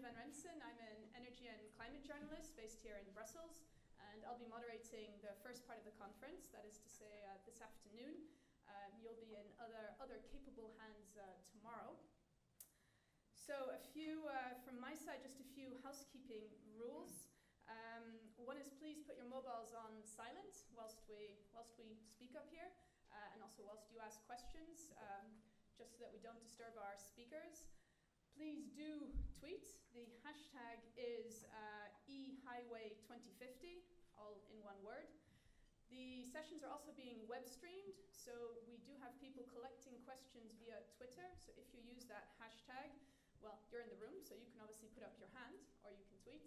van Rensen. I'm an energy and climate journalist based here in Brussels, and I'll be moderating the first part of the conference, that is to say this afternoon. You'll be in other capable hands tomorrow. So a few, from my side, just a few housekeeping rules. One is please put your mobiles on silent whilst we speak up here, and also whilst you ask questions, just so that we don't disturb our speakers. Please do tweet. The hashtag is e-highway2050, all in one word. The sessions are also being web streamed, so we do have people collecting questions via Twitter. So if you use that hashtag, well, you're in the room, so you can obviously put up your hand or you can tweet.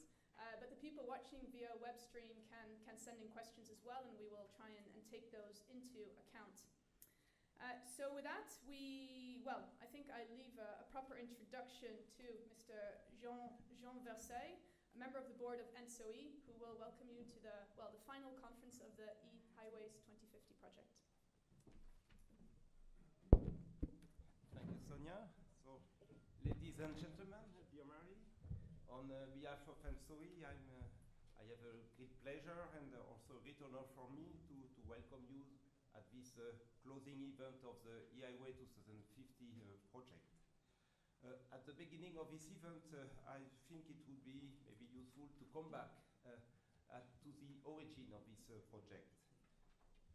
But the people watching via web stream can send in questions as well, and we will try and take those into account. So with that, I think I leave a proper introduction to Mr. Jean Versailles, a member of the board of ENSOE, who will welcome you to the final conference of the e-highways 2050 project. Thank you, Sonia. So, ladies and gentlemen, dear Mary, on behalf of ENSOE, I have a great pleasure and also a great honor for me to welcome you at this closing event of the e-highway 2050 project. At the beginning of this event, I think it would be maybe useful to come back to the origin of this project.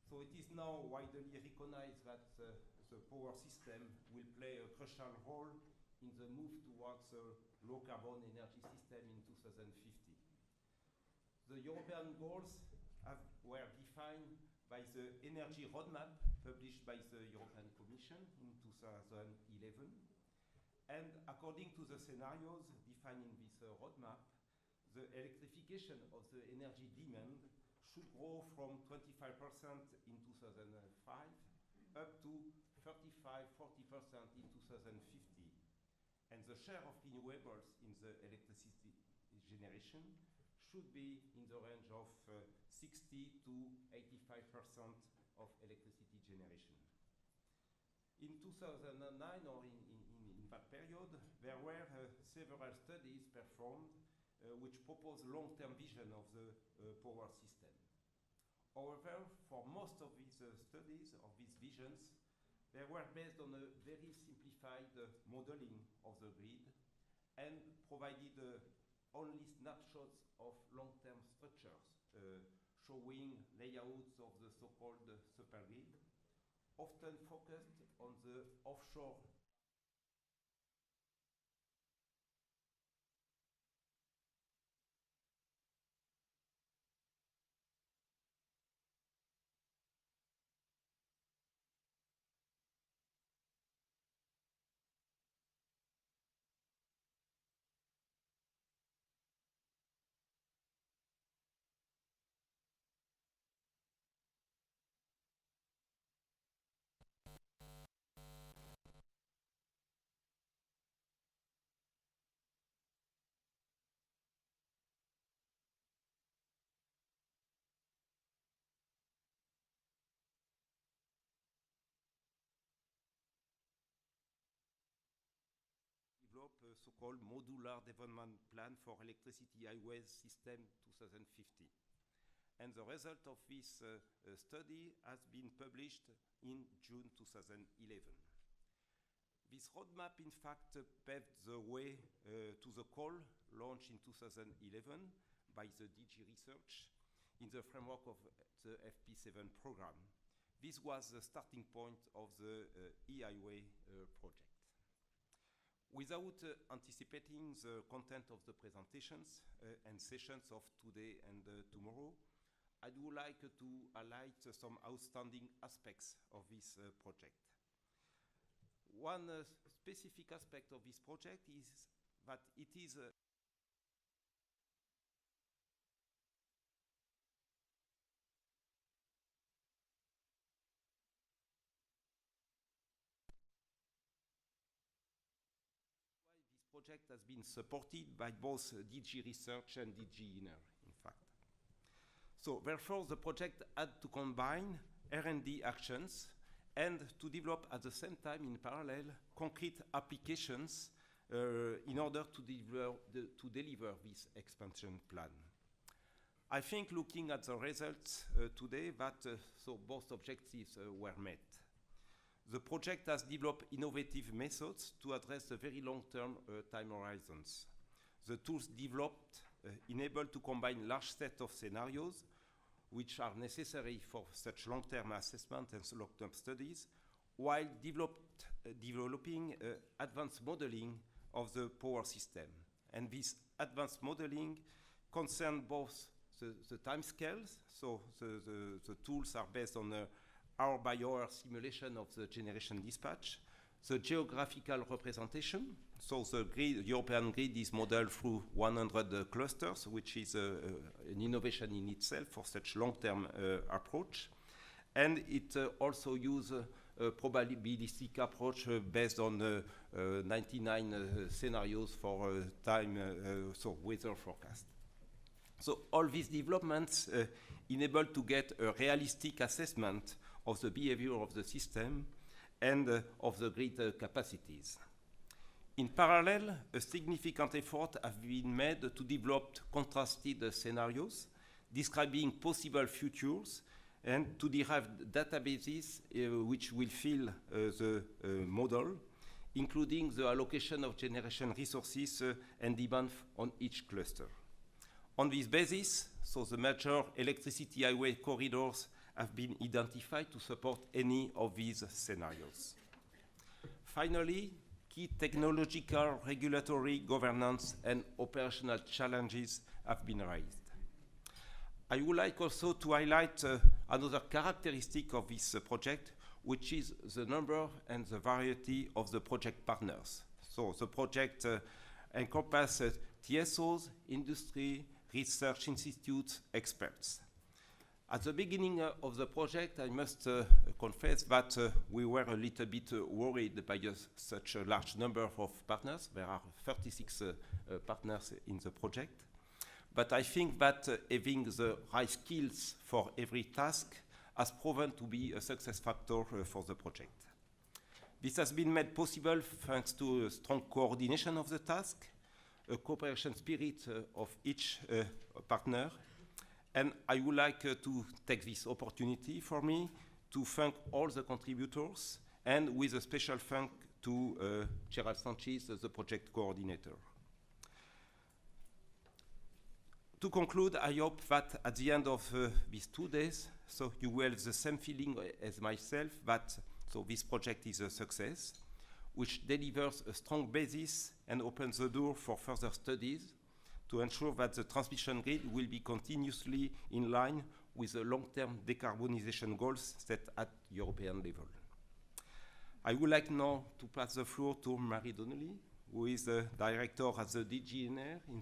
So it is now widely recognized that the power system will play a crucial role in the move towards a low-carbon energy system in 2050. The European goals were defined by the energy roadmap published by the European Commission in 2011. And according to the scenarios defined in this roadmap, the electrification of the energy demand should grow from 25% in 2005 up to 35–40% in 2050. And the share of renewables in the electricity generation should be in the range of 60–85% of electricity generation. In 2009 or in that period, there were several studies performed which proposed long-term vision of the power system. However, for most of these studies, of these visions, they were based on a very simplified modeling of the grid and provided only snapshots of long-term structures, showing layouts of the so-called supergrid, often focused on the offshore develop a so-called modular development plan for electricity highways system 2050. And the result of this study has been published in June 2011. This roadmap, in fact, paved the way to the call launched in 2011 by the DG Research in the framework of the FP7 program. This was the starting point of the e-highway project. Without anticipating the content of the presentations and sessions of today and tomorrow, I would like to highlight some outstanding aspects of this project. One specific aspect of this project is that it is project has been supported by both DG Research and DG INER, in fact. So therefore, the project had to combine R&D actions and to develop at the same time in parallel concrete applications in order to deliver this expansion plan. I think looking at the results today that so both objectives were met. The project has developed innovative methods to address the very long-term time horizons. The tools developed enable to combine large set of scenarios which are necessary for such long-term assessment and long-term studies, while developing advanced modeling of the power system. And this advanced modeling concerns both the time scales, so the tools are based on hour-by-hour simulation of the generation dispatch, the geographical representation, so the European grid is modeled through 100 clusters, which is an innovation in itself for such long-term approach. And it also uses a probabilistic approach based on 99 scenarios for time, so weather forecast. So all these developments enable to get a realistic assessment of the behavior of the system and of the grid capacities. In parallel, a significant effort has been made to develop contrasted scenarios describing possible futures and to derive databases which will fill the model, including the allocation of generation resources and demand on each cluster. On this basis, so the major electricity highway corridors have been identified to support any of these scenarios. Finally, key technological, regulatory, governance, and operational challenges have been raised. I would like also to highlight another characteristic of this project, which is the number and the variety of the project partners. So the project encompasses TSOs, industry, research institutes, experts. At the beginning of the project, I must confess that we were a little bit worried by such a large number of partners. There are 36 partners in the project. But I think that having the right skills for every task has proven to be a success factor for the project. This has been made possible thanks to a strong coordination of the task, a cooperation spirit of each partner. And I would like to take this opportunity for me to thank all the contributors, and with a special thank to Gerald Sanchez, the project coordinator. To conclude, I hope that at the end of these 2 days, so you will have the same feeling as myself that so this project is a success, which delivers a strong basis and opens the door for further studies to ensure that the transmission grid will be continuously in line with the long-term decarbonization goals set at European level. I would like now to pass the floor to Marie Donnelly, who is the director at the DGNR in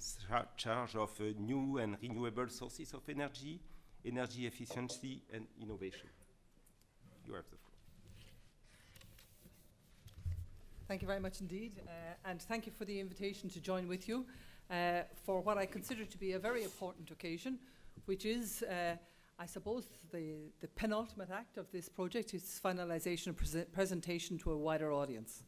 charge of new and renewable sources of energy, energy efficiency, and innovation. You have the floor. Thank you very much indeed, and thank you for the invitation to join with you for what I consider to be a very important occasion, which is, I suppose, the penultimate act of this project, its finalization and presentation to a wider audience.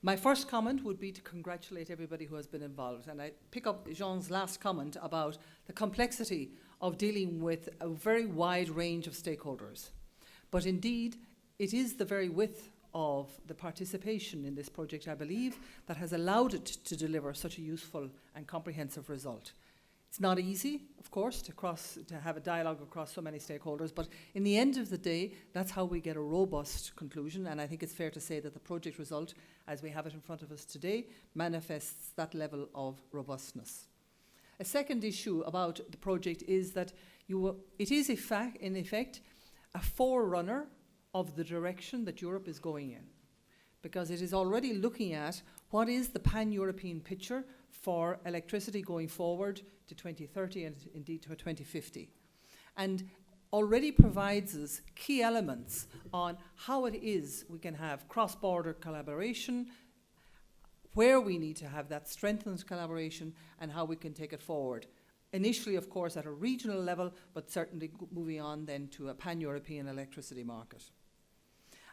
My first comment would be to congratulate everybody who has been involved, and I pick up Jean's last comment about the complexity of dealing with a very wide range of stakeholders. But indeed, it is the very width of the participation in this project, I believe, that has allowed it to deliver such a useful and comprehensive result. It's not easy, of course, to have a dialogue across so many stakeholders, but in the end of the day, that's how we get a robust conclusion, and I think it's fair to say that the project result, as we have it in front of us today, manifests that level of robustness. A second issue about the project is that it is, in effect, a forerunner of the direction that Europe is going in, because it is already looking at what is the pan-European picture for electricity going forward to 2030 and indeed to 2050, and already provides us key elements on how it is we can have cross-border collaboration, where we need to have that strengthened collaboration, and how we can take it forward. Initially, of course, at a regional level, but certainly moving on then to a pan-European electricity market.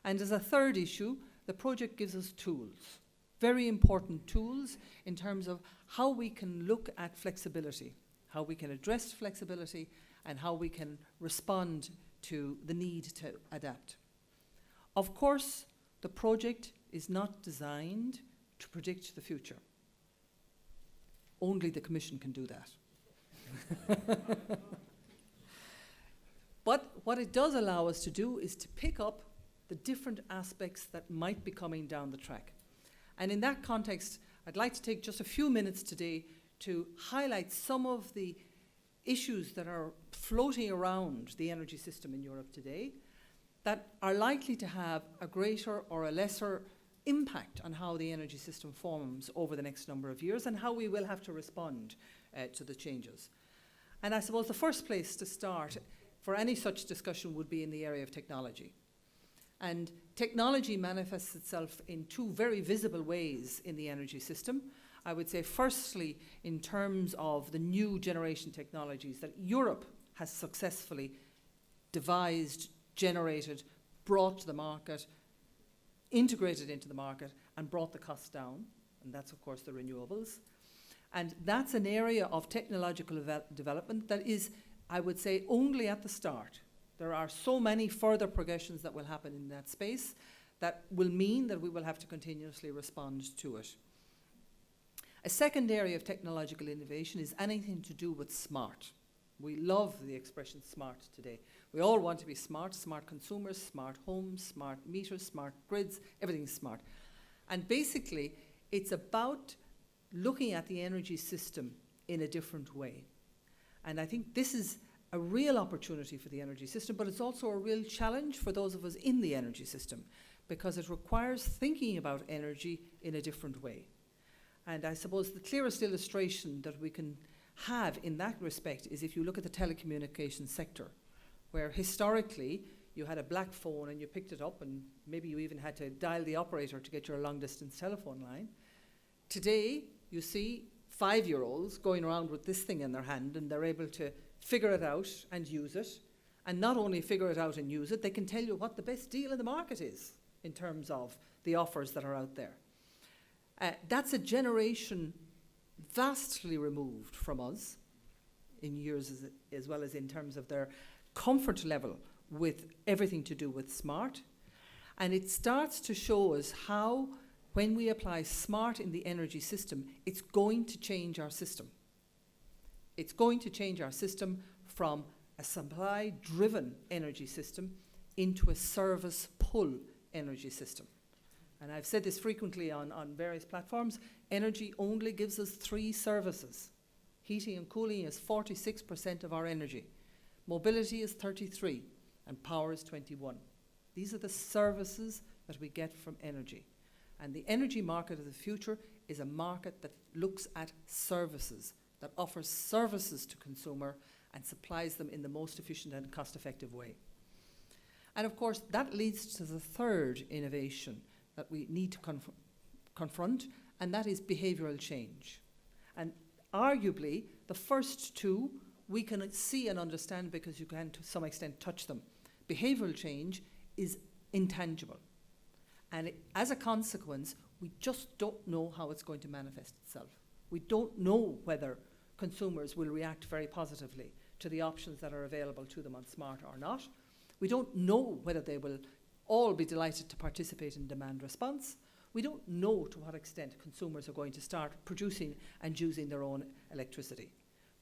And as a third issue, the project gives us tools. very important tools in terms of how we can look at flexibility, how we can address flexibility, and how we can respond to the need to adapt. Of course, the project is not designed to predict the future. Only the Commission can do that. But what it does allow us to do is to pick up the different aspects that might be coming down the track. And in that context, I'd like to take just a few minutes today to highlight some of the issues that are floating around the energy system in Europe today that are likely to have a greater or a lesser impact on how the energy system forms over the next number of years and how we will have to respond to the changes. And I suppose the first place to start for any such discussion would be in the area of technology. And technology manifests itself in two very visible ways in the energy system. I would say firstly in terms of the new generation technologies that Europe has successfully devised, generated, brought to the market, integrated into the market and brought the costs down, and that's of course the renewables. And that's an area of technological development that is, I would say, only at the start. There are so many further progressions that will happen in that space that will mean that we will have to continuously respond to it. A second area of technological innovation is anything to do with smart. We love the expression smart today. We all want to be smart, smart consumers, smart homes, smart meters, smart grids, everything's smart. And basically, it's about looking at the energy system in a different way. And I think this is a real opportunity for the energy system, but it's also a real challenge for those of us in the energy system because it requires thinking about energy in a different way. And I suppose the clearest illustration that we can have in that respect is if you look at the telecommunications sector, where historically you had a black phone and you picked it up and maybe you even had to dial the operator to get your long-distance telephone line. Today, you see 5-year-olds going around with this thing in their hand and they're able to figure it out and use it. And not only figure it out and use it, they can tell you what the best deal in the market is in terms of the offers that are out there. That's a generation vastly removed from us in years as well as in terms of their comfort level with everything to do with smart. And it starts to show us how, when we apply smart in the energy system, it's going to change our system. It's going to change our system from a supply-driven energy system into a service-pull energy system. And I've said this frequently on various platforms, energy only gives us 3 services. Heating and cooling is 46% of our energy. Mobility is 33%, and power is 21%. These are the services that we get from energy. And the energy market of the future is a market that looks at services, that offers services to consumer and supplies them in the most efficient and cost-effective way. And of course, that leads to the third innovation that we need to confront, and that is behavioural change. And arguably, the first two we can see and understand because you can to some extent touch them. Behavioural change is intangible. And as a consequence, we just don't know how it's going to manifest itself. We don't know whether consumers will react very positively to the options that are available to them on smart or not. We don't know whether they will all be delighted to participate in demand response. We don't know to what extent consumers are going to start producing and using their own electricity.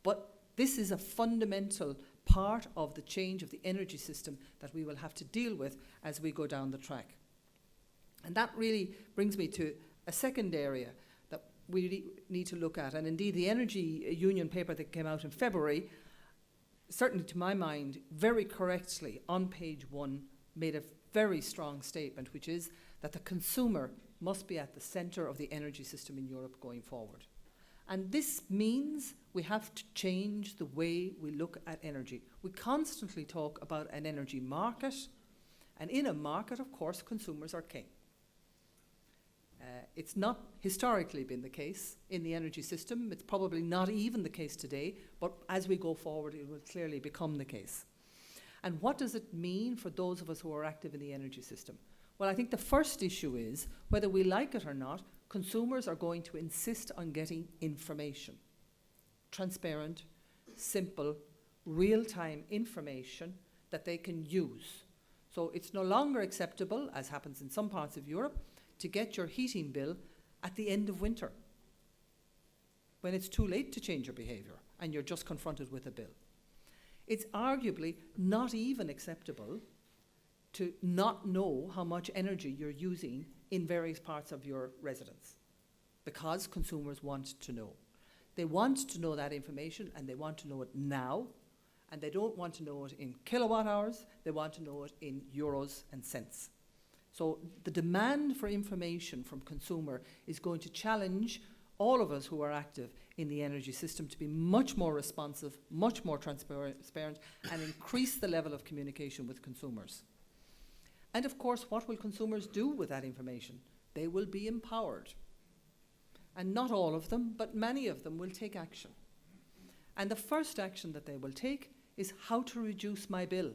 But this is a fundamental part of the change of the energy system that we will have to deal with as we go down the track. And that really brings me to a second area that we need to look at. And indeed, the Energy Union paper that came out in February, certainly to my mind, very correctly on page 1, made a very strong statement, which is that the consumer must be at the centre of the energy system in Europe going forward. And this means we have to change the way we look at energy. We constantly talk about an energy market, and in a market, of course, consumers are king. It's not historically been the case in the energy system. It's probably not even the case today, but as we go forward, it will clearly become the case. And what does it mean for those of us who are active in the energy system? Well, I think the first issue is, whether we like it or not, consumers are going to insist on getting information. Transparent, simple, real-time information that they can use. So it's no longer acceptable, as happens in some parts of Europe, to get your heating bill at the end of winter, when it's too late to change your behaviour and you're just confronted with a bill. It's arguably not even acceptable to not know how much energy you're using in various parts of your residence, because consumers want to know. They want to know that information, and they want to know it now, and they don't want to know it in kilowatt hours, they want to know it in euros and cents. So the demand for information from consumer is going to challenge all of us who are active in the energy system to be much more responsive, much more transparent, and increase the level of communication with consumers. And of course, what will consumers do with that information? They will be empowered. And not all of them, but many of them will take action. And the first action that they will take is how to reduce my bill,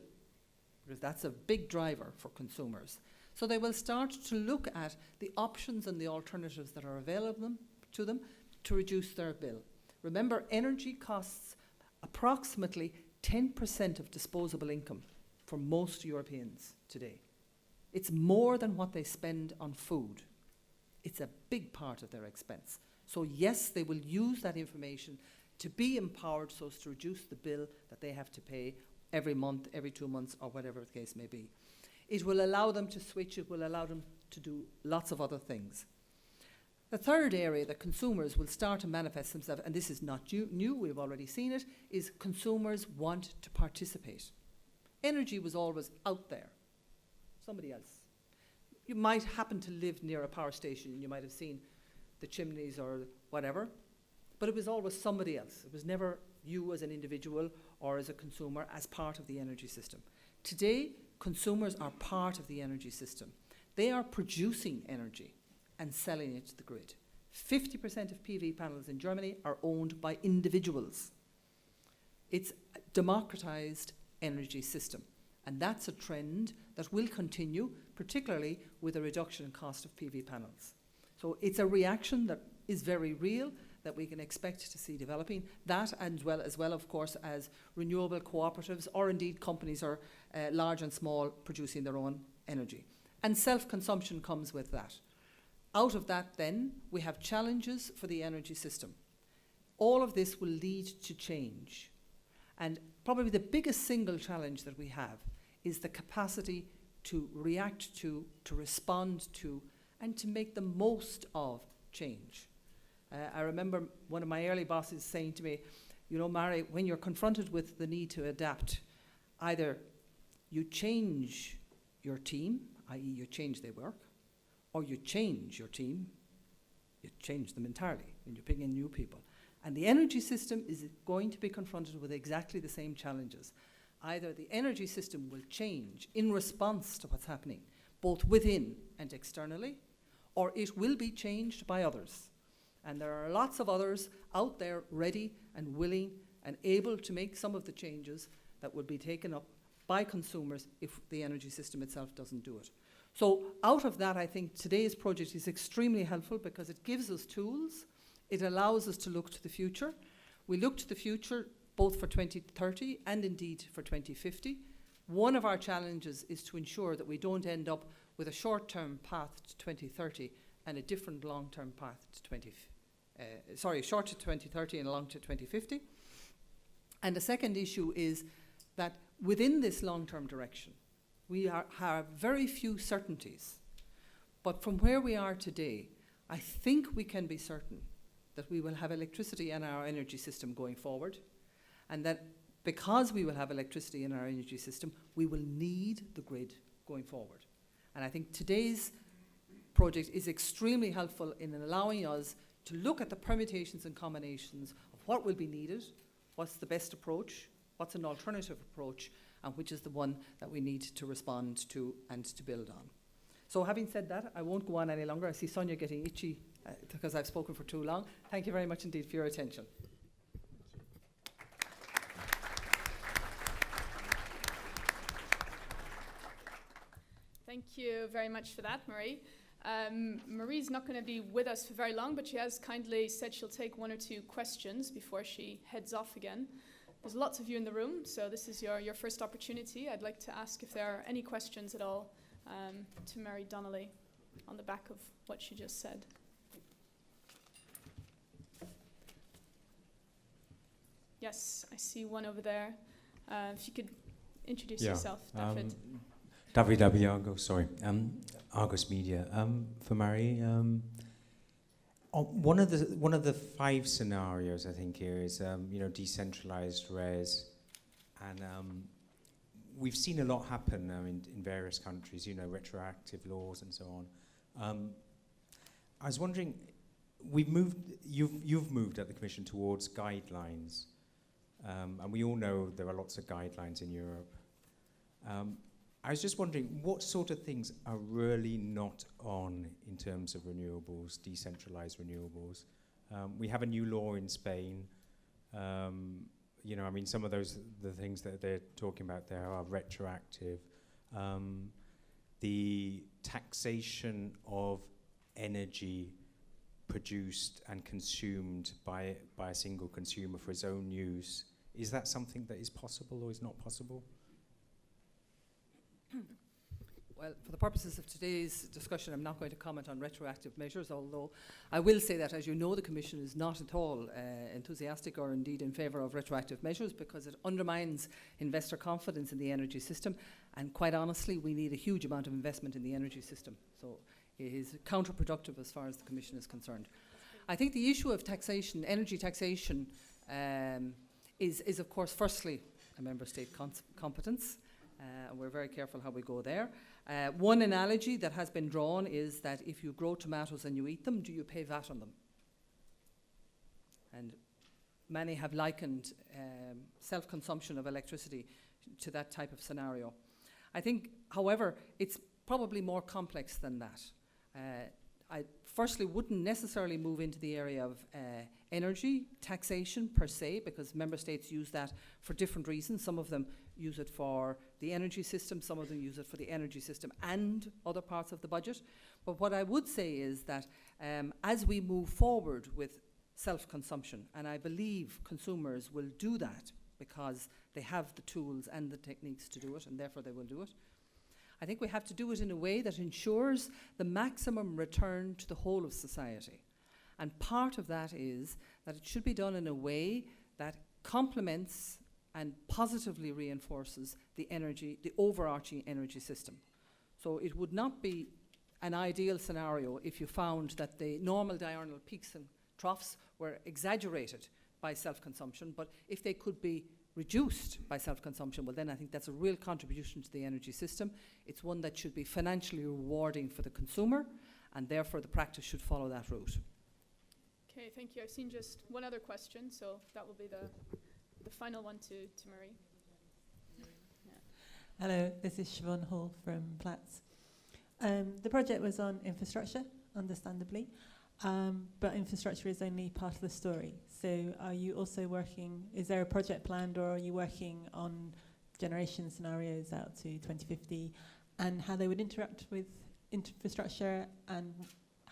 because that's a big driver for consumers. So they will start to look at the options and the alternatives that are available to them to reduce their bill. Remember, energy costs approximately 10% of disposable income for most Europeans today. It's more than what they spend on food. It's a big part of their expense. So yes, they will use that information to be empowered so as to reduce the bill that they have to pay every month, every 2 months, or whatever the case may be. It will allow them to switch, it will allow them to do lots of other things. The third area that consumers will start to manifest themselves, and this is not new, we've already seen it, is consumers want to participate. Energy was always out there, somebody else. You might happen to live near a power station and you might have seen the chimneys or whatever, but it was always somebody else. It was never you as an individual or as a consumer as part of the energy system. Today, consumers are part of the energy system. They are producing energy and selling it to the grid. 50% of PV panels in Germany are owned by individuals. It's a democratized energy system, and that's a trend that will continue, particularly with a reduction in cost of PV panels. So it's a reaction that is very real, that we can expect to see developing. That, as well, of course, as renewable cooperatives, or indeed companies are large and small producing their own energy. And self-consumption comes with that. Out of that, then, we have challenges for the energy system. All of this will lead to change. And probably the biggest single challenge that we have is the capacity to react to respond to, and to make the most of change. I remember one of my early bosses saying to me, you know, Mary, when you're confronted with the need to adapt, either you change your team, i.e. you change their work, or you change your team, you change them entirely, and you bring in new people. And the energy system is going to be confronted with exactly the same challenges. Either the energy system will change in response to what's happening, both within and externally, or it will be changed by others. And there are lots of others out there ready and willing and able to make some of the changes that would be taken up by consumers if the energy system itself doesn't do it. So out of that, I think today's project is extremely helpful because it gives us tools. It allows us to look to the future. We look to the future both for 2030 and indeed for 2050. One of our challenges is to ensure that we don't end up with a short-term path to 2030 and a different long-term path to short to 2030 and long to 2050. And the second issue is that within this long-term direction, we have very few certainties. But from where we are today, I think we can be certain that we will have electricity in our energy system going forward, and that because we will have electricity in our energy system, we will need the grid going forward. And I think today's project is extremely helpful in allowing us to look at the permutations and combinations of what will be needed, what's the best approach, what's an alternative approach, and which is the one that we need to respond to and to build on. So having said that, I won't go on any longer. I see Sonia getting itchy because I've spoken for too long. Thank you very much indeed for your attention. Thank you very much for that, Marie. Marie's not going to be with us for very long, but she has kindly said she'll take 1 or 2 questions before she heads off again. There's lots of you in the room, so this is your first opportunity. I'd like to ask if there are any questions at all to Mary Donnelly on the back of what she just said. Yes, I see one over there. If you could introduce yourself, David. David Abiago, sorry. Argos Media. For Mary, one of the 5 scenarios I think here is decentralized res, and we've seen a lot happen in various countries. Retroactive laws and so on. I was wondering, you've moved at the Commission towards guidelines, and we all know there are lots of guidelines in Europe. I was just wondering what sort of things are really not on in terms of renewables, decentralized renewables. We have a new law in Spain. Some of the things that they're talking about there are retroactive. The taxation of energy produced and consumed by a single consumer for his own use, is that something that is possible or is not possible? Well, for the purposes of today's discussion, I'm not going to comment on retroactive measures, although I will say that, as you know, the Commission is not at all enthusiastic or indeed in favour of retroactive measures, because it undermines investor confidence in the energy system, and quite honestly, we need a huge amount of investment in the energy system. So it is counterproductive as far as the Commission is concerned. I think the issue of taxation, energy taxation, is of course firstly a member state competence. We're very careful how we go there. One analogy that has been drawn is that if you grow tomatoes and you eat them, do you pay VAT on them? And many have likened self-consumption of electricity to that type of scenario. I think, however, it's probably more complex than that. I firstly wouldn't necessarily move into the area of energy taxation per se, because member states use that for different reasons. Some of them use it for the energy system, some of them use it for the energy system and other parts of the budget. But what I would say is that as we move forward with self-consumption, and I believe consumers will do that because they have the tools and the techniques to do it, and therefore they will do it, I think we have to do it in a way that ensures the maximum return to the whole of society. And part of that is that it should be done in a way that complements and positively reinforces the overarching energy system. So it would not be an ideal scenario if you found that the normal diurnal peaks and troughs were exaggerated by self-consumption, but if they could be reduced by self-consumption, well then I think that's a real contribution to the energy system. It's one that should be financially rewarding for the consumer, and therefore the practice should follow that route. Okay, thank you. I've seen just one other question, so that will be the final one to Marie. Yeah. Hello, this is Siobhan Hall from Platts. The project was on infrastructure, understandably, but infrastructure is only part of the story. So are you also working, is there a project planned, or are you working on generation scenarios out to 2050 and how they would interact with infrastructure and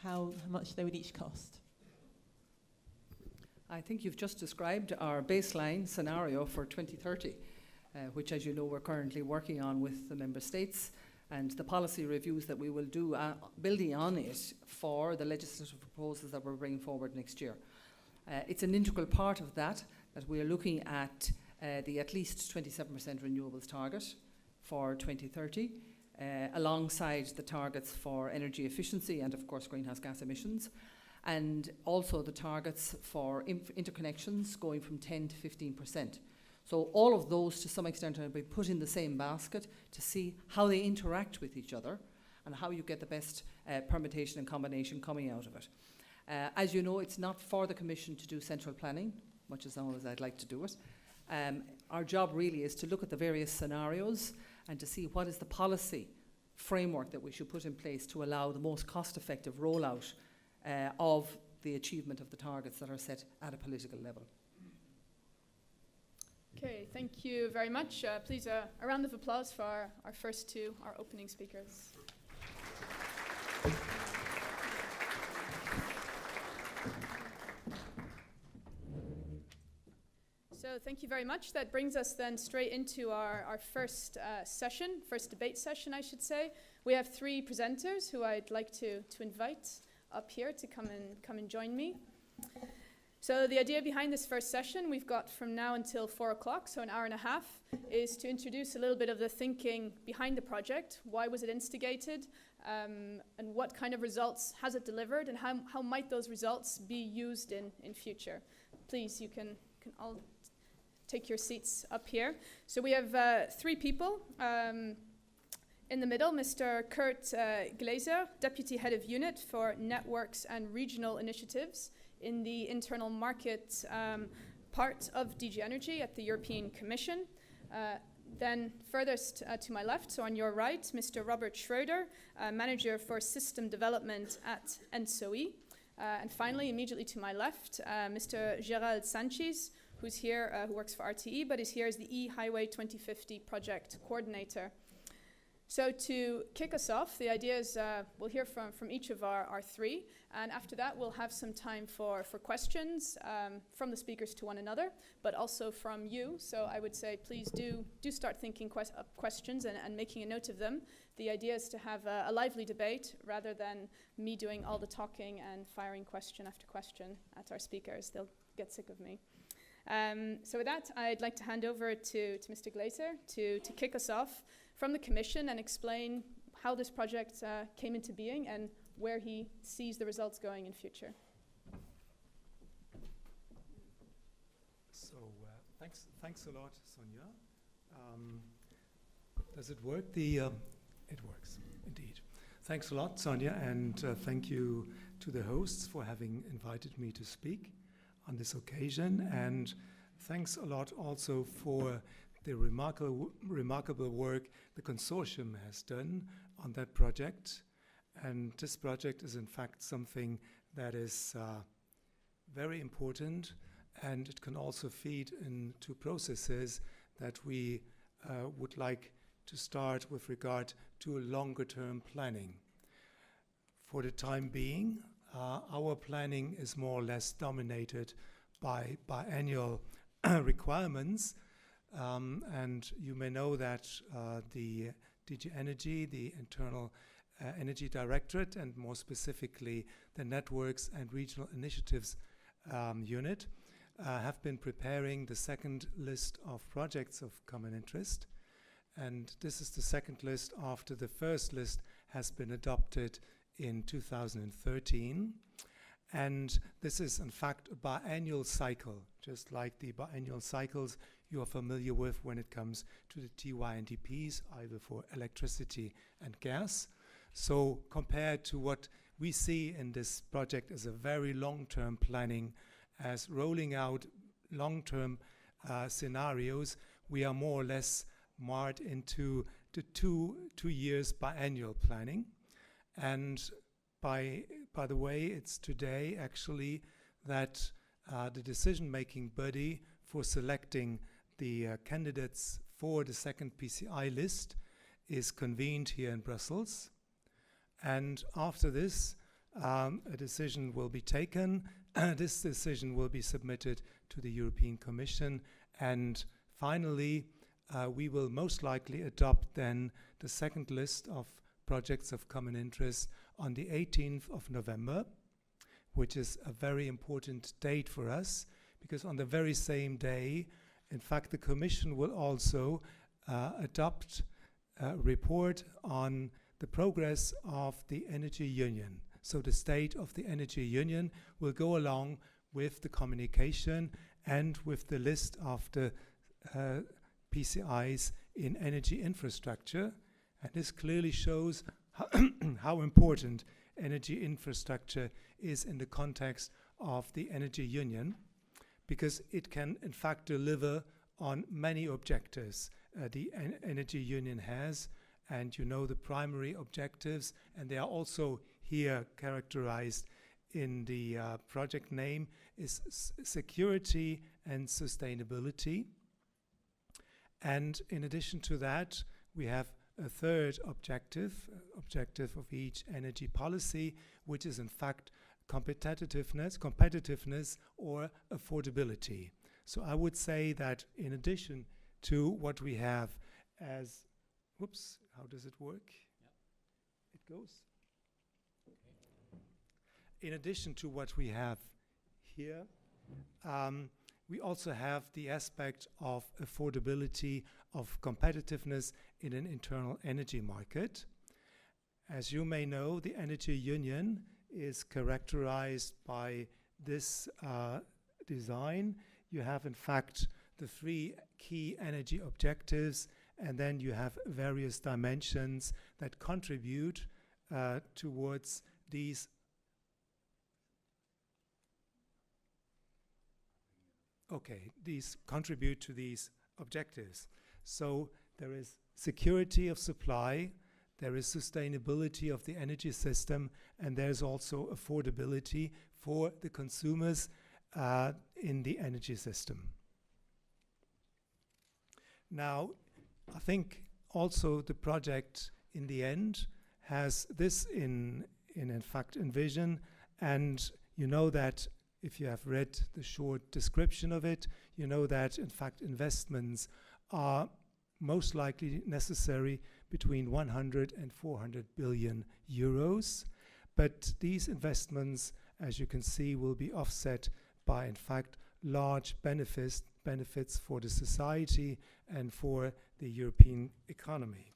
how much they would each cost? I think you've just described our baseline scenario for 2030, which, as you know, we're currently working on with the member states, and the policy reviews that we will do building on it for the legislative proposals that we're bringing forward next year. It's an integral part of that we are looking at the at least 27% renewables target for 2030, alongside the targets for energy efficiency and, of course, greenhouse gas emissions, and also the targets for interconnections going from 10 to 15%. So all of those, to some extent, will be put in the same basket to see how they interact with each other and how you get the best permutation and combination coming out of it. As you know, it's not for the Commission to do central planning, much as long as I'd like to do it. Our job really is to look at the various scenarios and to see what is the policy framework that we should put in place to allow the most cost-effective rollout of the achievement of the targets that are set at a political level. Okay, thank you very much. Please, a round of applause for our first two, our opening speakers. So thank you very much. That brings us then straight into our first first debate session, I should say. We have three presenters who I'd like to invite up here to come and join me. So the idea behind this first session, we've got from now until 4 o'clock, so an hour and a half, is to introduce a little bit of the thinking behind the project. Why was it instigated? And what kind of results has it delivered? And how might those results be used in future? Please, you can all take your seats up here. So we have three people. In the middle, Mr. Kurt Glaser, Deputy Head of Unit for Networks and Regional Initiatives in the internal market part of DG Energy at the European Commission. Then furthest to my left, so on your right, Mr. Robert Schroeder, Manager for System Development at ENSOE. And finally, immediately to my left, Mr. Gerald Sanchez, who's here, who works for RTE, but is here as the e-highway2050 project coordinator. So to kick us off, the idea is we'll hear from each of our three, and after that we'll have some time for questions from the speakers to one another, but also from you. So I would say please do start thinking questions and making a note of them. The idea is to have a lively debate rather than me doing all the talking and firing question after question at our speakers. They'll get sick of me. So with that, I'd like to hand over to Mr. Glaser to kick us off from the Commission and explain how this project came into being and where he sees the results going in future. So thanks a lot, Sonia. Does it work? It works, indeed. Thanks a lot, Sonia, and thank you to the hosts for having invited me to speak on this occasion, and thanks a lot also for the remarkable work the consortium has done on that project. And this project is in fact something that is very important, and it can also feed into processes that we would like to start with regard to longer term planning. For the time being, our planning is more or less dominated by biannual requirements. And you may know that the DG Energy, the Internal Energy Directorate, and more specifically the Networks and Regional Initiatives unit, have been preparing the second list of projects of common interest. And this is the second list after the first list has been adopted in 2013. And this is in fact a biannual cycle, just like the biannual cycles you are familiar with when it comes to the TYNDPs, either for electricity and gas. So compared to what we see in this project as a very long-term planning, as rolling out long-term scenarios, we are more or less marred into the two years biannual planning. And by the way, it's today actually that the decision-making body for selecting the candidates for the second PCI list is convened here in Brussels. And after this, a decision will be taken. This decision will be submitted to the European Commission. And finally, we will most likely adopt then the second list of projects of common interest on the 18th of November, which is a very important date for us, because on the very same day, in fact, the Commission will also adopt a report on the progress of the Energy Union. So the state of the Energy Union will go along with the communication and with the list of the PCIs in energy infrastructure. And this clearly shows how important energy infrastructure is in the context of the Energy Union, because it can in fact deliver on many objectives the Energy Union has. And you know the primary objectives, and they are also here characterized in the project name, is security and sustainability. And in addition to that, we have a third objective of each energy policy, which is in fact competitiveness or affordability. So I would say that in addition to what we have as, whoops, how does it work? It goes. In addition to what we have here, we also have the aspect of affordability, of competitiveness in an internal energy market. As you may know, the Energy Union is characterized by this design. You have, in fact, the 3 key energy objectives, and then you have various dimensions that contribute towards these. Okay, these contribute to these objectives. So there is security of supply, there is sustainability of the energy system, and there's also affordability for the consumers in the energy system. Now, I think also the project in the end has this in fact in vision, and you know that if you have read the short description of it, you know that in fact investments are most likely necessary between 100 and 400 billion euros. But these investments, as you can see, will be offset by in fact large benefits for the society and for the European economy.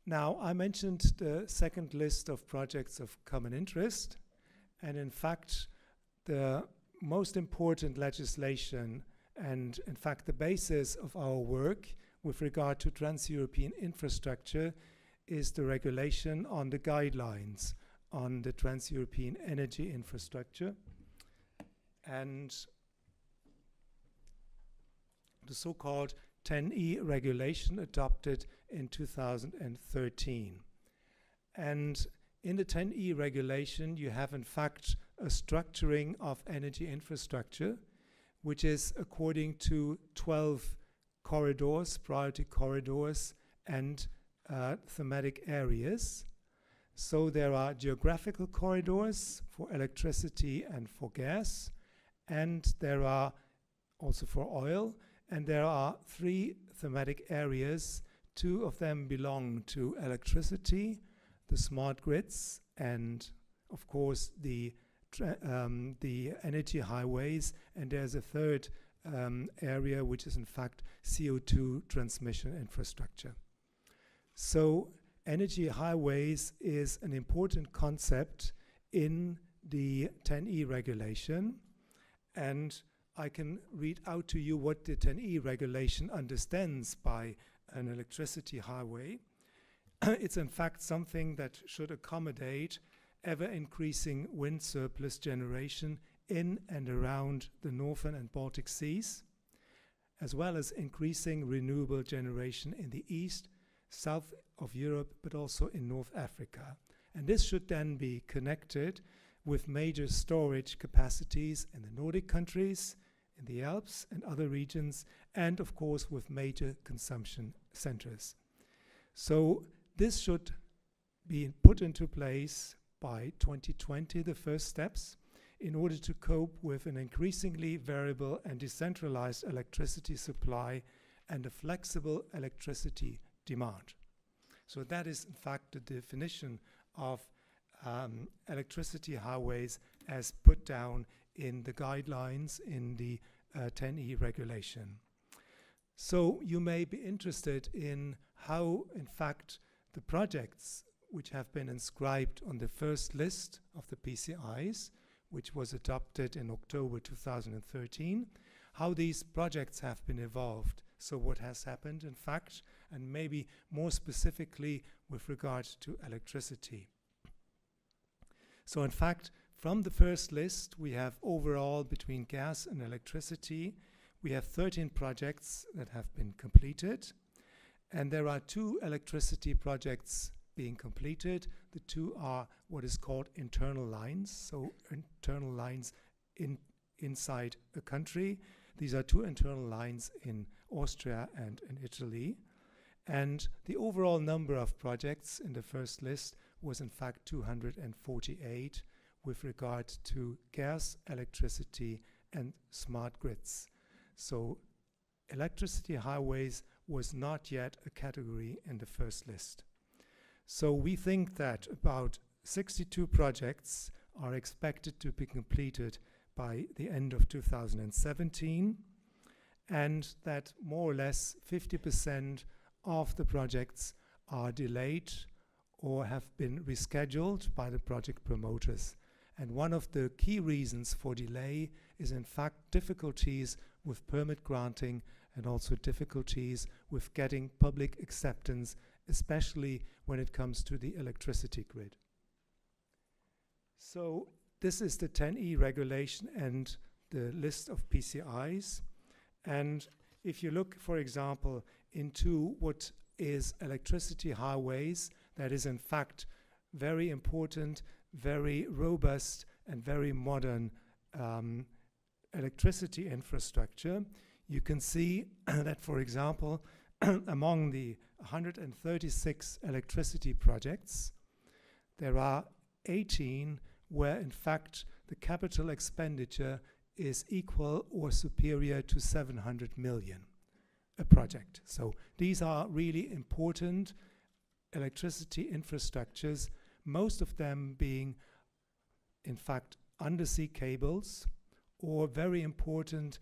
Now, I mentioned the second list of projects of common interest, and in fact the most important legislation and in fact the basis of our work with regard to trans-European infrastructure is the regulation on the guidelines on the trans-European energy infrastructure, and the so-called 10E regulation adopted in 2013. And in the 10E regulation, you have in fact a structuring of energy infrastructure, which is according to 12 corridors, priority corridors, and thematic areas. So there are geographical corridors for electricity and for gas, and there are also for oil, and there are 3 thematic areas. 2 of them belong to electricity, the smart grids, and of course the energy highways, and there's a 3rd area which is in fact CO2 transmission infrastructure. So energy highways is an important concept in the 10E regulation, and I can read out to you what the 10E regulation understands by an electricity highway. It's in fact something that should accommodate ever-increasing wind surplus generation in and around the Northern and Baltic Seas, as well as increasing renewable generation in the east, south of Europe, but also in North Africa. And this should then be connected with major storage capacities in the Nordic countries, in the Alps and other regions, and of course with major consumption centers. So this should be put into place by 2020, the first steps, in order to cope with an increasingly variable and decentralized electricity supply and a flexible electricity demand. So that is in fact the definition of electricity highways as put down in the guidelines in the 10E regulation. So you may be interested in how in fact the projects which have been inscribed on the first list of the PCIs, which was adopted in October 2013, how these projects have been evolved. So what has happened in fact, and maybe more specifically with regard to electricity. So in fact, from the first list, we have overall between gas and electricity, we have 13 projects that have been completed. And there are 2 electricity projects being completed. The 2 are what is called internal lines, so internal lines inside a country. These are 2 internal lines in Austria and in Italy. And the overall number of projects in the first list was in fact 248 with regard to gas, electricity, and smart grids. So electricity highways was not yet a category in the first list. So we think that about 62 projects are expected to be completed by the end of 2017, and that more or less 50% of the projects are delayed or have been rescheduled by the project promoters. And one of the key reasons for delay is in fact difficulties with permit granting and also difficulties with getting public acceptance, especially when it comes to the electricity grid. So this is the 10E regulation and the list of PCIs. And if you look, for example, into what is electricity highways, that is in fact very important, very robust, and very modern electricity infrastructure, you can see that, for example, among the 136 electricity projects, there are 18 where in fact the capital expenditure is equal or superior to 700 million a project. So these are really important electricity infrastructures, most of them being in fact undersea cables or very important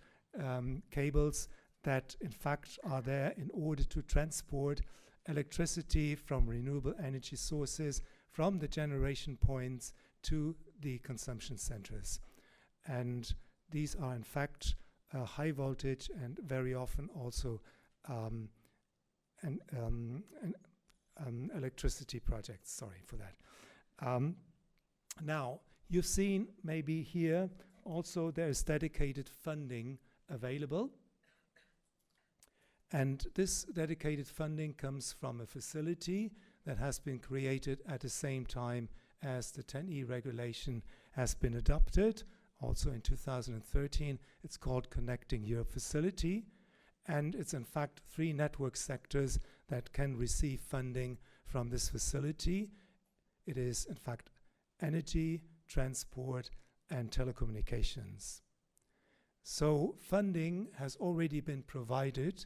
cables that in fact are there in order to transport electricity from renewable energy sources from the generation points to the consumption centers. And these are in fact high voltage and very often also electricity projects, sorry for that. Now, you've seen maybe here also there is dedicated funding available. And this dedicated funding comes from a facility that has been created at the same time as the 10E regulation has been adopted, also in 2013. It's called Connecting Europe Facility. And it's in fact 3 network sectors that can receive funding from this facility. It is in fact energy, transport, and telecommunications. So funding has already been provided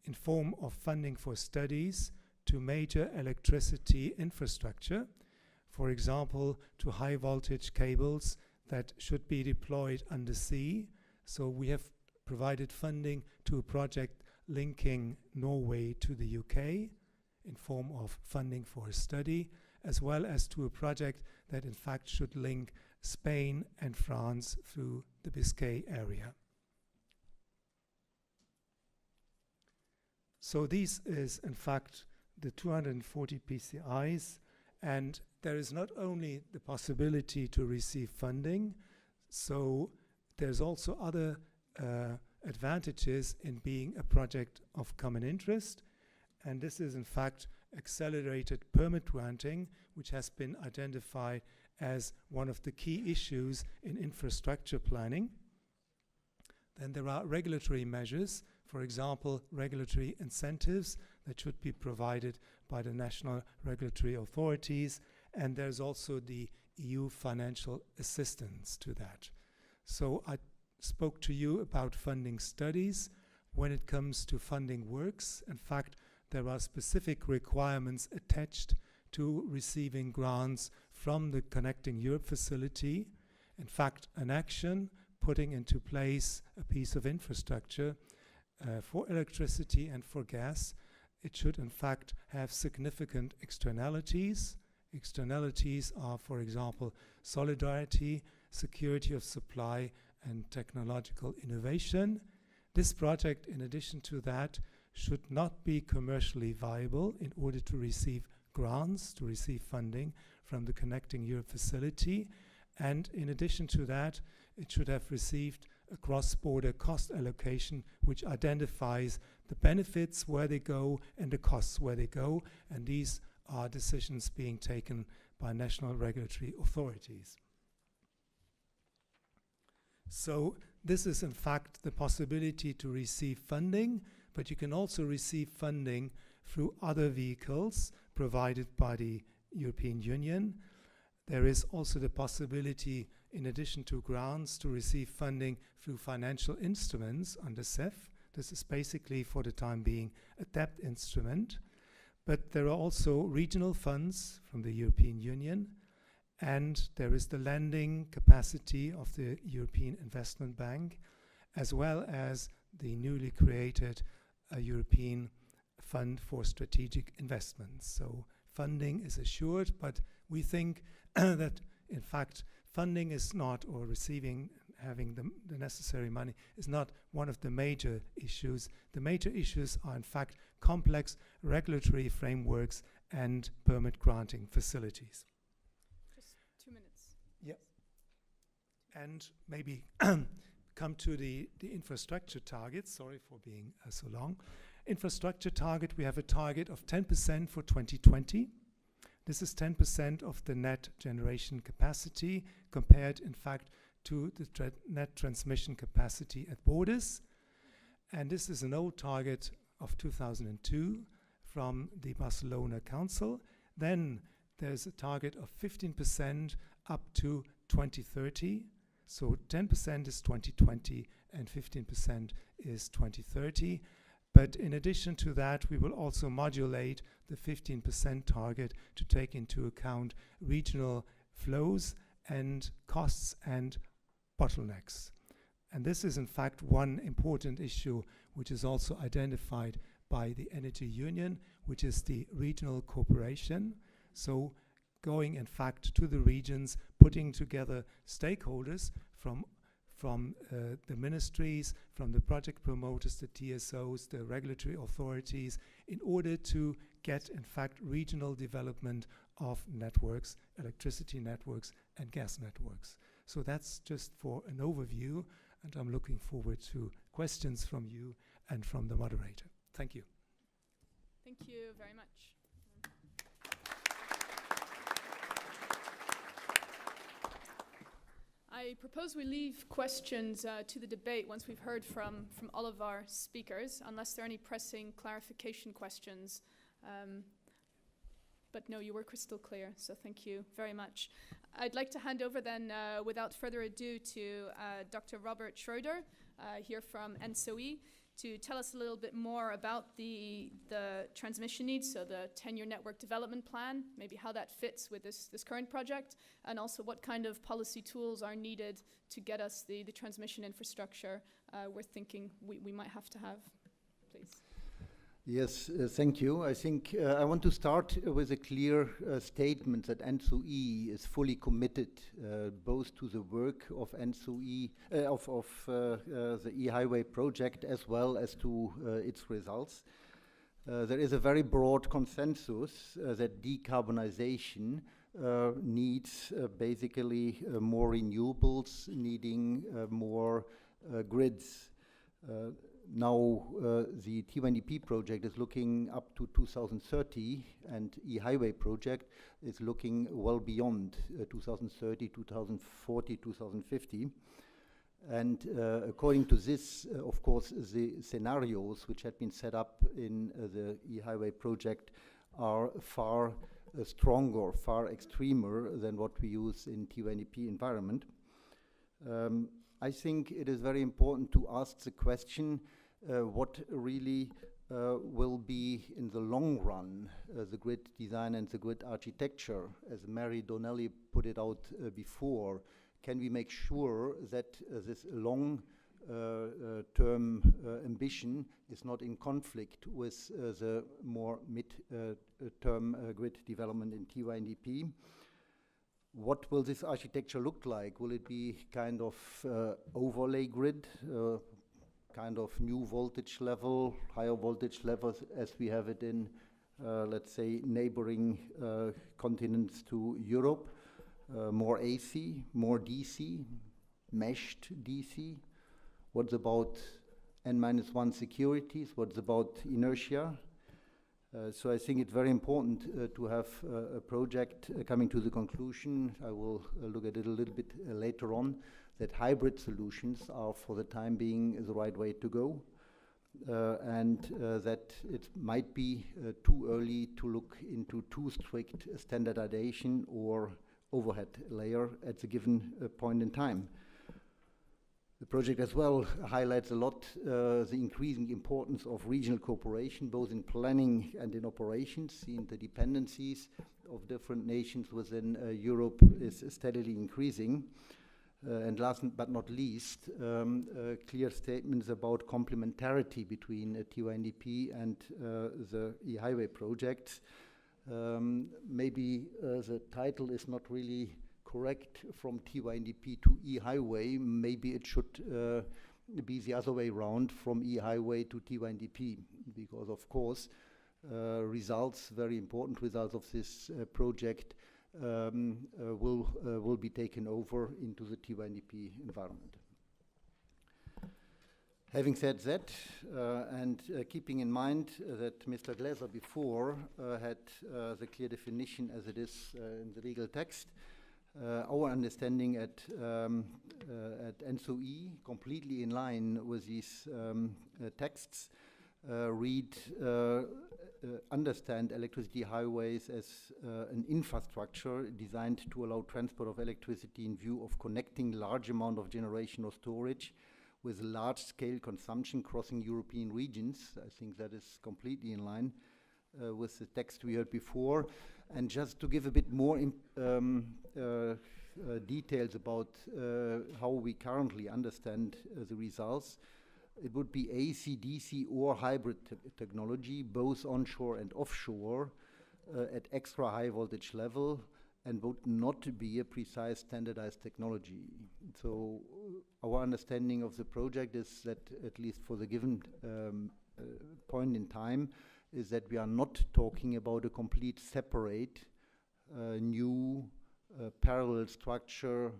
in form of funding for studies to major electricity infrastructure, for example, to high voltage cables that should be deployed undersea. So we have provided funding to a project linking Norway to the UK in form of funding for a study, as well as to a project that in fact should link Spain and France through the Biscay area. So this is in fact the 240 PCIs, and there is not only the possibility to receive funding, so there's also other advantages in being a project of common interest, and this is in fact accelerated permit granting, which has been identified as one of the key issues in infrastructure planning. Then there are regulatory measures, for example, regulatory incentives that should be provided by the national regulatory authorities, and there's also the EU financial assistance to that. So I spoke to you about funding studies. When it comes to funding works, in fact, there are specific requirements attached to receiving grants from the Connecting Europe facility. In fact, an action putting into place a piece of infrastructure for electricity and for gas, it should in fact have significant externalities. Externalities are, for example, solidarity, security of supply, and technological innovation. This project, in addition to that, should not be commercially viable in order to receive grants, to receive funding from the Connecting Europe facility. And in addition to that, it should have received a cross-border cost allocation which identifies the benefits where they go and the costs where they go. And these are decisions being taken by national regulatory authorities. So this is in fact the possibility to receive funding, but you can also receive funding through other vehicles provided by the European Union. There is also the possibility in addition to grants, to receive funding through financial instruments under CEF. This is basically, for the time being, a debt instrument. But there are also regional funds from the European Union, and there is the lending capacity of the European Investment Bank, as well as the newly created European Fund for Strategic Investments. So funding is assured, but we think that, in fact, funding is not, or having the necessary money is not one of the major issues. The major issues are, in fact, complex regulatory frameworks and permit granting facilities. Just 2 minutes. Yeah. And maybe come to the infrastructure targets. Sorry for being so long. Infrastructure target, we have a target of 10% for 2020. This is 10% of the net generation capacity compared, in fact, to the net transmission capacity at borders. And this is an old target of 2002 from the Barcelona Council. Then there's a target of 15% up to 2030. So 10% is 2020 and 15% is 2030. But in addition to that, we will also modulate the 15% target to take into account regional flows and costs and bottlenecks. And this is in fact one important issue which is also identified by the Energy Union, which is the regional cooperation. So going in fact to the regions, putting together stakeholders from the ministries, from the project promoters, the TSOs, the regulatory authorities, in order to get, in fact, regional development of networks, electricity networks, and gas networks. So that's just for an overview, and I'm looking forward to questions from you and from the moderator. Thank you. Thank you very much. I propose we leave questions to the debate once we've heard from all of our speakers, unless there are any pressing clarification questions. But no, you were crystal clear, so thank you very much. I'd like to hand over then, without further ado, to Dr. Robert Schroeder here from ENSOE to tell us a little bit more about the transmission needs, so the 10-year network development plan, maybe how that fits with this current project, and also what kind of policy tools are needed to get us the transmission infrastructure we're thinking we might have to have. Please. Yes, thank you. I think I want to start with a clear statement that ENSOE is fully committed both to the work of ENSOE, of the e-highway project, as well as to its results. There is a very broad consensus that decarbonization needs basically more renewables, needing more grids. Now, the T1EP project is looking up to 2030, and e-highway project is looking well beyond 2030, 2040, 2050. And according to this, of course, the scenarios which had been set up in the e-highway project are far stronger, far extremer than what we use in T1EP environment. I think it is very important to ask the question, what really will be in the long run the grid design and the grid architecture, as Mary Donnelly put it out before. Can we make sure that this long term ambition is not in conflict with the more mid-term grid development in T1EP? What will this architecture look like? Will it be kind of overlay grid, kind of new voltage level, higher voltage levels as we have it in, let's say, neighboring continents to Europe? More AC, more DC, meshed DC? What's about N-1 securities? What's about inertia? So I think it's very important to have a project coming to the conclusion. I will look at it a little bit later on, that hybrid solutions are for the time being the right way to go, and that it might be too early to look into too strict standardization or overhead layer at the given point in time. The project as well highlights a lot the increasing importance of regional cooperation, both in planning and in operations. The interdependencies of different nations within Europe is steadily increasing. And last but not least, clear statements about complementarity between TYNDP and the e-highway projects. Maybe the title is not really correct from TYNDP to e-highway. Maybe it should be the other way around, from e-highway to TYNDP, because of course results, very important results of this project will be taken over into the TYNDP environment. Having said that, and keeping in mind that Mr. Glaser before had the clear definition as it is in the legal text, our understanding at NSOE, completely in line with these texts, understand electricity highways as an infrastructure designed to allow transport of electricity in view of connecting large amount of generation or storage with large-scale consumption crossing European regions. I think that is completely in line with the text we heard before. And just to give a bit more details about how we currently understand the results, it would be AC, DC, or hybrid technology, both onshore and offshore, at extra high voltage level, and would not be a precise standardized technology. So our understanding of the project is that, at least for the given point in time, is that we are not talking about a complete separate new parallel structure,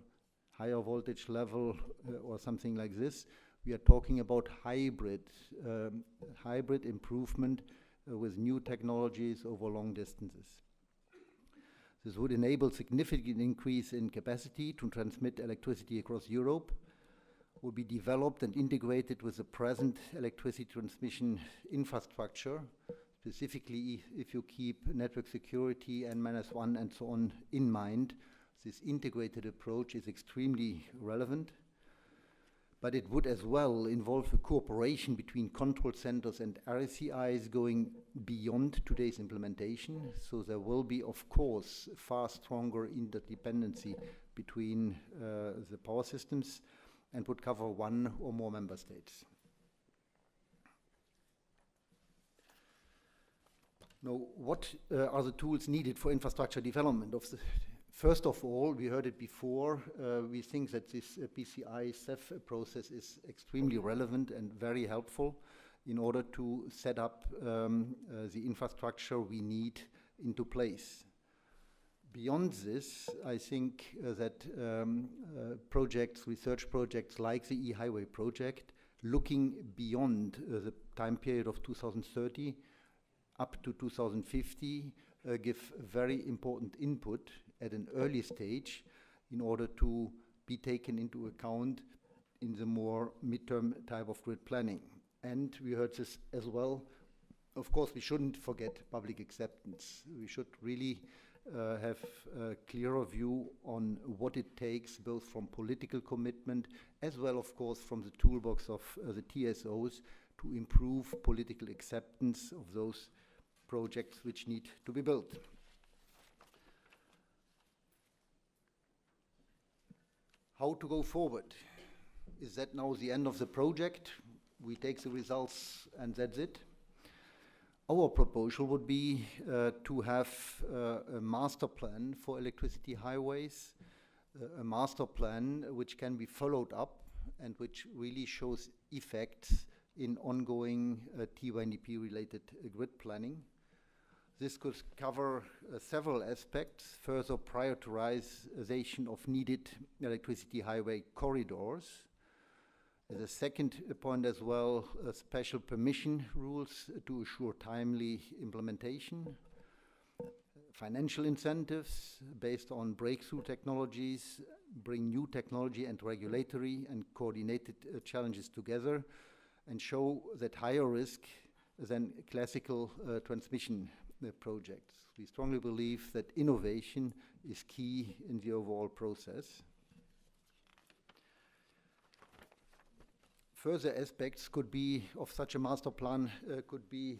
higher voltage level, or something like this. We are talking about hybrid improvement with new technologies over long distances. This would enable significant increase in capacity to transmit electricity across Europe, will be developed and integrated with the present electricity transmission infrastructure, specifically if you keep network security and -1 and so on in mind. This integrated approach is extremely relevant, but it would as well involve a cooperation between control centers and RCIs going beyond today's implementation. So there will be, of course, far stronger interdependency between the power systems, and would cover one or more member states. Now, what are the tools needed for infrastructure development? First of all, we heard it before, we think that this PCI CEF process is extremely relevant and very helpful in order to set up the infrastructure we need into place. Beyond this, I think that research projects like the e-highway project, looking beyond the time period of 2030 up to 2050, give very important input at an early stage in order to be taken into account in the more midterm type of grid planning. And we heard this as well. Of course, we shouldn't forget public acceptance. We should really have a clearer view on what it takes, both from political commitment as well, of course, from the toolbox of the TSOs to improve political acceptance of those projects which need to be built. How to go forward? Is that now the end of the project? We take the results and that's it? Our proposal would be to have a master plan for electricity highways, a master plan which can be followed up and which really shows effects in ongoing TYNDP-related grid planning. This could cover several aspects: further prioritization of needed electricity highway corridors. The second point as well, special permission rules to assure timely implementation. Financial incentives based on breakthrough technologies, bring new technology and regulatory and coordinated challenges together, and show that higher risk than classical transmission projects. We strongly believe that innovation is key in the overall process. Further aspects could be of such a master plan could be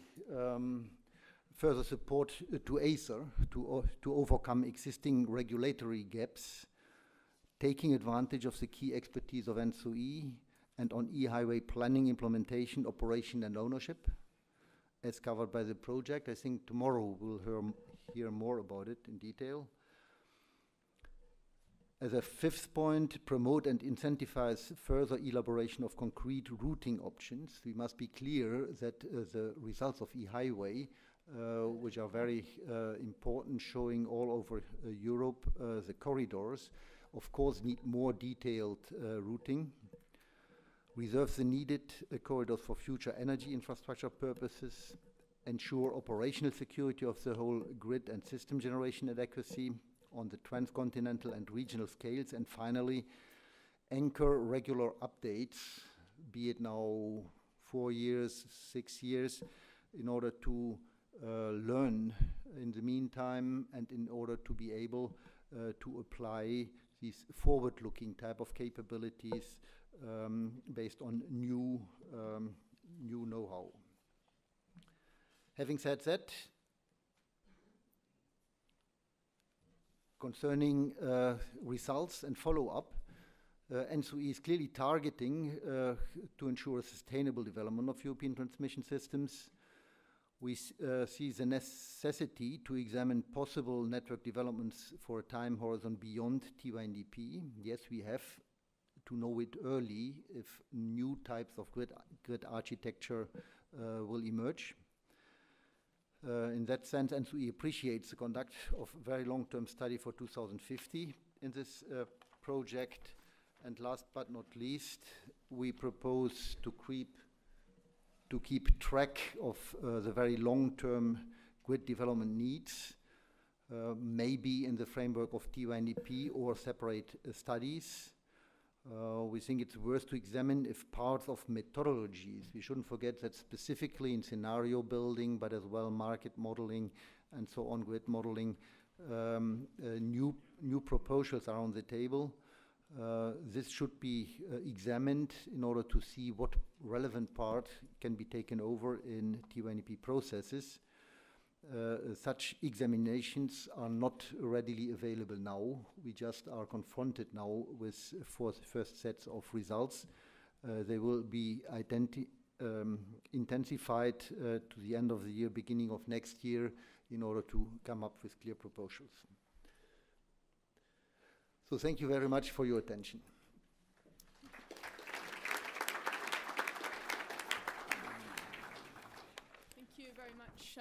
further support to Acer to overcome existing regulatory gaps, taking advantage of the key expertise of NSOE and on e-highway planning, implementation, operation and ownership, as covered by the project. I think tomorrow we'll hear more about it in detail. As a fifth point, promote and incentivize further elaboration of concrete routing options. We must be clear that the results of e-highway, which are very important, showing all over Europe the corridors, of course need more detailed routing. Reserve the needed corridors for future energy infrastructure purposes. Ensure operational security of the whole grid and system generation adequacy on the transcontinental and regional scales. And finally, anchor regular updates, be it now 4 years, 6 years, in order to learn in the meantime and in order to be able to apply these forward-looking type of capabilities based on new know-how. Having said that, concerning results and follow-up, NSOE is clearly targeting to ensure a sustainable development of European transmission systems. We see the necessity to examine possible network developments for a time horizon beyond TYNDP. Yes, we have to know it early if new types of grid architecture will emerge. In that sense, NSOE appreciates the conduct of a very long-term study for 2050 in this project. And last but not least, we propose to keep track of the very long-term grid development needs, maybe in the framework of TYNDP or separate studies. We think it's worth to examine if parts of methodologies, we shouldn't forget that specifically in scenario building, but as well market modeling and so on, grid modeling, new proposals are on the table. This should be examined in order to see what relevant part can be taken over in TYNDP processes. Such examinations are not readily available now. We just are confronted now with first sets of results. They will be intensified to the end of the year, beginning of next year, in order to come up with clear proposals. So thank you very much for your attention. Thank you very much.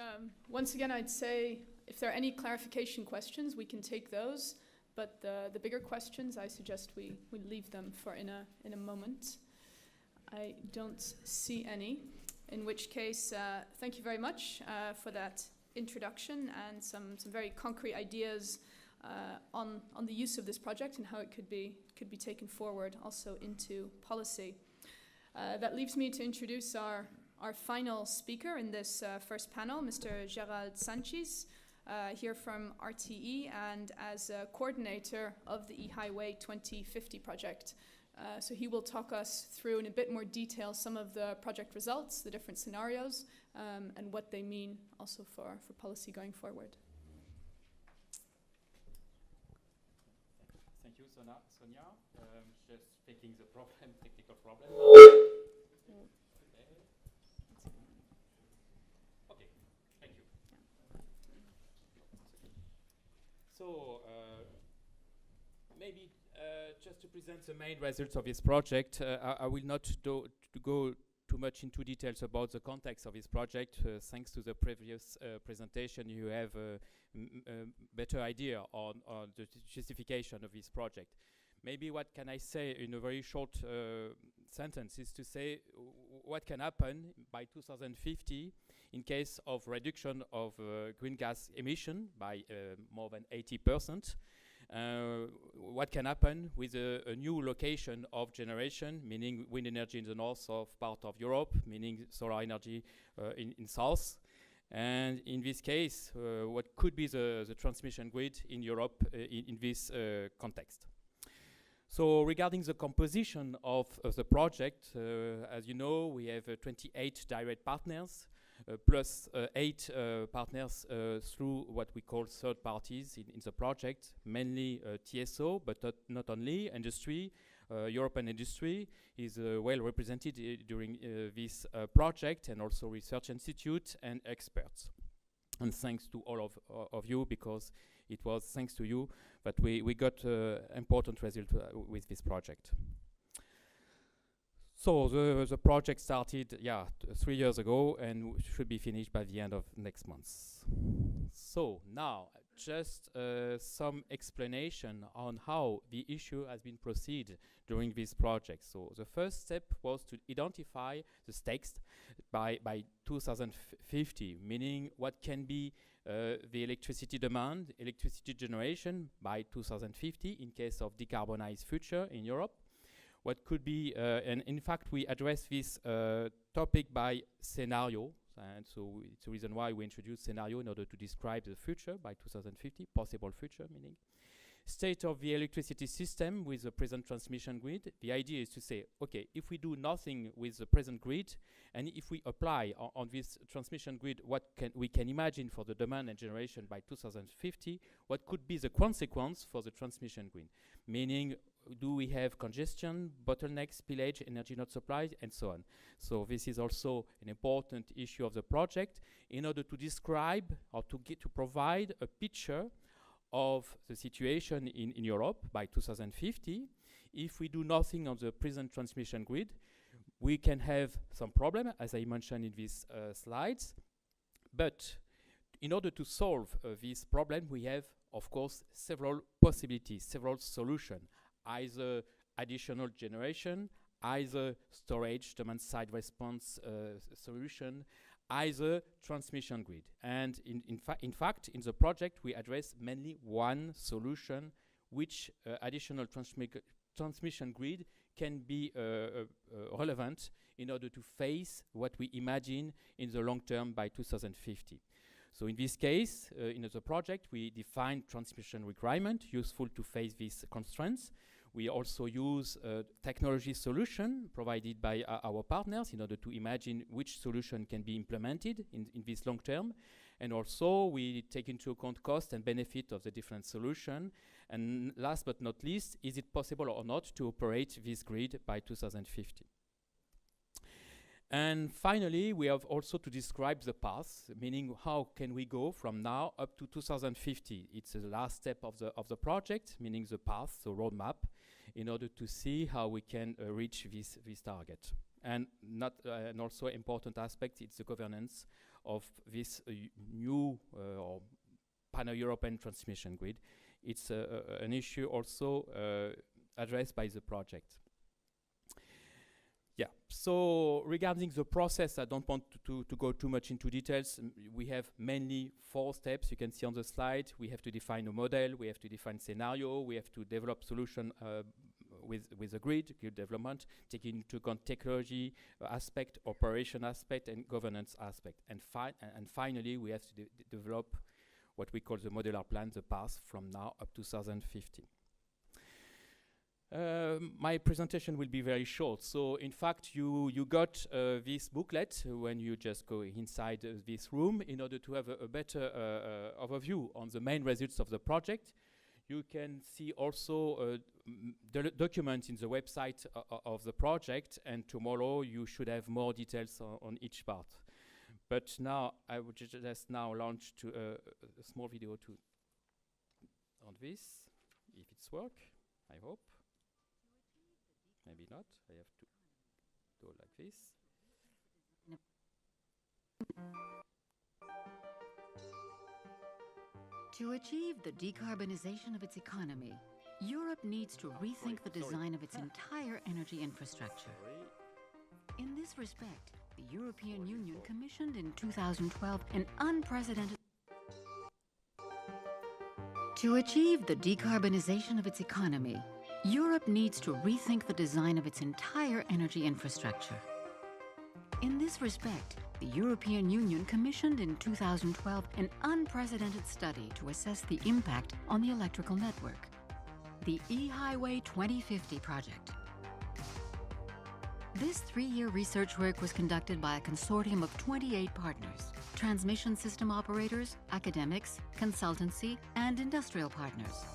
Once again, I'd say if there are any clarification questions, we can take those. But the bigger questions, I suggest we leave them for in a moment. I don't see any, in which case, thank you very much for that introduction and some very concrete ideas on the use of this project and how it could be taken forward also into policy. That leaves me to introduce our final speaker in this first panel, Mr. Gerald Sanchez, here from RTE and as a coordinator of the e-highway2050 project. So he will talk us through in a bit more detail some of the project results, the different scenarios, and what they mean also for policy going forward. Thank you, Sonia. Just fixing the technical problem. Okay, thank you. So, maybe just to present the main results of this project, I will not go too much into details about the context of this project. Thanks to the previous presentation, you have a better idea on the justification of this project. Maybe what can I say in a very short sentence is to say what can happen by 2050 in case of reduction of green gas emission by more than 80%. What can happen with a new location of generation, meaning wind energy in the north of part of Europe, meaning solar energy in south, And in this case, what could be the transmission grid in Europe in this context? So regarding the composition of the project, as you know, we have 28 direct partners, plus 8 partners through what we call third parties in the project, mainly TSO, but not only. Industry, European industry is well represented during this project, and also research institute and experts. And thanks to all of you, because it was thanks to you that we got important results with this project. So the project started 3 years ago and should be finished by the end of next month. So now just some explanation on how the issue has been proceeded during this project. So the first step was to identify the stakes by 2050, meaning what can be the electricity demand, electricity generation by 2050 in case of decarbonized future in Europe. What could be, and in fact we address this topic by scenario, and so it's the reason why we introduced scenario in order to describe the future by 2050, possible future, meaning state of the electricity system with the present transmission grid. The idea is to say, okay, if we do nothing with the present grid, and if we apply on this transmission grid what we can imagine for the demand and generation by 2050, what could be the consequence for the transmission grid? Meaning, do we have congestion, bottlenecks, spillage, energy not supplied, and so on. So this is also an important issue of the project in order to describe or to provide a picture of the situation in Europe by 2050. If we do nothing on the present transmission grid, we can have some problem, as I mentioned in these slides. But in order to solve this problem, we have, of course, several possibilities, several solutions. Either additional generation, either storage, demand-side response solution, either transmission grid. And in fact, in the project, we address mainly one solution, which additional transmission grid can be relevant in order to face what we imagine in the long term by 2050. So in this case, in the project, we define transmission requirement useful to face these constraints. We also use a technology solution provided by our partners in order to imagine which solution can be implemented in this long term. And also we take into account cost and benefit of the different solution. And last but not least, is it possible or not to operate this grid by 2050? And finally, we have also to describe the path, meaning how can we go from now up to 2050. It's the last step of the project, meaning the path, the roadmap, in order to see how we can reach this target. And and also important aspect, it's the governance of this new or pan-European transmission grid. It's an issue also addressed by the project. Yeah, so regarding the process, I don't want to go too much into details. We have mainly 4 steps you can see on the slide. We have to define a model, we have to define scenario, we have to develop solution with a grid development, taking into account technology aspect, operation aspect, and governance aspect. And finally, we have to develop what we call the modular plan, the path from now up to 2050. My presentation will be very short. So in fact, you got this booklet when you just go inside this room in order to have a better overview on the main results of the project. You can see also the documents in the website of the project, and tomorrow you should have more details on each part. But now I would just now launch to a small video on this, if it's work, I hope. Maybe not. I have to go like this. To achieve the decarbonization of its economy, Europe needs to rethink the design of its entire energy infrastructure. In this respect, the European Union commissioned in 2012 an unprecedented... To achieve the decarbonization of its economy, Europe needs to rethink the design of its entire energy infrastructure. In this respect, the European Union commissioned in 2012 an unprecedented study to assess the impact on the electrical network, the e-highway2050 project. This 3-year research work was conducted by a consortium of 28 partners, transmission system operators, academics, consultancy, and industrial partners.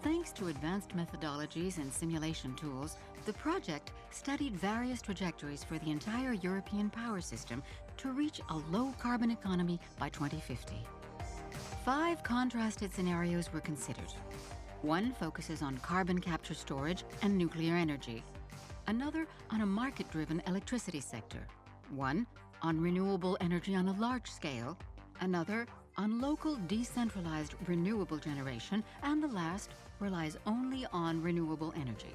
Thanks to advanced methodologies and simulation tools, the project studied various trajectories for the entire European power system to reach a low-carbon economy by 2050. 5 contrasted scenarios were considered. One focuses on carbon capture storage and nuclear energy. Another on a market-driven electricity sector. One on renewable energy on a large scale. Another on local decentralized renewable generation. And the last relies only on renewable energy.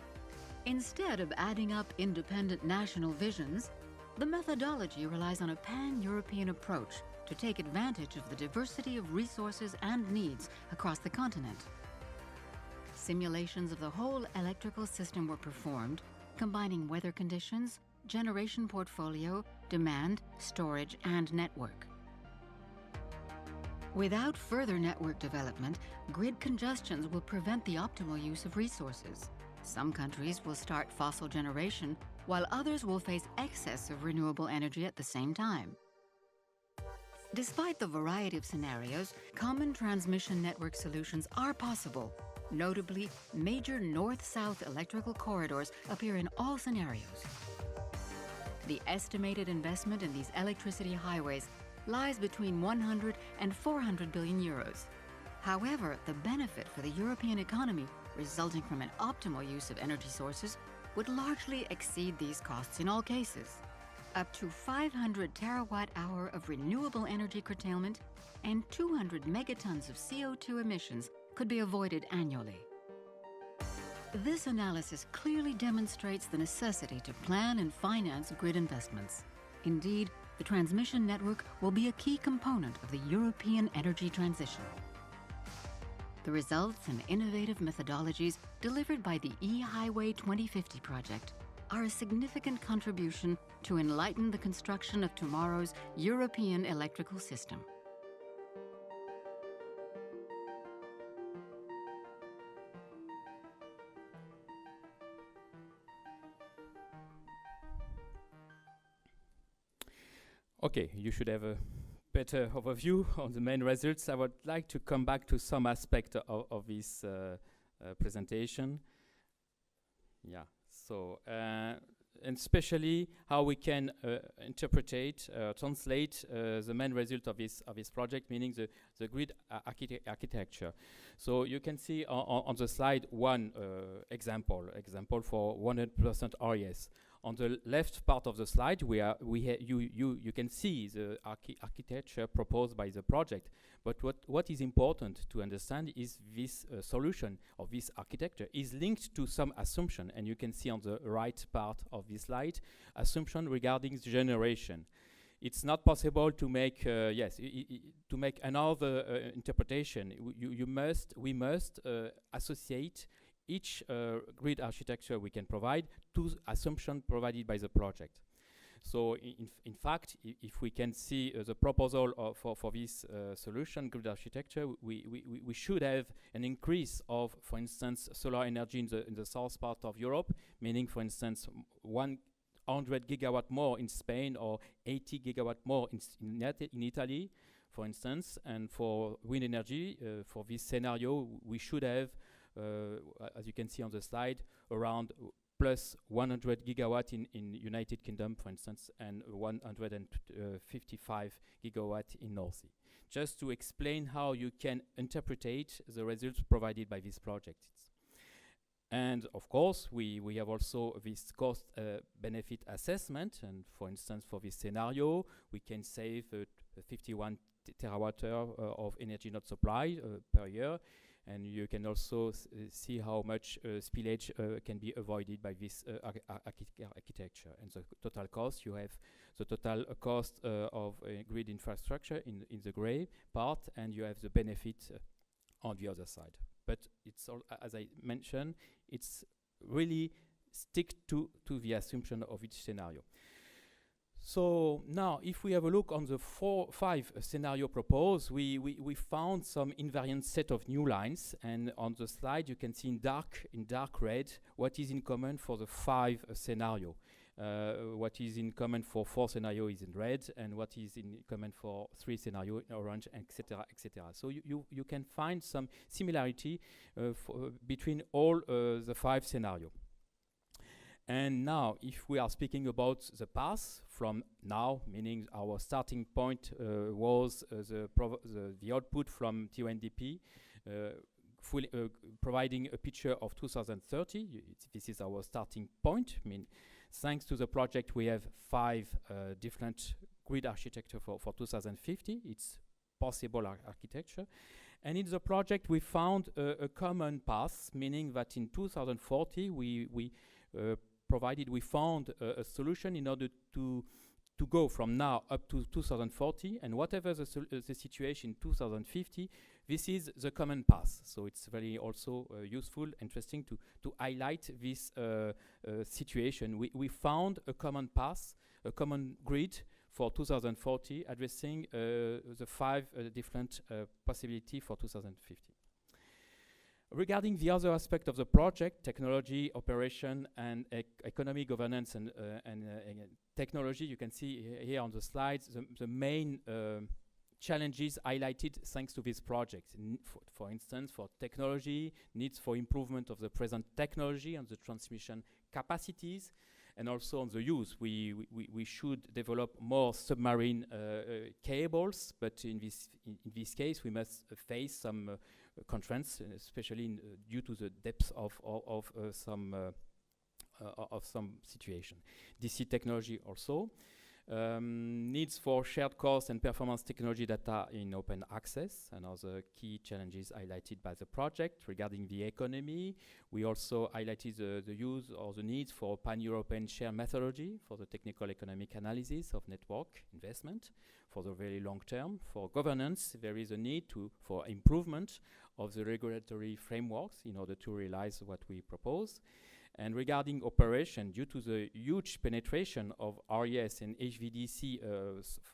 Instead of adding up independent national visions, the methodology relies on a pan-European approach to take advantage of the diversity of resources and needs across the continent. Simulations of the whole electrical system were performed, combining weather conditions, generation portfolio, demand, storage, and network. Without further network development, grid congestions will prevent the optimal use of resources. Some countries will start fossil generation, while others will face excess of renewable energy at the same time. Despite the variety of scenarios, common transmission network solutions are possible. Notably, major north-south electrical corridors appear in all scenarios. The estimated investment in these electricity highways lies between 100 and 400 billion euros. However, the benefit for the European economy resulting from an optimal use of energy sources would largely exceed these costs in all cases. Up to 500 terawatt-hour of renewable energy curtailment and 200 megatons of CO2 emissions could be avoided annually. This analysis clearly demonstrates the necessity to plan and finance grid investments. Indeed, the transmission network will be a key component of the European energy transition. The results and innovative methodologies delivered by the e-highway2050 project are a significant contribution to enlighten the construction of tomorrow's European electrical system. Okay, you should have a better overview on the main results. I would like to come back to some aspect of this presentation. Yeah, so, and especially how we can translate the main result of this project, meaning the grid architecture. So you can see on the slide one example for 100% RES. On the left part of the slide, you can see the architecture proposed by the project. But what is important to understand is this solution of this architecture is linked to some assumption, and you can see on the right part of this slide, assumption regarding the generation. It's not possible to make to make another interpretation. We must associate each grid architecture we can provide to assumption provided by the project. So in fact, if we can see the proposal for this solution, grid architecture, we should have an increase of, for instance, solar energy in the south part of Europe, meaning, for instance, 100 gigawatt more in Spain or 80 gigawatt more in Italy, for instance. And for wind energy, for this scenario, we should have as you can see on the slide, around plus 100 gigawatt in United Kingdom, for instance, and 155 gigawatt in North Sea. Just to explain how you can interpret the results provided by this project. And of course, we have also this cost benefit assessment. And for instance, for this scenario, we can save 51 terawatt-hour of energy not supplied per year. And you can also see how much spillage can be avoided by this architecture. And the total cost, you have the total cost of grid infrastructure in the gray part, and you have the benefit on the other side. But it's all, as I mentioned, it's really stick to the assumption of each scenario. So now, if we have a look on the five scenario proposed, we found some invariant set of new lines, and on the slide you can see in dark red what is in common for the five scenario. What is in common for 4 scenario is in red, and what is in common for 3 scenario in orange, etc., etc. So you can find some similarity between all the 5 scenarios. And now, if we are speaking about the path from now, meaning our starting point was the output from TONDP, providing a picture of 2030. This is our starting point. I mean, thanks to the project, we have 5 different grid architecture for 2050. It's possible architecture. And in the project, we found a common path, meaning that in 2040, we found a solution in order to go from now up to 2040, and whatever the situation in 2050, this is the common path. So it's very also useful, interesting to highlight this situation. We found a common path, a common grid for 2040, addressing the 5 different possibilities for 2050. Regarding the other aspect of the project, technology, operation, and economic governance and technology, you can see here on the slides the main challenges highlighted thanks to this project. For instance, for technology, needs for improvement of the present technology and the transmission capacities, and also on the use. We should develop more submarine cables, but in this case, we must face some constraints, especially due to the depth of some situation. DC technology also. Needs for shared cost and performance technology data in open access, and other key challenges highlighted by the project. Regarding the economy, we also highlighted the use or the needs for pan-European share methodology for the technical economic analysis of network investment for the very long term. For governance, there is a need for improvement of the regulatory frameworks in order to realize what we propose. And regarding operation, due to the huge penetration of RES and HVDC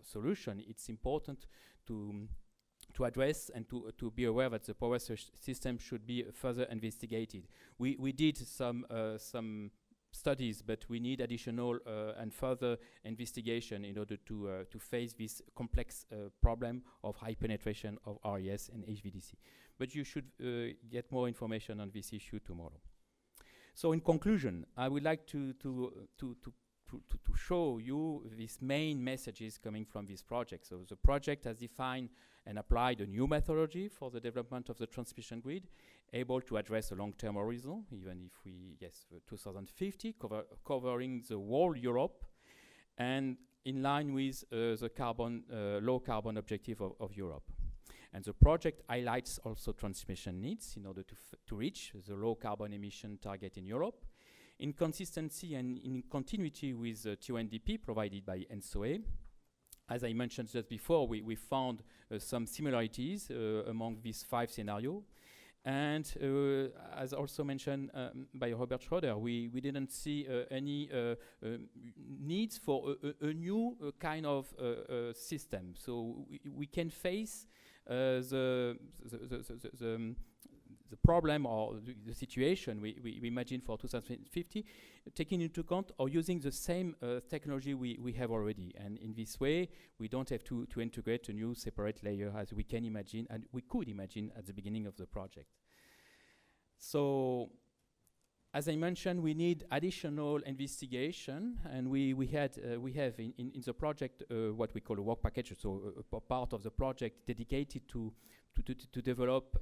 solution, it's important to address and to be aware that the power system should be further investigated. We did some studies, but we need additional and further investigation in order to face this complex problem of high penetration of RES and HVDC. But you should get more information on this issue tomorrow. So in conclusion, I would like to show you these main messages coming from this project. So the project has defined and applied a new methodology for the development of the transmission grid, able to address a long-term horizon, even if we, 2050, covering the whole Europe, and in line with the low carbon objective of Europe. And the project highlights also transmission needs in order to reach the low carbon emission target in Europe, in consistency and in continuity with the TONDP provided by ENSOE. As I mentioned just before, we found some similarities among these 5 scenarios. And as also mentioned by Robert Schroeder, we didn't see any needs for a new kind of system. So we can face the problem or the situation we imagine for 2050, taking into account or using the same technology we have already. And in this way, we don't have to integrate a new separate layer as we can imagine and we could imagine at the beginning of the project. So, as I mentioned, we need additional investigation, and we have in the project what we call a work package, so a part of the project dedicated to develop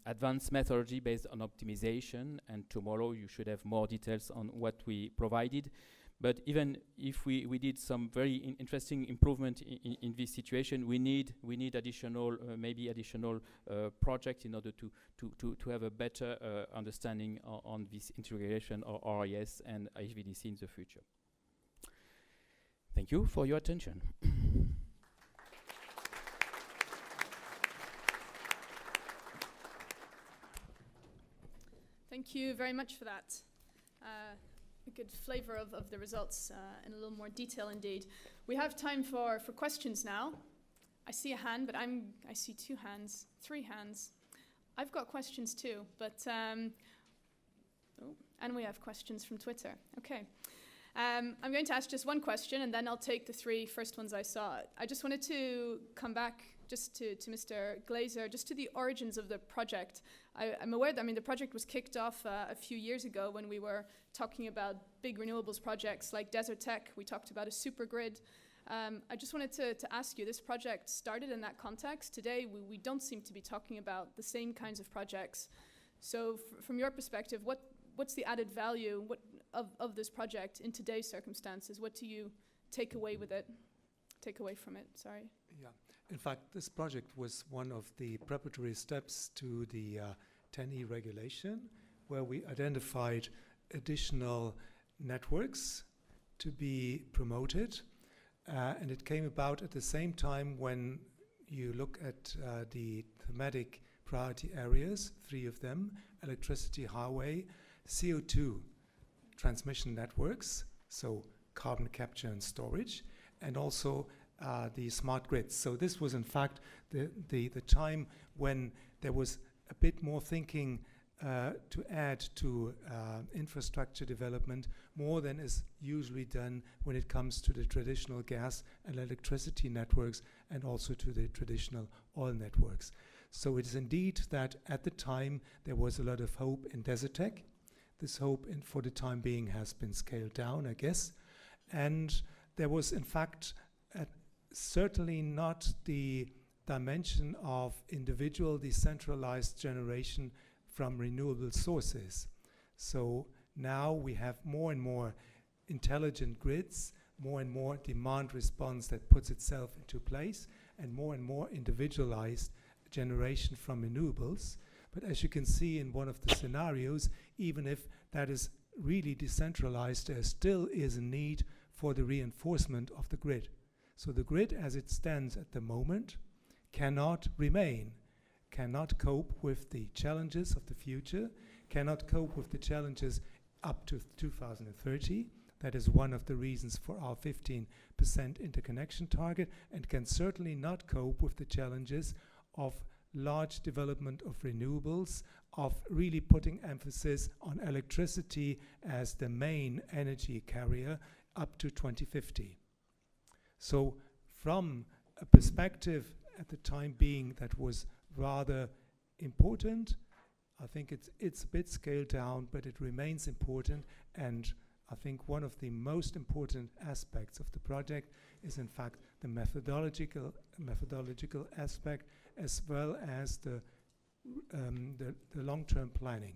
advanced methodology based on optimization. And tomorrow you should have more details on what we provided. But even if we did some very interesting improvement in this situation, we need additional maybe additional project in order to have a better understanding on this integration of RES and HVDC in the future. Thank you for your attention. Thank you very much for that. good flavor of the results in a little more detail indeed. We have time for questions now. I see a hand, but I see 2 hands, 3 hands. I've got questions too, but and we have questions from Twitter. Okay. I'm going to ask just one question, and then I'll take the 3 first ones I saw. I just wanted to come back just to Mr. Glazer, just to the origins of the project. I'm aware that, the project was kicked off a few years ago when we were talking about big renewables projects like Desert Tech. We talked about a super grid. I just wanted to ask you, this project started in that context. Today, we don't seem to be talking about the same kinds of projects. So from your perspective, what's the added value of this project in today's circumstances? What do you take away from it? Sorry. Yeah. In fact, this project was one of the preparatory steps to the 10E regulation, where we identified additional networks to be promoted. And it came about at the same time when you look at the thematic priority areas, 3 of them: electricity highway, CO2 transmission networks, so carbon capture and storage, and also the smart grids. So this was in fact the time when there was a bit more thinking to add to infrastructure development, more than is usually done when it comes to the traditional gas and electricity networks, and also to the traditional oil networks. So it is indeed that at the time there was a lot of hope in Desert Tech. This hope for the time being has been scaled down, I guess. And there was in fact certainly not the dimension of individual decentralized generation from renewable sources. So now we have more and more intelligent grids, more and more demand response that puts itself into place, and more individualized generation from renewables. But as you can see in one of the scenarios, even if that is really decentralized, there still is a need for the reinforcement of the grid. So the grid as it stands at the moment cannot remain, cannot cope with the challenges of the future, cannot cope with the challenges up to 2030. That is one of the reasons for our 15% interconnection target, and can certainly not cope with the challenges of large development of renewables, of really putting emphasis on electricity as the main energy carrier up to 2050. So from a perspective at the time being that was rather important, I think it's a bit scaled down, but it remains important. And I think one of the most important aspects of the project is in fact the methodological aspect, as well as the long-term planning,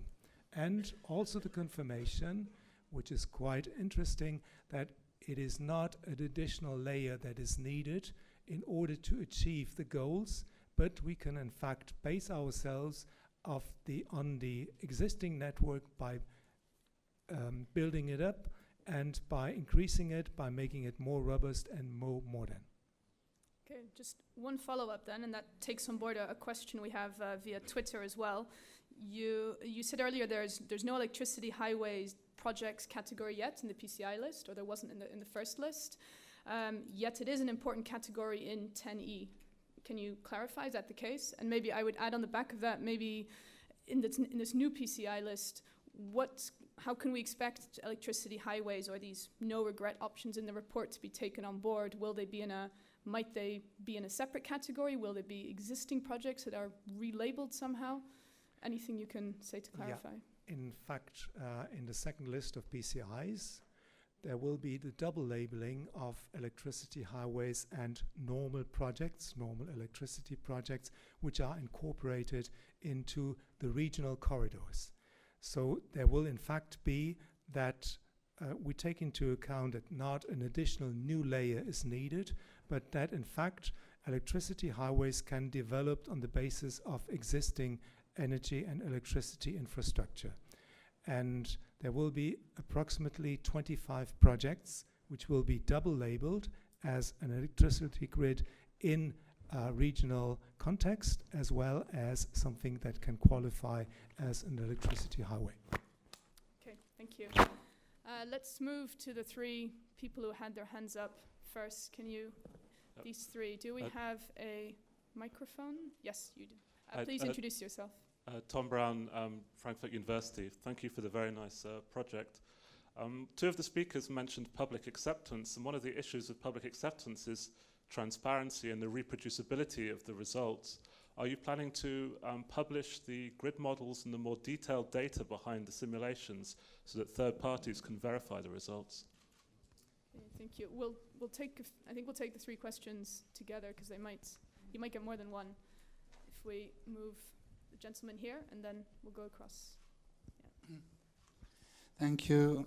and also the confirmation, which is quite interesting, that it is not an additional layer that is needed in order to achieve the goals, but we can in fact base ourselves on the existing network by building it up, and by increasing it, by making it more robust and more modern. Okay, just one follow-up then, and that takes on board a question we have via Twitter as well. You said earlier there's no electricity highways projects category yet in the PCI list, or there wasn't in the first list. Yet it is an important category in 10E. Can you clarify, is that the case? And maybe I would add on the back of that, maybe in this new PCI list, how can we expect electricity highways or these no-regret options in the report to be taken on board? Might they be in a separate category? Will there be existing projects that are relabeled somehow? Anything you can say to clarify? Yeah. In fact, in the second list of PCIs, there will be the double labeling of electricity highways and normal projects, normal electricity projects, which are incorporated into the regional corridors. So there will in fact be that we take into account that not an additional new layer is needed, but that in fact electricity highways can be developed on the basis of existing energy and electricity infrastructure. And there will be approximately 25 projects which will be double labeled as an electricity grid in a regional context, as well as something that can qualify as an electricity highway. Okay, thank you. Let's move to the three people who had their hands up first. Can you, these three, do we have a microphone? Yes, you do. Please introduce yourself. Tom Brown, Frankfurt University. Thank you for the very nice project. Two of the speakers mentioned public acceptance, and one of the issues with public acceptance is transparency and the reproducibility of the results. Are you planning to publish the grid models and the more detailed data behind the simulations so that third parties can verify the results? Okay, thank you. We'll take. I think we'll take the three questions together because you might get more than one. If we move the gentleman here, and then we'll go across. Yeah. Thank you,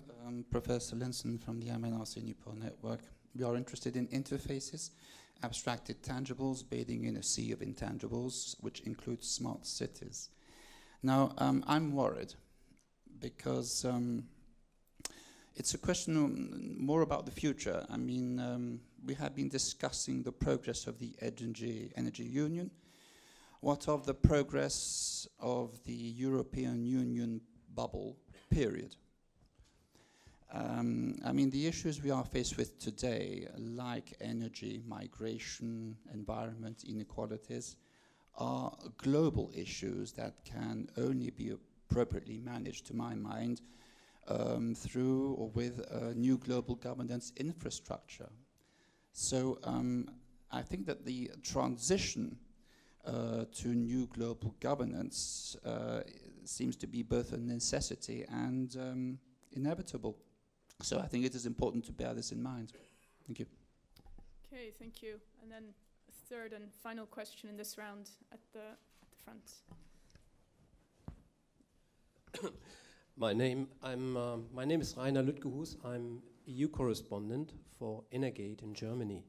Professor Linson from the MNRC Newport Network. We are interested in interfaces, abstracted tangibles bathing in a sea of intangibles, which includes smart cities. Now, I'm worried because it's a question more about the future. I mean, we have been discussing the progress of the energy union. What of the progress of the European Union bubble period? I mean, the issues we are faced with today, like energy, migration, environment, inequalities, are global issues that can only be appropriately managed, to my mind, through or with a new global governance infrastructure. So I think that the transition to new global governance seems to be both a necessity and inevitable. So I think it is important to bear this in mind. Thank you. Okay, thank you. And then a third and final question in this round at the front. My name is Rainer Lüttgehus. I'm EU correspondent for Energate in Germany.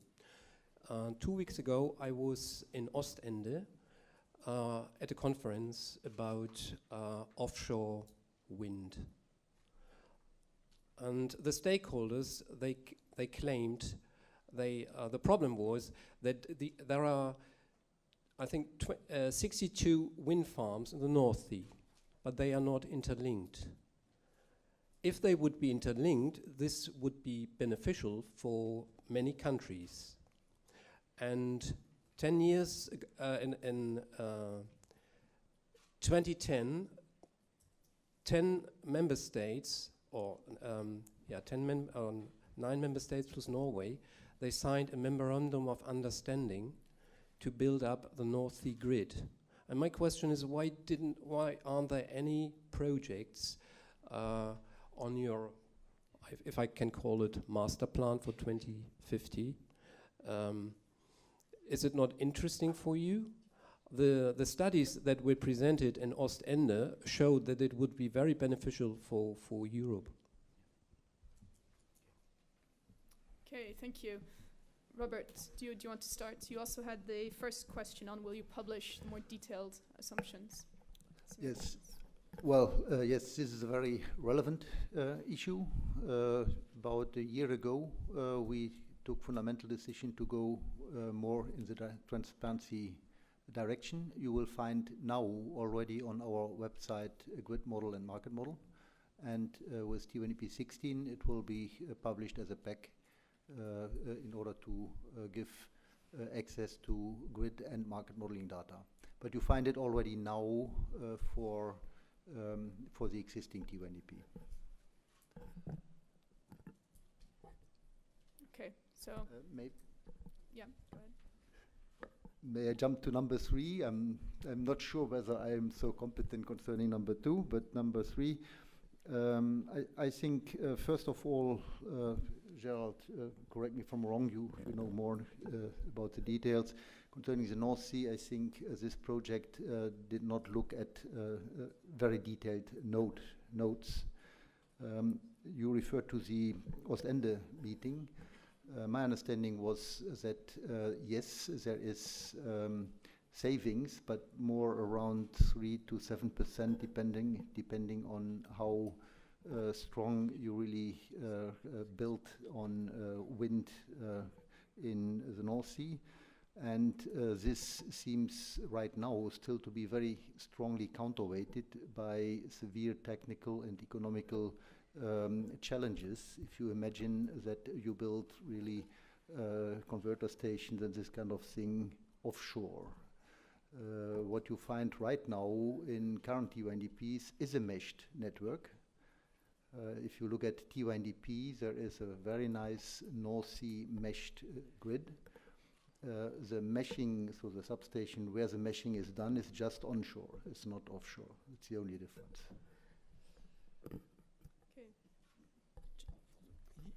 2 weeks ago, I was in Ostende at a conference about offshore wind. And the stakeholders, they claimed the problem was that there are, I think, 62 wind farms in the North Sea, but they are not interlinked. If they would be interlinked, this would be beneficial for many countries. And 10 years in 2010, 10 member states, or 9 member states plus Norway, they signed a memorandum of understanding to build up the North Sea grid. And my question is, why aren't there any projects on your, if I can call it, master plan for 2050? Is it not interesting for you? The studies that were presented in Ostende showed that it would be very beneficial for Europe. Okay, thank you. Robert, do you want to start? You also had the first question on will you publish more detailed assumptions? Yes. Well, yes, this is a very relevant issue. About a year ago, we took fundamental decision to go more in the transparency direction. You will find now already on our website a grid model and market model, and with T20P16 it will be published as a pack in order to give access to grid and market modeling data. But you find it already now for the existing T20P. Okay, so yeah, go ahead. May I jump to number 3? I'm not sure whether I am so competent concerning number 2, but number 3, I think first of all, Gerald, correct me if I'm wrong, you know more about the details. Concerning the North Sea, I think this project did not look at very detailed notes. You referred to the Ostende meeting. My understanding was that yes, there is savings, but more around 3 to 7%, depending on how strong you really built on wind in the North Sea. And this seems right now still to be very strongly counterweighted by severe technical and economical challenges. If you imagine that you build really converter stations and this kind of thing offshore. What you find right now in current T1DPs is a meshed network. If you look at T1DP, there is a very nice North Sea meshed grid. The meshing, so the substation where the meshing is done is just onshore, it's not offshore. It's the only difference.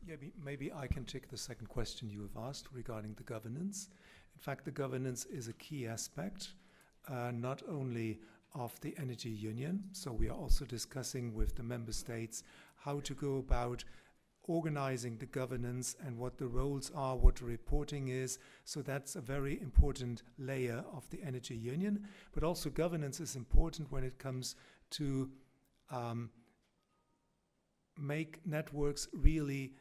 Yeah, maybe I can take the second question you have asked regarding the governance. In fact, the governance is a key aspect, not only of the energy union. So we are also discussing with the member states how to go about organizing the governance and what the roles are, what the reporting is. So that's a very important layer of the energy union. But also governance is important when it comes to make networks really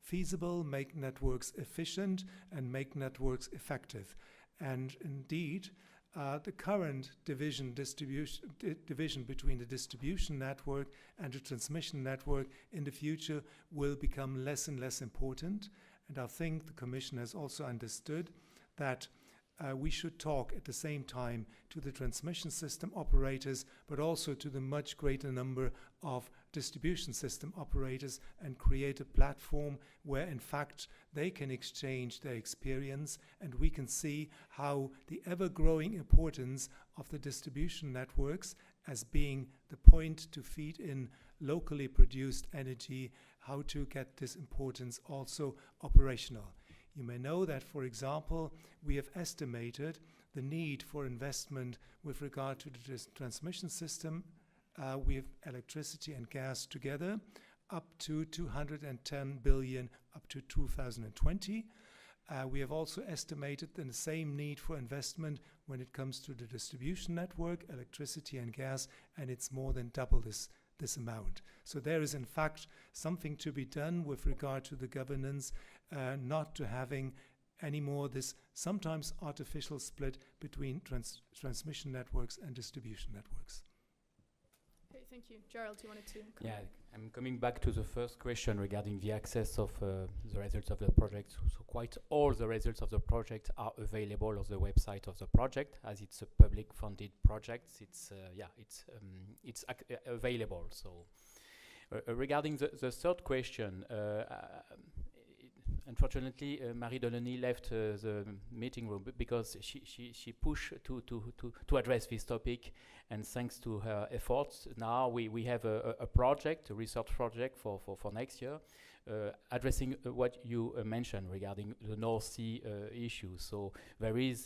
feasible, make networks efficient, and make networks effective. And indeed, the current division between the distribution network and the transmission network in the future will become less and less important. And I think the Commission has also understood that we should talk at the same time to the transmission system operators, but also to the much greater number of distribution system operators, and create a platform where in fact they can exchange their experience, and we can see how the ever-growing importance of the distribution networks as being the point to feed in locally produced energy, how to get this importance also operational. You may know that, for example, we have estimated the need for investment with regard to the transmission system with electricity and gas together up to 210 billion up to 2020. We have also estimated the same need for investment when it comes to the distribution network, electricity and gas, and it's more than double this amount. So there is in fact something to be done with regard to the governance, not to having anymore this sometimes artificial split between transmission networks and distribution networks. Okay, thank you. Gerald, you wanted to comment? Yeah, I'm coming back to the first question regarding the access of the results of the project. So quite all the results of the project are available on the website of the project, as it's a public funded project. It's available. So regarding the third question, unfortunately, Marie Delaney left the meeting room because she pushed to address this topic, and thanks to her efforts, now we have a project, a research project for next year, addressing what you mentioned regarding the North Sea issue. So we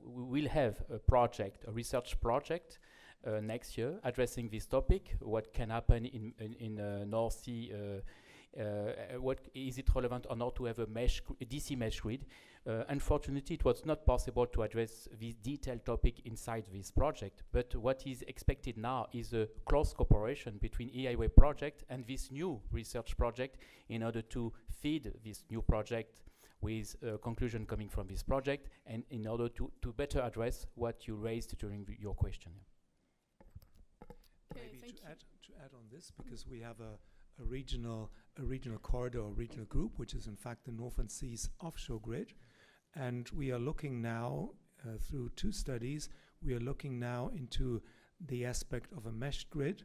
will have a project, a research project next year addressing this topic, what can happen in North Sea. What is it relevant or not to have a DC mesh grid? Unfortunately, it was not possible to address this detailed topic inside this project, but what is expected now is a close cooperation between e-highway project and this new research project in order to feed this new project with conclusion coming from this project, and in order to better address what you raised during your question. Okay, maybe to add on this, because we have a regional corridor, a regional group, which is in fact the Northern Seas offshore grid. And we are looking now, through two studies, we are looking now into the aspect of a meshed grid.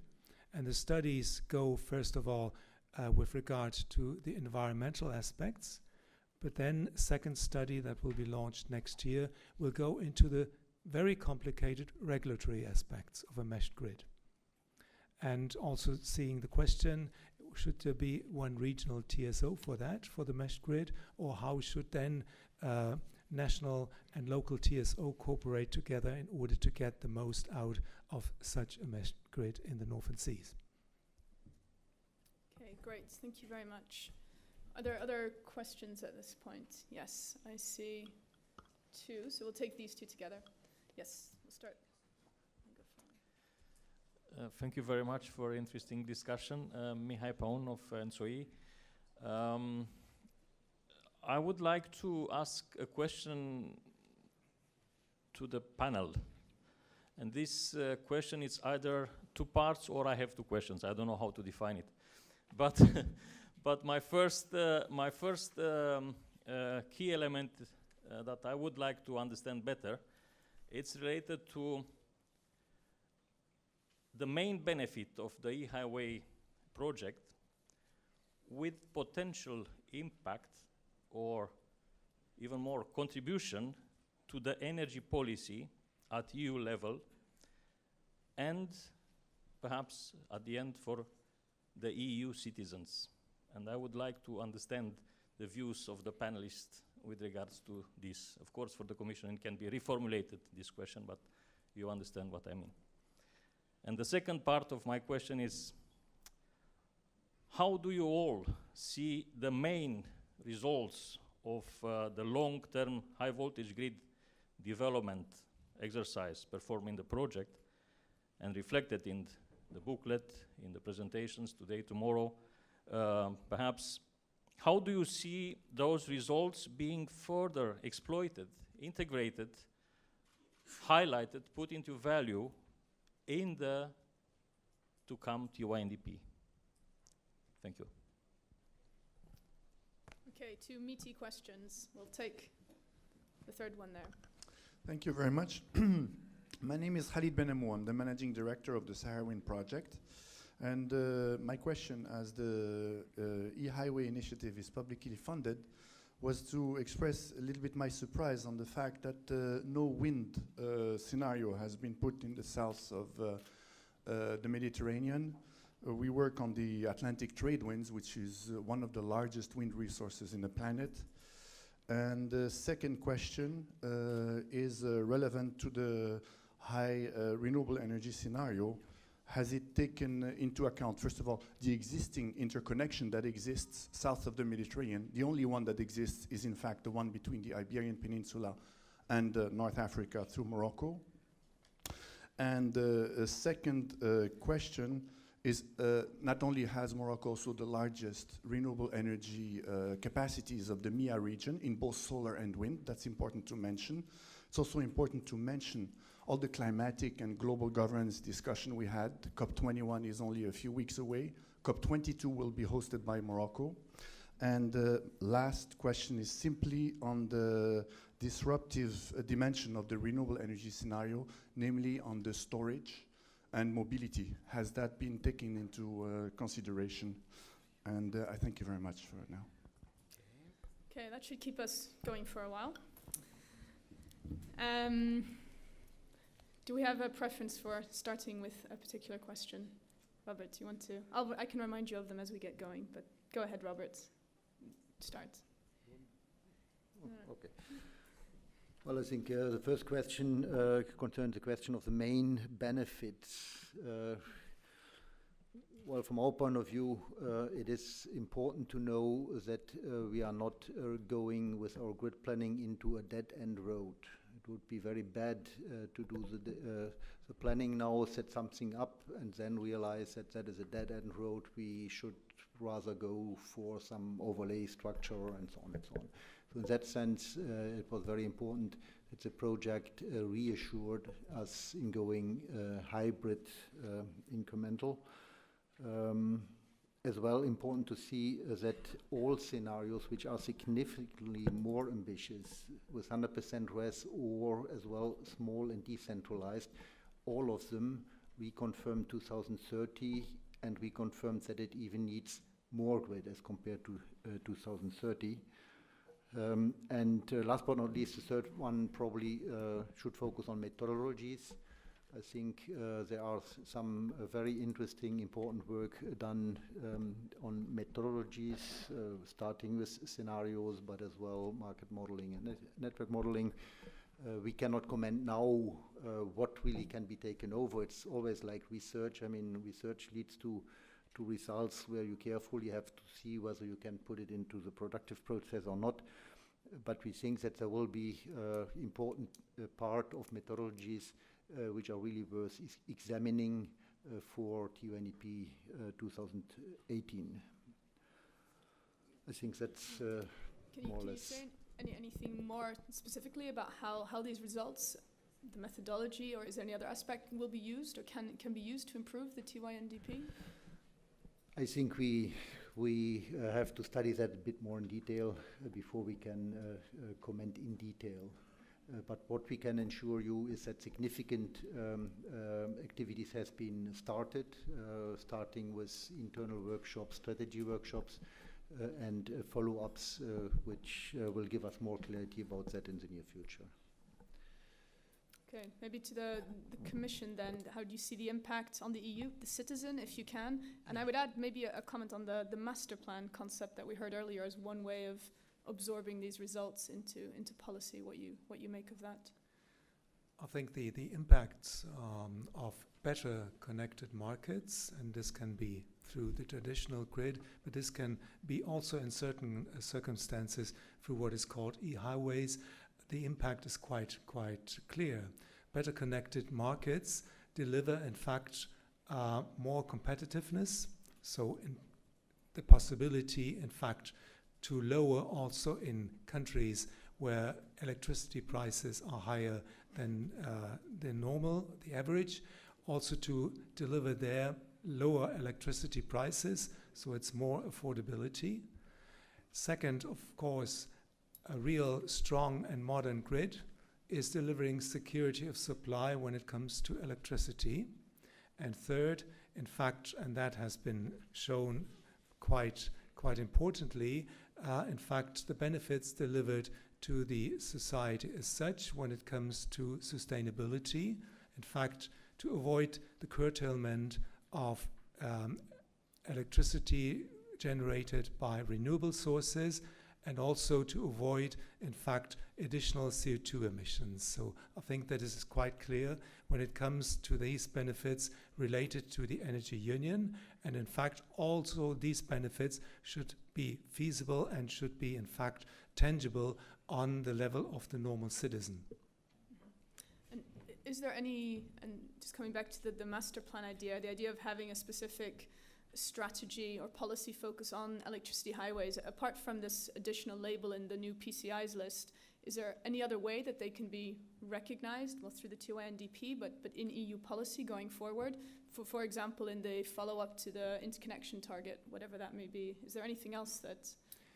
And the studies go, first of all, with regard to the environmental aspects. But then second study that will be launched next year will go into the very complicated regulatory aspects of a meshed grid. And also seeing the question, should there be one regional TSO for that, for the meshed grid, or how should then national and local TSO cooperate together in order to get the most out of such a meshed grid in the Northern Seas? Okay, great. Thank you very much. Are there other questions at this point? Yes, I see two. So we'll take these two together. Yes, we'll start. Thank you very much for interesting discussion. Mihai Paun of NSOE. I would like to ask a question to the panel. And this question is either two parts or I have two questions. I don't know how to define it. But, but my first key element that I would like to understand better, it's related to the main benefit of the e-highway project with potential impact or even more contribution to the energy policy at EU level and perhaps at the end for the EU citizens. And I would like to understand the views of the panelists with regards to this. Of course, for the Commission it can be reformulated, this question, but you understand what I mean. And the second part of my question is, how do you all see the main results of the long-term high-voltage grid development exercise performed in the project and reflected in the booklet, in the presentations today, tomorrow, perhaps? How do you see those results being further exploited, integrated, highlighted, put into value in the to-come TYNDP? Thank you. Okay, two meaty questions. We'll take the third one there. Thank you very much. My name is Khalid Benamou. I'm the managing director of the Sahara Wind project. And my question, as the e-highway initiative is publicly funded, was to express a little bit my surprise on the fact that no wind scenario has been put in the south of the Mediterranean. We work on the Atlantic trade winds, which is one of the largest wind resources in the planet. And the second question is relevant to the high renewable energy scenario. Has it taken into account, first of all, the existing interconnection that exists south of the Mediterranean? The only one that exists is, in fact, the one between the Iberian Peninsula and North Africa through Morocco. And a second question is, not only has Morocco also the largest renewable energy capacities of the MEA region in both solar and wind, that's important to mention. It's also important to mention all the climatic and global governance discussion we had. COP21 is only a few weeks away. COP22 will be hosted by Morocco. And the last question is simply on the disruptive dimension of the renewable energy scenario, namely on the storage and mobility. Has that been taken into consideration? And I thank you very much for it now. Okay, that should keep us going for a while. Do we have a preference for starting with a particular question? Robert, do you want to? I can remind you of them as we get going, but go ahead, Robert. Start. Okay. Well, I think the first question concerns the question of the main benefits. Well, from our point of view, it is important to know that we are not going with our grid planning into a dead-end road. It would be very bad to do the planning now, set something up, and then realize that that is a dead-end road. We should rather go for some overlay structure and so on and so on. So in that sense, it was very important that the project reassured us in going hybrid incremental. As well, important to see that all scenarios which are significantly more ambitious, with 100% RES or as well small and decentralized, all of them we confirmed 2030, and we confirmed that it even needs more grid as compared to 2030. Last but not least, the third one probably should focus on methodologies. I think there are some very interesting, important work done on methodologies, starting with scenarios, but as well market modeling and network modeling. We cannot comment now what really can be taken over. It's always like research. I mean, research leads to results where you carefully have to see whether you can put it into the productive process or not. But we think that there will be important part of methodologies which are really worth examining for TUNEP 2018. I think that's more or less. Can you say anything more specifically about how these results the methodology, or is there any other aspect will be used or can be used to improve the TYNDP? I think we have to study that a bit more in detail before we can comment in detail. But what we can ensure you is that significant activities has been started, starting with internal workshops, strategy workshops, and follow-ups, which will give us more clarity about that in the near future. Okay, maybe to the Commission then, how do you see the impact on the EU, the citizen, if you can? And I would add maybe a comment on the master plan concept that we heard earlier as one way of absorbing these results into policy, what you make of that. I think the impacts of better connected markets, and this can be through the traditional grid, but this can be also in certain circumstances through what is called e-highways. The impact is quite clear. Better connected markets deliver, in fact, more competitiveness. So the possibility, in fact, to lower also in countries where electricity prices are higher than normal, the average, also to deliver there lower electricity prices, so it's more affordability. Second, of course, a real strong and modern grid is delivering security of supply when it comes to electricity. And third, in fact, and that has been shown quite importantly, in fact, the benefits delivered to the society as such when it comes to sustainability, in fact, to avoid the curtailment of electricity generated by renewable sources, and also to avoid, in fact, additional CO2 emissions. So I think that this is quite clear when it comes to these benefits related to the energy union. And in fact, also these benefits should be feasible and should be, in fact, tangible on the level of the normal citizen. And is there any, and just coming back to the master plan idea, the idea of having a specific strategy or policy focus on electricity highways, apart from this additional label in the new PCIs list, is there any other way that they can be recognized, well, through the TYNDP, but in EU policy going forward? For example, in the follow-up to the interconnection target, whatever that may be, is there anything else that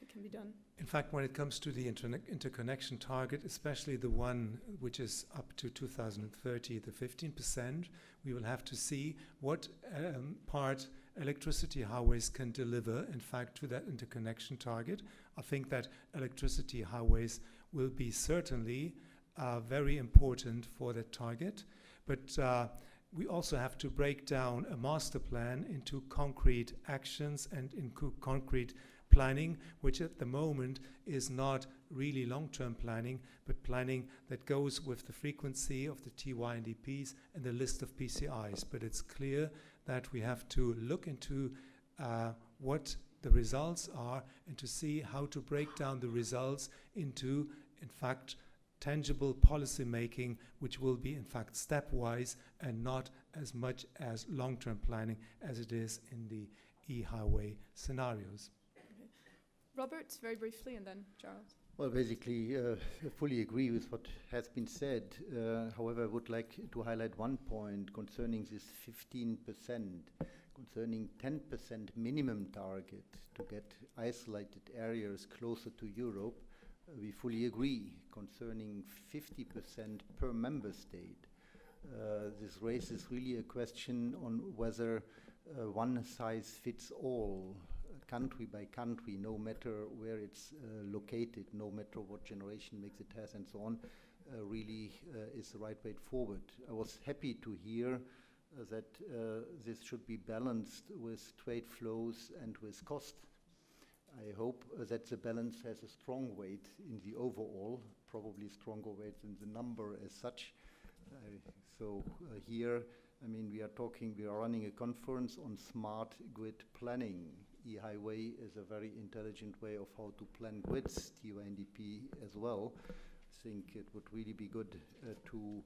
can be done? In fact, when it comes to the interconnection target, especially the one which is up to 2030, the 15%, we will have to see what part electricity highways can deliver, in fact, to that interconnection target. I think that electricity highways will be certainly very important for that target. But we also have to break down a master plan into concrete actions and into concrete planning, which at the moment is not really long-term planning, but planning that goes with the frequency of the TYNDPs and the list of PCIs. But it's clear that we have to look into what the results are and to see how to break down the results into, in fact, tangible policy making, which will be, in fact, stepwise and not as much as long-term planning as it is in the e-highway scenarios. Okay. Robert, very briefly, and then Charles. Well, basically, I fully agree with what has been said. However, I would like to highlight one point concerning this 15%, concerning 10% minimum target to get isolated areas closer to Europe. We fully agree. Concerning 50% per member state, this raises really a question on whether one size fits all, country by country, no matter where it's located, no matter what generation mix it has and so on, really is the right way forward. I was happy to hear that this should be balanced with trade flows and with cost. I hope that the balance has a strong weight in the overall, probably stronger weight than the number as such. So here, I mean, we are running a conference on smart grid planning. E-highway is a very intelligent way of how to plan grids, TYNDP as well. I think it would really be good to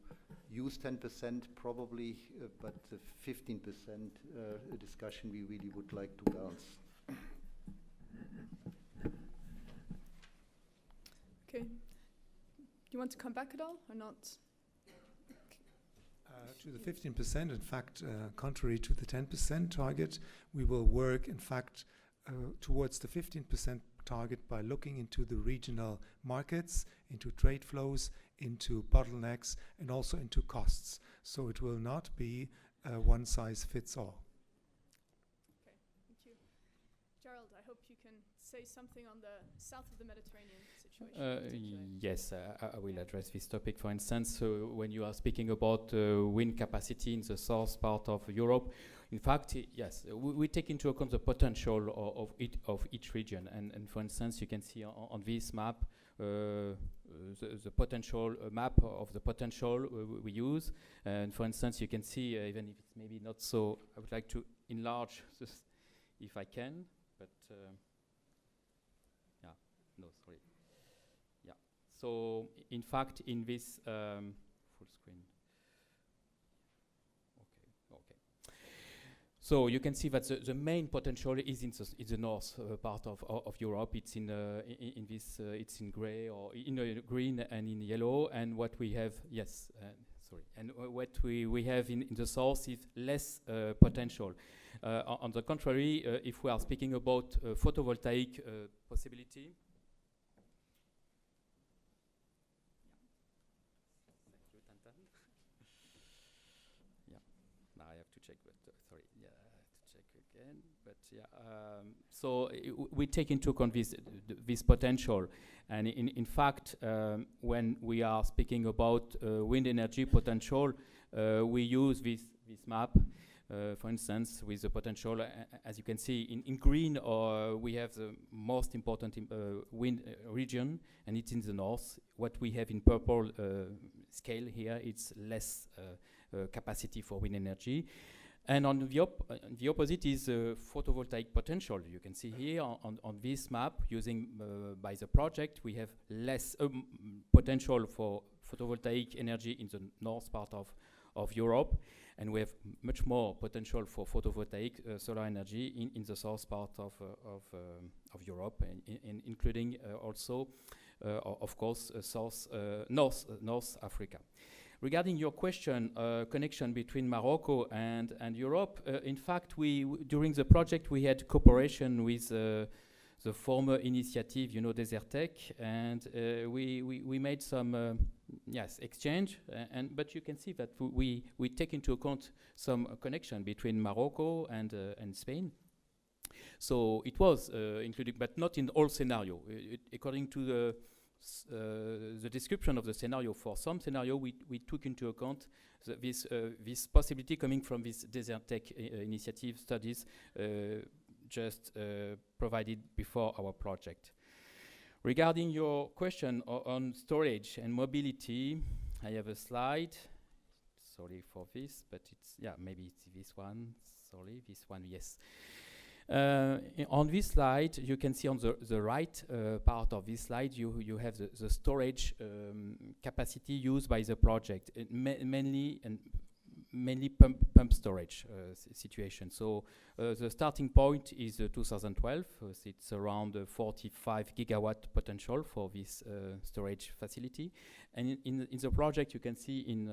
use 10% probably, but the 15% discussion we really would like to balance. Okay. Do you want to come back at all or not? To the 15%, in fact, contrary to the 10% target, we will work, in fact, towards the 15% target by looking into the regional markets, into trade flows, into bottlenecks, and also into costs. So it will not be one size fits all. Okay, thank you. Gerald, I hope you can say something on the south of the Mediterranean situation. Yes, I will address this topic. For instance, when you are speaking about wind capacity in the south part of Europe, in fact, yes, we take into account the potential of each region. And for instance, you can see on this map the potential map of the potential we use. And for instance, you can see, even if it's maybe not so, I would like to enlarge this if I can, but yeah, no, sorry. Yeah, so in fact, in this full screen. So you can see that the main potential is in the north part of Europe. It's in this. It's in grey or in green and in yellow. And what we have, yes, sorry. And what we have in the south is less potential. On the contrary, if we are speaking about photovoltaic possibility. Now I have to check, but sorry, yeah, I have to check again. But yeah, so we take into account this potential, and in fact, when we are speaking about wind energy potential, we use this map. For instance, with the potential, as you can see in green, we have the most important wind region, and it's in the north. What we have in purple scale here, it's less capacity for wind energy. And on the opposite is photovoltaic potential. You can see here on this map, using by the project, we have less potential for photovoltaic energy in the north part of Europe, and we have much more potential for photovoltaic solar energy in the south part of Europe, and including also, of course, North Africa. Regarding your question, connection between Morocco and Europe, in fact, during the project we had cooperation with the former initiative, Desertec, and we made some exchange, but you can see that we take into account some connection between Morocco and Spain. So it was included, but not in all scenario. According to the description of the scenario, for some scenario we took into account this possibility coming from this Desertec initiative studies just provided before our project. Regarding your question on storage and mobility, I have a slide. Sorry for this, but maybe it's this one. Sorry, this one, yes. On this slide, you can see on the right part of this slide, you have the storage capacity used by the project, mainly pump storage situation. So the starting point is 2012. It's around 45 gigawatt potential for this storage facility. And in the project, you can see in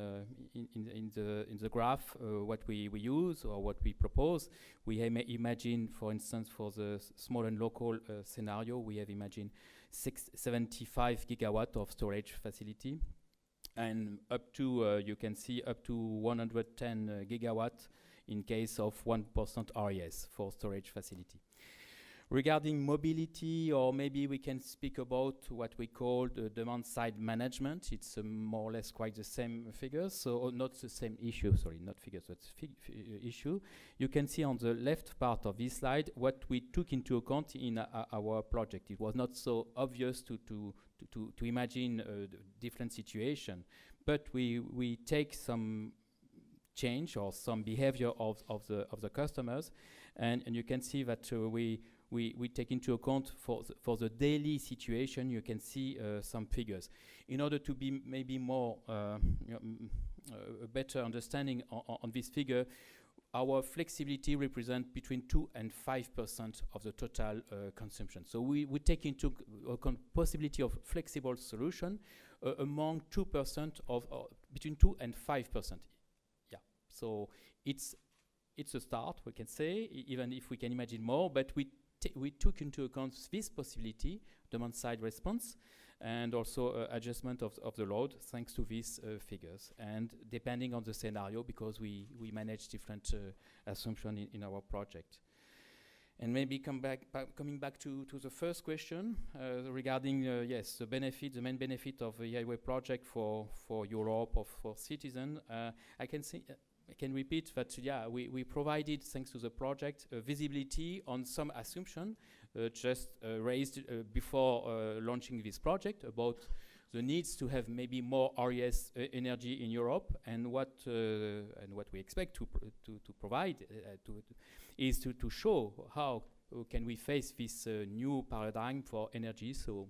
the graph what we use or what we propose. We imagine, for instance, for the small and local scenario, we have imagined 75 gigawatt of storage facility. And up to, you can see up to 110 gigawatt in case of 1% RES for storage facility. Regarding mobility, or maybe we can speak about what we call the demand side management. It's more or less quite the same figures, so not the same issue, sorry, not figures, but issue. You can see on the left part of this slide what we took into account in our project. It was not so obvious to imagine a different situation, but we take some change or some behavior of the customers, and you can see that we take into account for the daily situation. You can see some figures in order to be maybe more a better understanding on this figure. Our flexibility represents between 2 and 5% of the total consumption. So we take into account possibility of flexible solution among 2% of between 2 and 5%. Yeah, So it's a start, we can say, even if we can imagine more, but we took into account this possibility, demand-side response, and also adjustment of the load thanks to these figures. And depending on the scenario, because we manage different assumptions in our project. And maybe coming back to the first question regarding, yes, the main benefit of the e-highway project for Europe or for citizens. I can repeat that, yeah, we provided, thanks to the project, visibility on some assumption just raised before launching this project about the needs to have maybe more RES energy in Europe, and what we expect to provide is to show how can we face this new paradigm for energy. So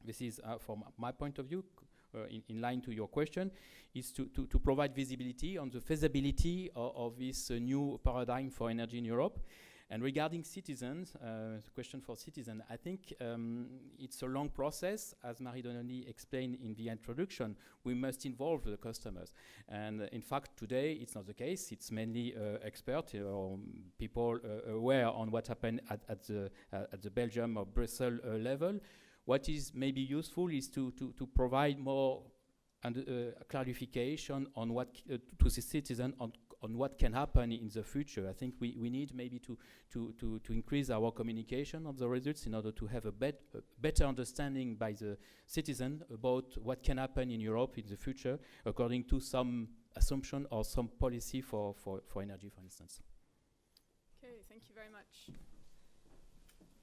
this is, from my point of view, in line to your question, is to provide visibility on the feasibility of this new paradigm for energy in Europe. And regarding citizens, the question for citizens, I think it's a long process. As Marie Donnelly explained in the introduction, we must involve the customers. And in fact, today it's not the case. It's mainly experts or people aware on what happened at the Belgium or Brussels level. What is maybe useful is to provide more clarification on what to the citizen on what can happen in the future. I think we need maybe to increase our communication of the results in order to have a better understanding by the citizen about what can happen in Europe in the future according to some assumption or some policy for energy, for instance. Okay, thank you very much.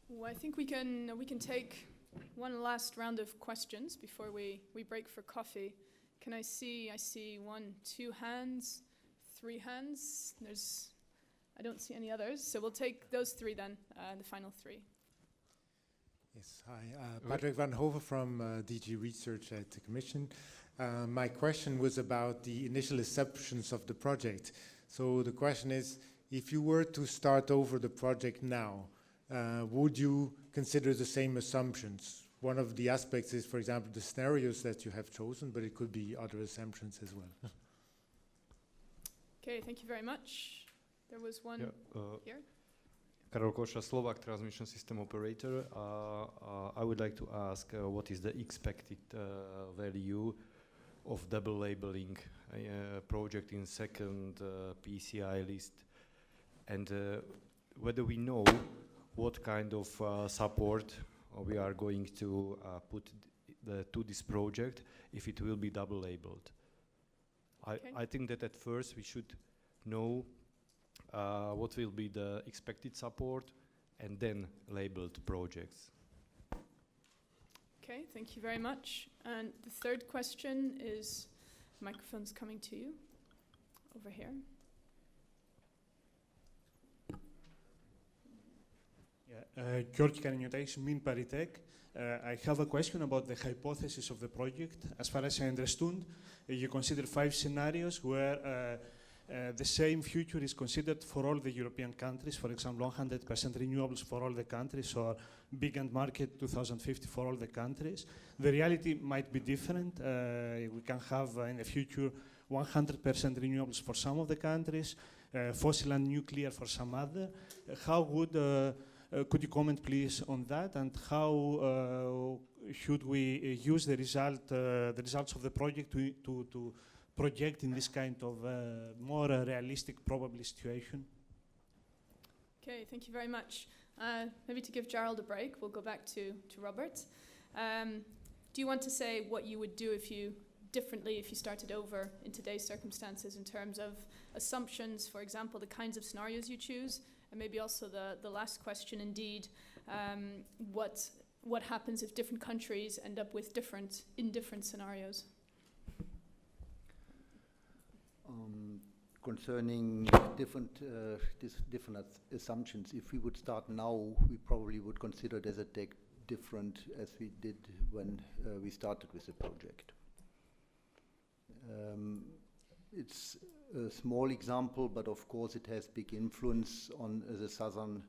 Well, I think we can take one last round of questions before we break for coffee. I see 1, 2 hands, 3 hands. I don't see any others, so we'll take those 3 then, the final 3. Yes, hi, Patrick Van Hoven from DG Research at the Commission. My question was about the initial assumptions of the project. So the question is, if you were to start over the project now, would you consider the same assumptions? One of the aspects is, for example, the scenarios that you have chosen, but it could be other assumptions as well. Okay, thank you very much. There was one here. Karol Koša, Slovak Transmission System Operator. I would like to ask what is the expected value of double labeling project in second PCI list, and whether we know what kind of support we are going to put to this project if it will be double labeled. Okay. I think that at first we should know what will be the expected support and then labeled projects. Okay, thank you very much. And the third question is, microphone's coming to you over here. George Kanyotakis, Min Paritech. I have a question about the hypothesis of the project. As far as I understood, you consider 5 scenarios where the same future is considered for all the European countries, for example, 100% renewables for all the countries, or big end market 2050 for all the countries. The reality might be different. We can have in the future 100% renewables for some of the countries, fossil and nuclear for some other. How would could you comment, please, on that, and how should we use the results of the project to project in this kind of more realistic, probably situation? Okay, thank you very much. Maybe to give Gerald a break, we'll go back to Robert. Do you want to say what you would do if you started over in today's circumstances in terms of assumptions, for example, the kinds of scenarios you choose? And maybe also the last question, indeed, what happens if different countries end up with different scenarios? Concerning different assumptions, if we would start now, we probably would consider it as different as we did when we started with the project. It's a small example, but of course it has big influence on the southern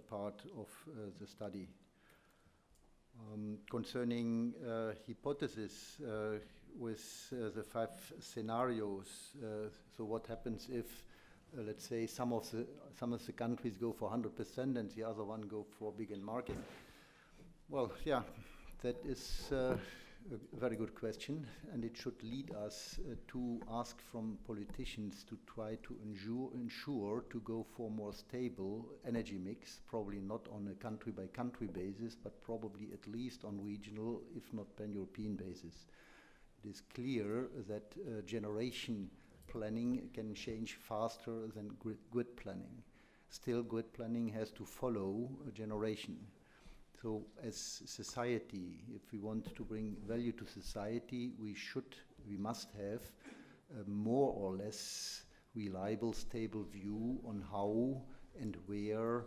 part of the study. Concerning hypothesis, the 5 scenarios. So what happens if, let's say, some of the countries go for 100% and the other one go for big end market? Well, yeah, that is a very good question, and it should lead us to ask from politicians to try to ensure to go for more stable energy mix, probably not on a country-by-country basis, but probably at least on regional, if not pan-European basis. It is clear that generation planning can change faster than grid planning. Still, grid planning has to follow generation. So as society, if we want to bring value to society, we must have a more or less reliable, stable view on how and where,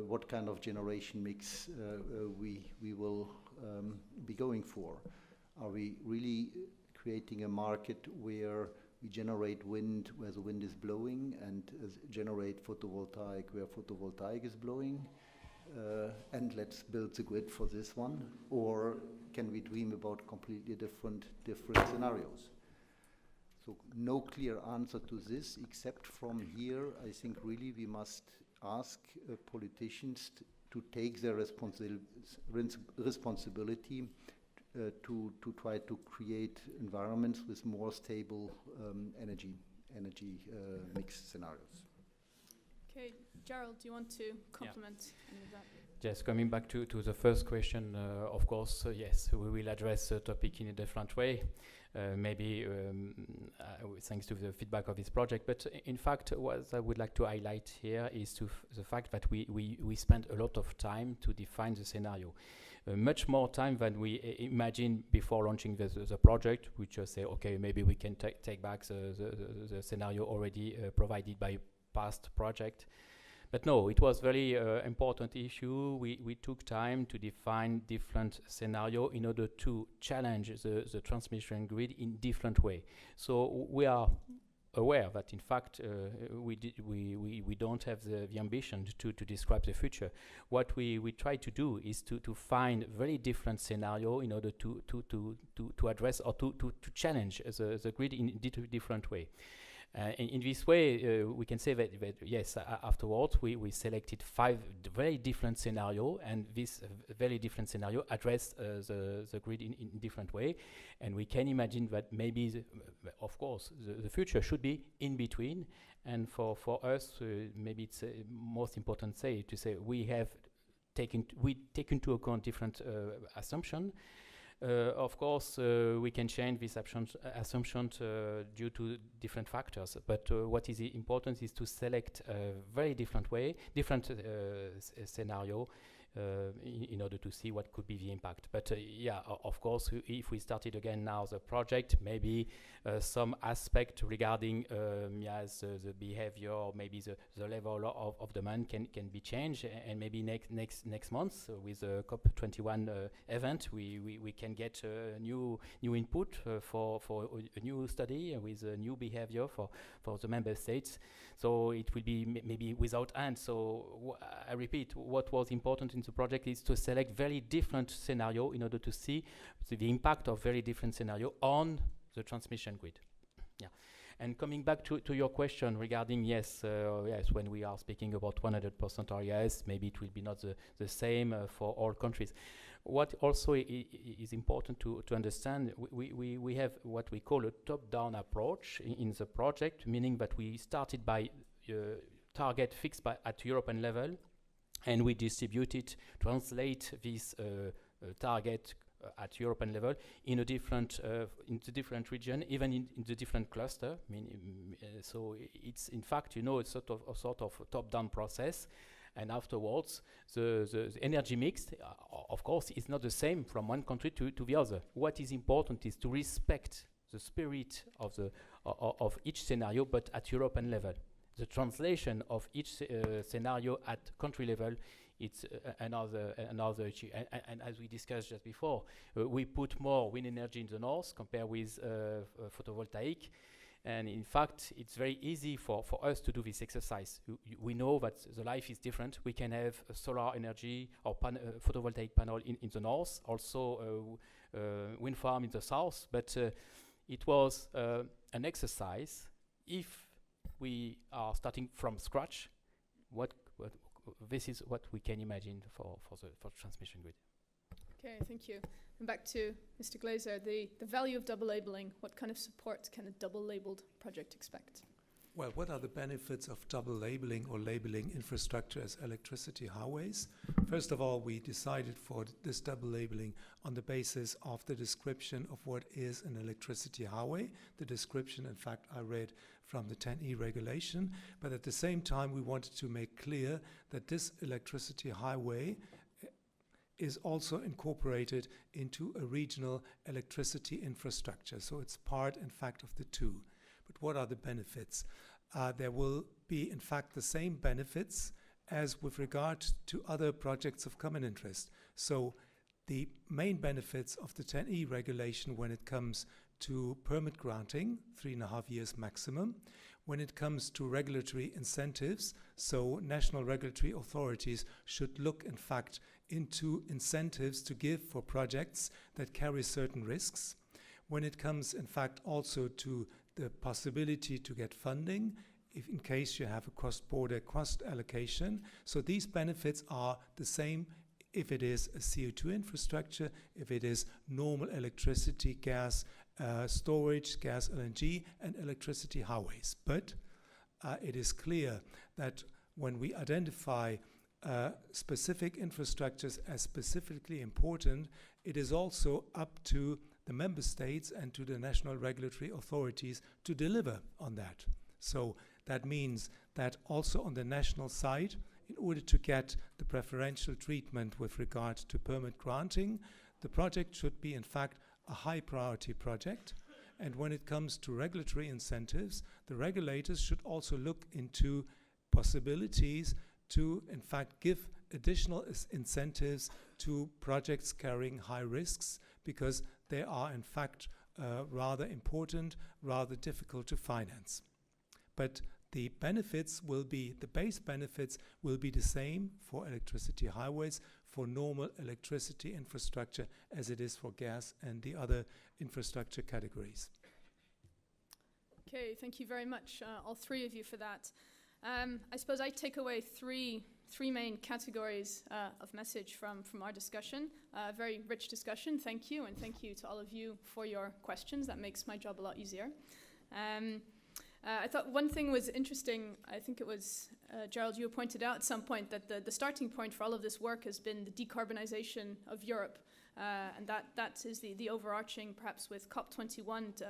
what kind of generation mix we will be going for. Are we really creating a market where we generate wind where the wind is blowing and generate photovoltaic where photovoltaic is blowing? And let's build the grid for this one, or can we dream about completely different scenarios? So no clear answer to this, except from here, I think really we must ask politicians to take their responsibility to try to create environments with more stable energy mix scenarios. Okay, Gerald, do you want to complement any of that? Just coming back to the first question, of course, yes, we will address the topic in a different way, maybe thanks to the feedback of this project. But in fact, what I would like to highlight here is the fact that we spent a lot of time to define the scenario. Much more time than we imagined before launching the project. We just say, okay, maybe we can take back the scenario already provided by past project. But no, it was very important issue. We took time to define different scenario in order to challenge the transmission grid in different way. So we are aware that in fact we don't have the ambition to describe the future. What we try to do is to find very different scenario in order to address or to challenge the grid in different way. In this way, we can say that yes, afterwards we selected 5 very different scenarios, and this very different scenario addressed the grid in different way. And we can imagine that maybe, of course, the future should be in between. And for us, maybe it's most important to say we take into account different assumptions. Of course, we can change these assumptions due to different factors, but what is important is to select a very different scenario in order to see what could be the impact. But yeah, of course, if we started again now the project, maybe some aspect regarding the behavior, or maybe the level of demand can be changed, and maybe next month with the COP21 event, we can get new input for a new study with a new behavior for the member states. So it will be maybe without end. So I repeat, what was important in the project is to select very different scenario in order to see the impact of very different scenario on the transmission grid. Yeah. And coming back to your question regarding yes, when we are speaking about 100% RES, maybe it will be not the same for all countries. What also is important to understand, we have what we call a top-down approach in the project, meaning that we started by target fixed at European level, and we distributed, translate this target at European level in a different region, even in the different cluster. So it's in fact, a sort of top-down process. And afterwards, the energy mix, of course, is not the same from one country to the other. What is important is to respect the spirit of each scenario, but at European level. The translation of each scenario at country level, it's another issue. And as we discussed just before, we put more wind energy in the north compared with photovoltaic. And in fact, it's very easy for us to do this exercise. We know that the life is different. We can have solar energy or photovoltaic panel in the north, also wind farm in the south, but it was an exercise. If we are starting from scratch, this is what we can imagine for transmission grid. Okay, thank you. And back to Mr. Glaser, the value of double labeling. What kind of support can a double labeled project expect? Well, what are the benefits of double labeling or labeling infrastructure as electricity highways? First of all, we decided for this double labeling on the basis of the description of what is an electricity highway. The description, in fact, I read from the 10E regulation, but at the same time we wanted to make clear that this electricity highway is also incorporated into a regional electricity infrastructure. So it's part, in fact, of the two. But what are the benefits? There will be, in fact, the same benefits as with regard to other projects of common interest. So the main benefits of the 10E regulation when it comes to permit granting, 3.5 years maximum. When it comes to regulatory incentives, so national regulatory authorities should look, in fact, into incentives to give for projects that carry certain risks. When it comes, in fact, also to the possibility to get funding, if in case you have a cross-border cost allocation. So these benefits are the same if it is a CO2 infrastructure, if it is normal electricity, gas storage, gas LNG, and electricity highways. But it is clear that when we identify specific infrastructures as specifically important, it is also up to the member states and to the national regulatory authorities to deliver on that. So that means that also on the national side, in order to get the preferential treatment with regard to permit granting, the project should be, in fact, a high priority project. And when it comes to regulatory incentives, the regulators should also look into possibilities to, in fact, give additional incentives to projects carrying high risks, because they are, in fact, rather important, rather difficult to finance. But the benefits will be, the base benefits will be the same for electricity highways, for normal electricity infrastructure as it is for gas and the other infrastructure categories. Okay, thank you very much, all three of you, for that. I suppose I take away three main categories of message from our discussion. Very rich discussion, thank you, and thank you to all of you for your questions. That makes my job a lot easier. I thought one thing was interesting. I think it was Gerald, you pointed out at some point that the starting point for all of this work has been the decarbonization of Europe. And that is the overarching, perhaps with COP21,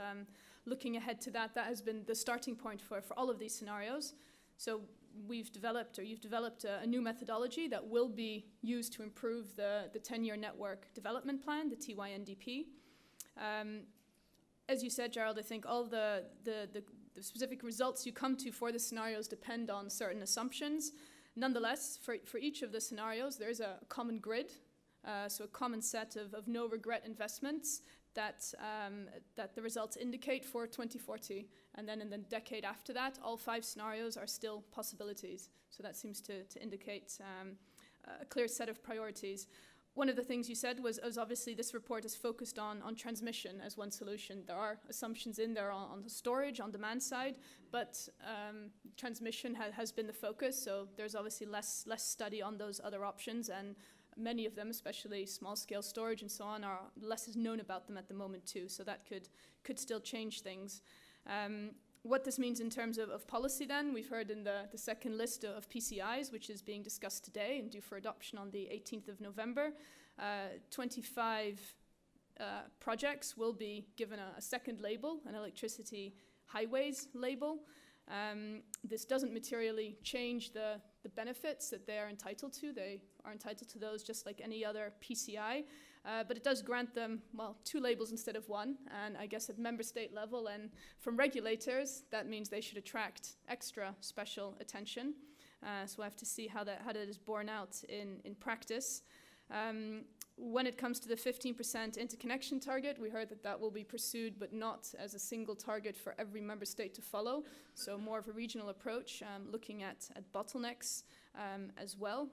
looking ahead to that has been the starting point for all of these scenarios. So we've developed, or you've developed a new methodology that will be used to improve the 10-year network development plan, the TYNDP. As you said, Gerald, I think all the specific results you come to for the scenarios depend on certain assumptions. Nonetheless, for each of the scenarios, there is a common grid, so a common set of no-regret investments that the results indicate for 2040. And then in the decade after that, all 5 scenarios are still possibilities. So that seems to indicate a clear set of priorities. One of the things you said was obviously this report is focused on transmission as one solution. There are assumptions in there on the storage, on demand side, but transmission has been the focus, so there's obviously less study on those other options, and many of them, especially small-scale storage and so on, less is known about them at the moment too, so that could still change things. What this means in terms of policy then, we've heard in the second list of PCIs, which is being discussed today and due for adoption on the 18th of November, 25 projects will be given a second label, an electricity highways label. This doesn't materially change the benefits that they are entitled to. They are entitled to those just like any other PCI. But it does grant them, well, 2 labels instead of 1, and I guess at member state level and from regulators, that means they should attract extra special attention. So we'll have to see how that is borne out in practice. when it comes to the 15% interconnection target, we heard that that will be pursued, but not as a single target for every member state to follow. So more of a regional approach, looking at bottlenecks as well.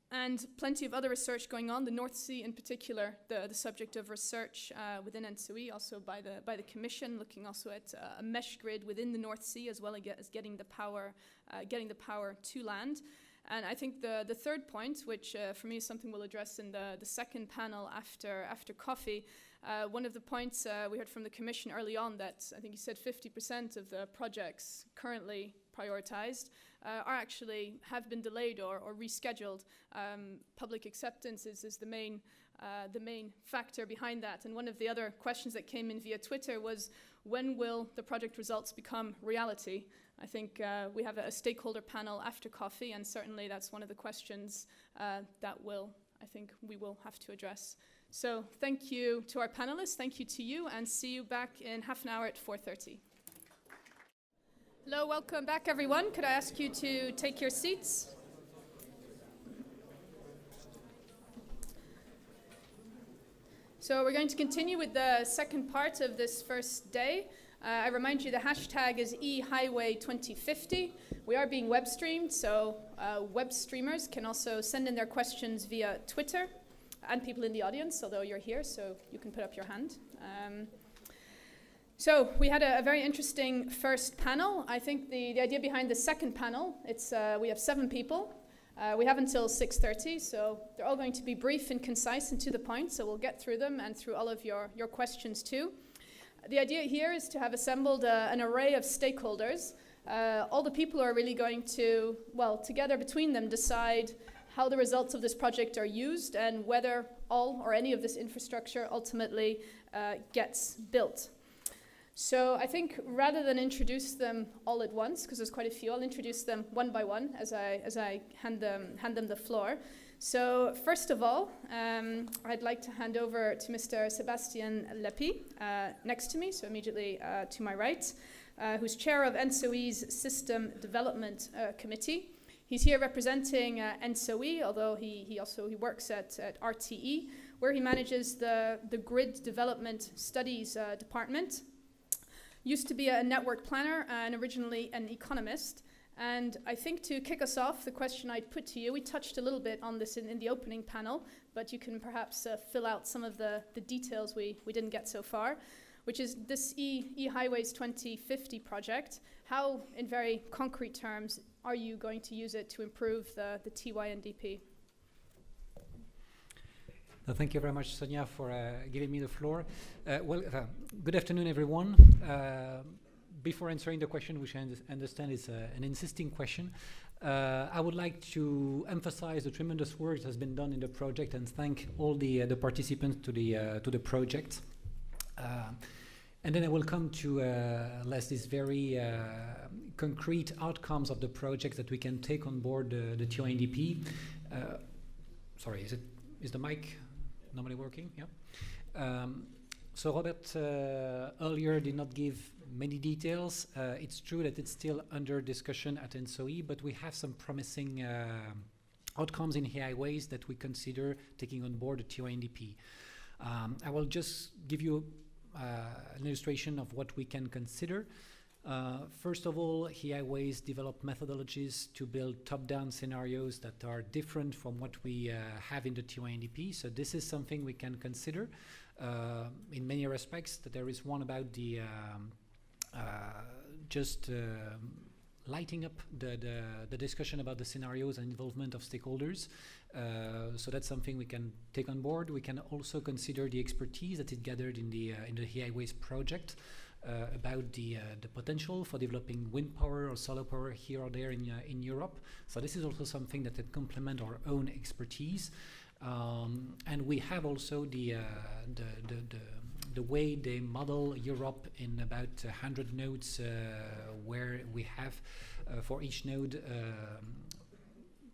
And plenty of other research going on. The North Sea, in particular, the subject of research within ENTSO-E, also by the Commission, looking also at a mesh grid within the North Sea, as well as getting the power to land. And I think the third point, which for me is something we'll address in the second panel after coffee, one of the points we heard from the Commission early on, that I think you said 50% of the projects currently prioritized have been delayed or rescheduled. Public acceptance is the main factor behind that. And one of the other questions that came in via Twitter was, when will the project results become reality? I think we have a stakeholder panel after coffee, and certainly that's one of the questions that we will have to address. So thank you to our panelists, thank you to you, and see you back in half an hour at 4:30. Hello, welcome back everyone. Could I ask you to take your seats? So we're going to continue with the second part of this first day. I remind you the hashtag is e-highway2050. We are being web streamed, so web streamers can also send in their questions via Twitter, and people in the audience, although you're here, so you can put up your hand. So we had a very interesting first panel. I think the idea behind the second panel, we have 7 people. We have until 6:30, so they're all going to be brief and concise and to the point, so we'll get through them and through all of your questions too. The idea here is to have assembled an array of stakeholders. All the people are really going to, together between them, decide how the results of this project are used and whether all or any of this infrastructure ultimately gets built. So I think rather than introduce them all at once, because there's quite a few, I'll introduce them one by one as I hand them the floor. So first of all, I'd like to hand over to Mr. Sébastien Lepy, next to me, so immediately to my right, who's chair of ENTSO-E's System Development Committee. He's here representing ENTSO-E, although he works at RTE, where he manages the Grid Development Studies Department. Used to be a network planner and originally an economist. And I think to kick us off, the question I'd put to you, we touched a little bit on this in the opening panel, but you can perhaps fill out some of the details we didn't get so far, which is this e-highways2050 project. How, in very concrete terms, are you going to use it to improve the TYNDP? Thank you very much, Sonia, for giving me the floor. Good afternoon, everyone. Before answering the question, which I understand is an insisting question, I would like to emphasize the tremendous work that has been done in the project and thank all the participants to the project. And then I will come to these very concrete outcomes of the project that we can take on board the TYNDP. Sorry, is the mic normally working? Yeah. So Robert earlier did not give many details. It's true that it's still under discussion at ENTSO-E, but we have some promising outcomes in e-highways that we consider taking on board the TYNDP. I will just give you an illustration of what we can consider. First of all, e-highways develop methodologies to build top-down scenarios that are different from what we have in the TYNDP. So this is something we can consider in many respects. That there is one about the lighting up the discussion about the scenarios and involvement of stakeholders. So that's something we can take on board. We can also consider the expertise that is gathered in the e-highways project. About the potential for developing wind power or solar power here or there in Europe. So this is also something that would complement our own expertise. And we have also the way they model Europe in about 100 nodes, where we have for each node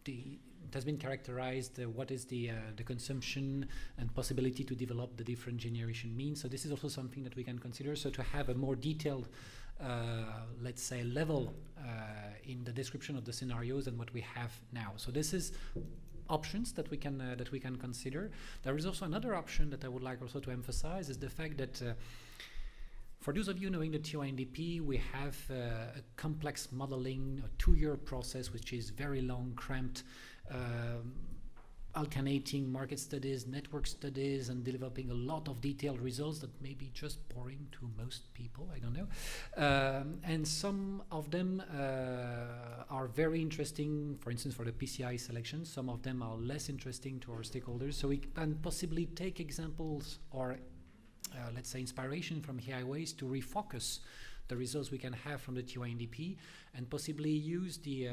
it has been characterized what is the consumption and possibility to develop the different generation means. So this is also something that we can consider. So to have a more detailed, let's say, level in the description of the scenarios than what we have now. So this is options that we can consider. There is also another option that I would like also to emphasize is the fact that for those of you knowing the TONDP, we have a complex modeling, a 2-year process, which is very long, cramped, alternating market studies, network studies, and developing a lot of detailed results that may be just boring to most people, I don't know. And some of them are very interesting, for instance, for the PCI selection. Some of them are less interesting to our stakeholders. So we can possibly take examples or let's say inspiration from e-highways to refocus the results we can have from the TONDP and possibly use the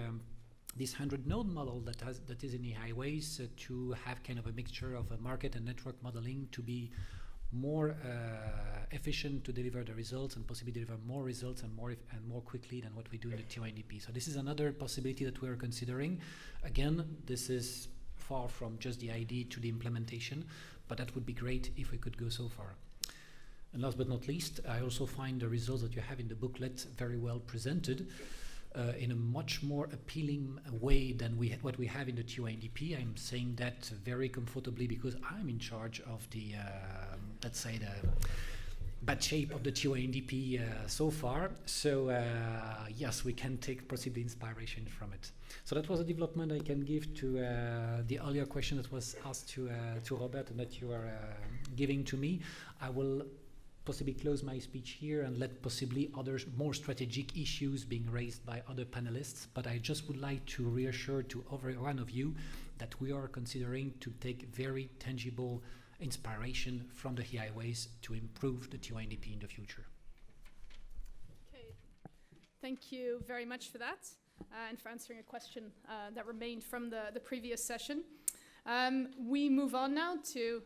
this 100-node model that is in e-highways to have kind of a mixture of a market and network modeling to be more efficient to deliver the results and possibly deliver more results and more quickly than what we do in the TONDP. So this is another possibility that we are considering. Again, this is far from just the idea to the implementation, but that would be great if we could go so far. And last but not least, I also find the results that you have in the booklet very well presented in a much more appealing way than what we have in the TONDP. I'm saying that very comfortably because I'm in charge of the, let's say, the bad shape of the TONDP so far. So yes, we can take possibly inspiration from it. So that was a development I can give to the earlier question that was asked to Robert and that you are giving to me. I will possibly close my speech here and let possibly other more strategic issues being raised by other panelists. But I just would like to reassure to every one of you that we are considering to take very tangible inspiration from the e-highways to improve the TONDP in the future. Okay, thank you very much for that and for answering a question that remained from the previous session. We move on now to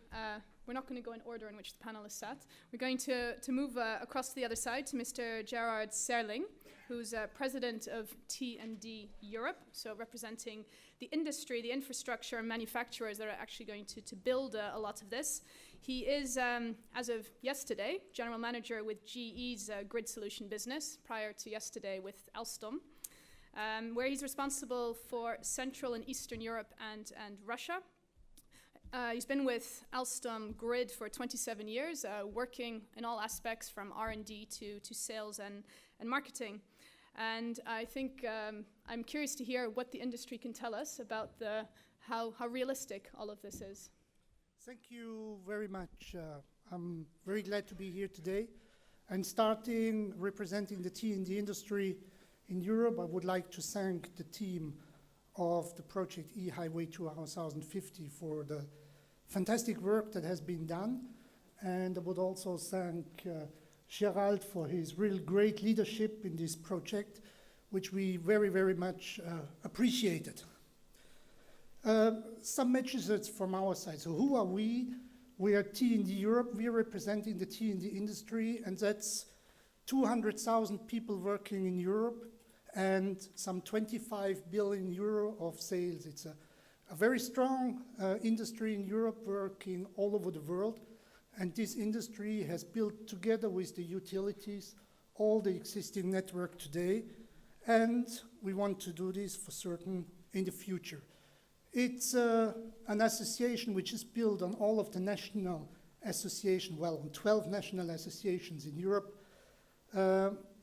we're not going to go in order in which the panelists sat. We're going to move across to the other side to Mr. Gerard Serling, who's president of T&D Europe, so representing the industry, the infrastructure and manufacturers that are actually going to build a lot of this. He is, as of yesterday, general manager with GE's grid solution business, prior to yesterday with Alstom, where he's responsible for Central and Eastern Europe and Russia. He's been with Alstom Grid for 27 years, working in all aspects from R&D to sales and marketing. And I think I'm curious to hear what the industry can tell us about how realistic all of this is. Thank you very much. I'm very glad to be here today. And starting representing the T&D industry in Europe, I would like to thank the team of the project e-highway2050 for the fantastic work that has been done. And I would also thank Gerald for his real great leadership in this project, which we very, very much appreciated. Some messages from our side. So who are we? We are T&D Europe. We are representing the T&D industry, and that's 200,000 people working in Europe and some 25 billion euro of sales. It's a very strong industry in Europe working all over the world. And this industry has built together with the utilities all the existing network today. And we want to do this for certain in the future. It's an association which is built on all of the national associations, well, on 12 national associations in Europe,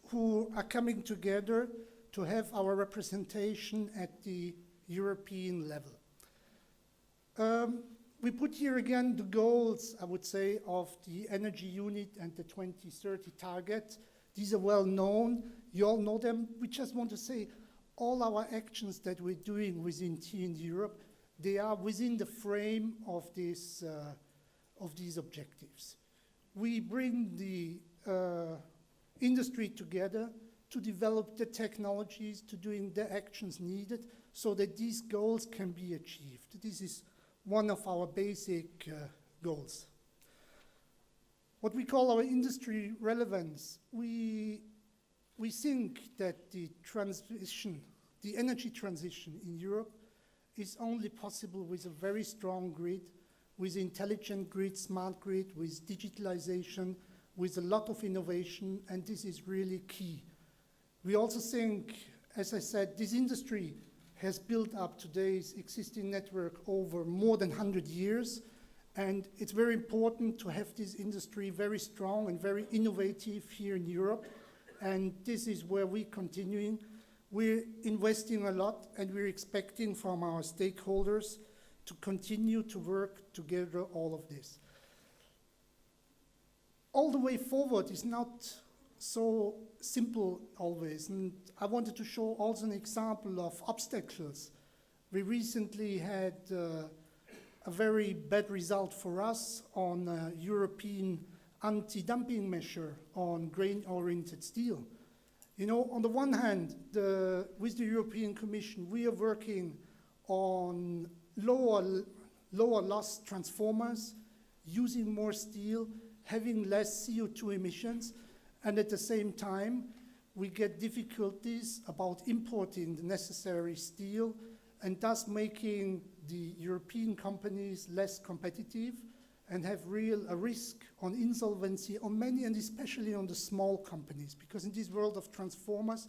who are coming together to have our representation at the European level. We put here again the goals, I would say, of the energy unit and the 2030 target. These are well known. You all know them. We just want to say all our actions that we're doing within T&D Europe, they are within the frame of these objectives. We bring the industry together to develop the technologies, to doing the actions needed so that these goals can be achieved. This is one of our basic goals. What we call our industry relevance, we think that the transition, the energy transition in Europe is only possible with a very strong grid, with intelligent grid, smart grid, with digitalization, with a lot of innovation, and this is really key. We also think, as I said, this industry has built up today's existing network over more than 100 years. And it's very important to have this industry very strong and very innovative here in Europe. And this is where we're continuing. We're investing a lot, and we're expecting from our stakeholders to continue to work together all of this. All the way forward is not so simple always, and I wanted to show also an example of obstacles. We recently had a very bad result for us on a European anti-dumping measure on grain-oriented steel. You know, on the one hand, with the European Commission, we are working on lower loss transformers, using more steel, having less CO2 emissions, and at the same time, we get difficulties about importing the necessary steel and thus making the European companies less competitive and have a risk on insolvency on many, and especially on the small companies, because in this world of transformers,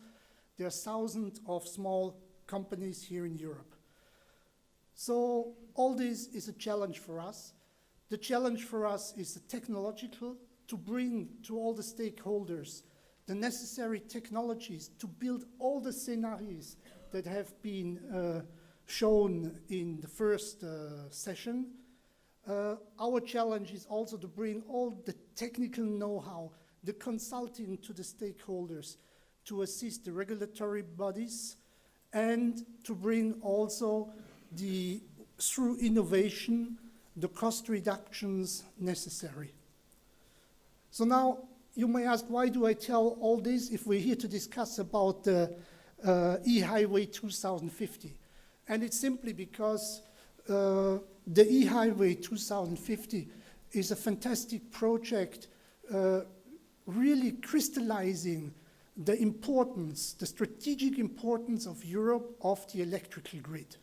there are thousands of small companies here in Europe. So all this is a challenge for us. The challenge for us is the technological, to bring to all the stakeholders the necessary technologies to build all the scenarios that have been shown in the first session. Our challenge is also to bring all the technical know-how, the consulting to the stakeholders to assist the regulatory bodies, and to bring also through innovation, the cost reductions necessary. So now you may ask, why do I tell all this if we're here to discuss about the e-highway 2050? And it's simply because the e-highway 2050 is a fantastic project really crystallizing the importance, the strategic importance of Europe of the electrical grid.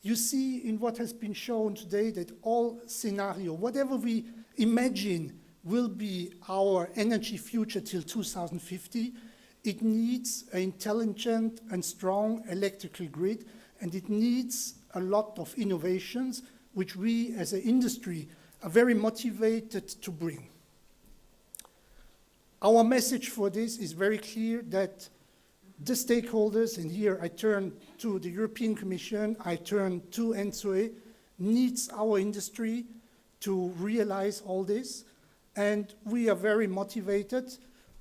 You see in what has been shown today that all scenario, whatever we imagine will be our energy future till 2050, it needs an intelligent and strong electrical grid, and it needs a lot of innovations, which we as an industry are very motivated to bring. Our message for this is very clear, that the stakeholders, and here I turn to the European Commission, I turn to ENTSO-E, needs our industry to realize all this. And we are very motivated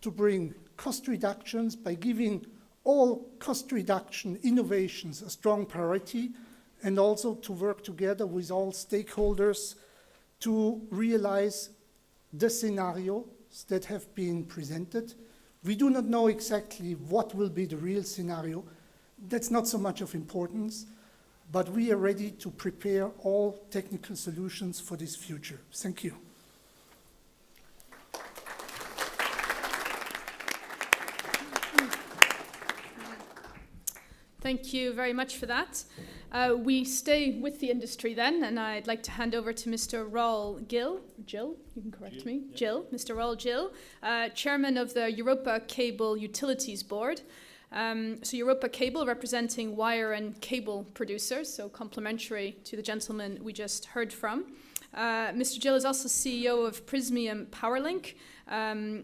to bring cost reductions by giving all cost reduction innovations a strong priority, and also to work together with all stakeholders to realize the scenarios that have been presented. We do not know exactly what will be the real scenario. That's not so much of importance, but we are ready to prepare all technical solutions for this future. Thank you. Thank you very much for that. We stay with the industry then, and I'd like to hand over to Mr. Raul Gil. Jill, you can correct me. Yeah. Jill, Mr. Raul Gil, Chairman of the Europa Cable Utilities Board. So Europa Cable representing wire and cable producers, so complementary to the gentleman we just heard from. Mr. Gill is also CEO of Prismium Powerlink,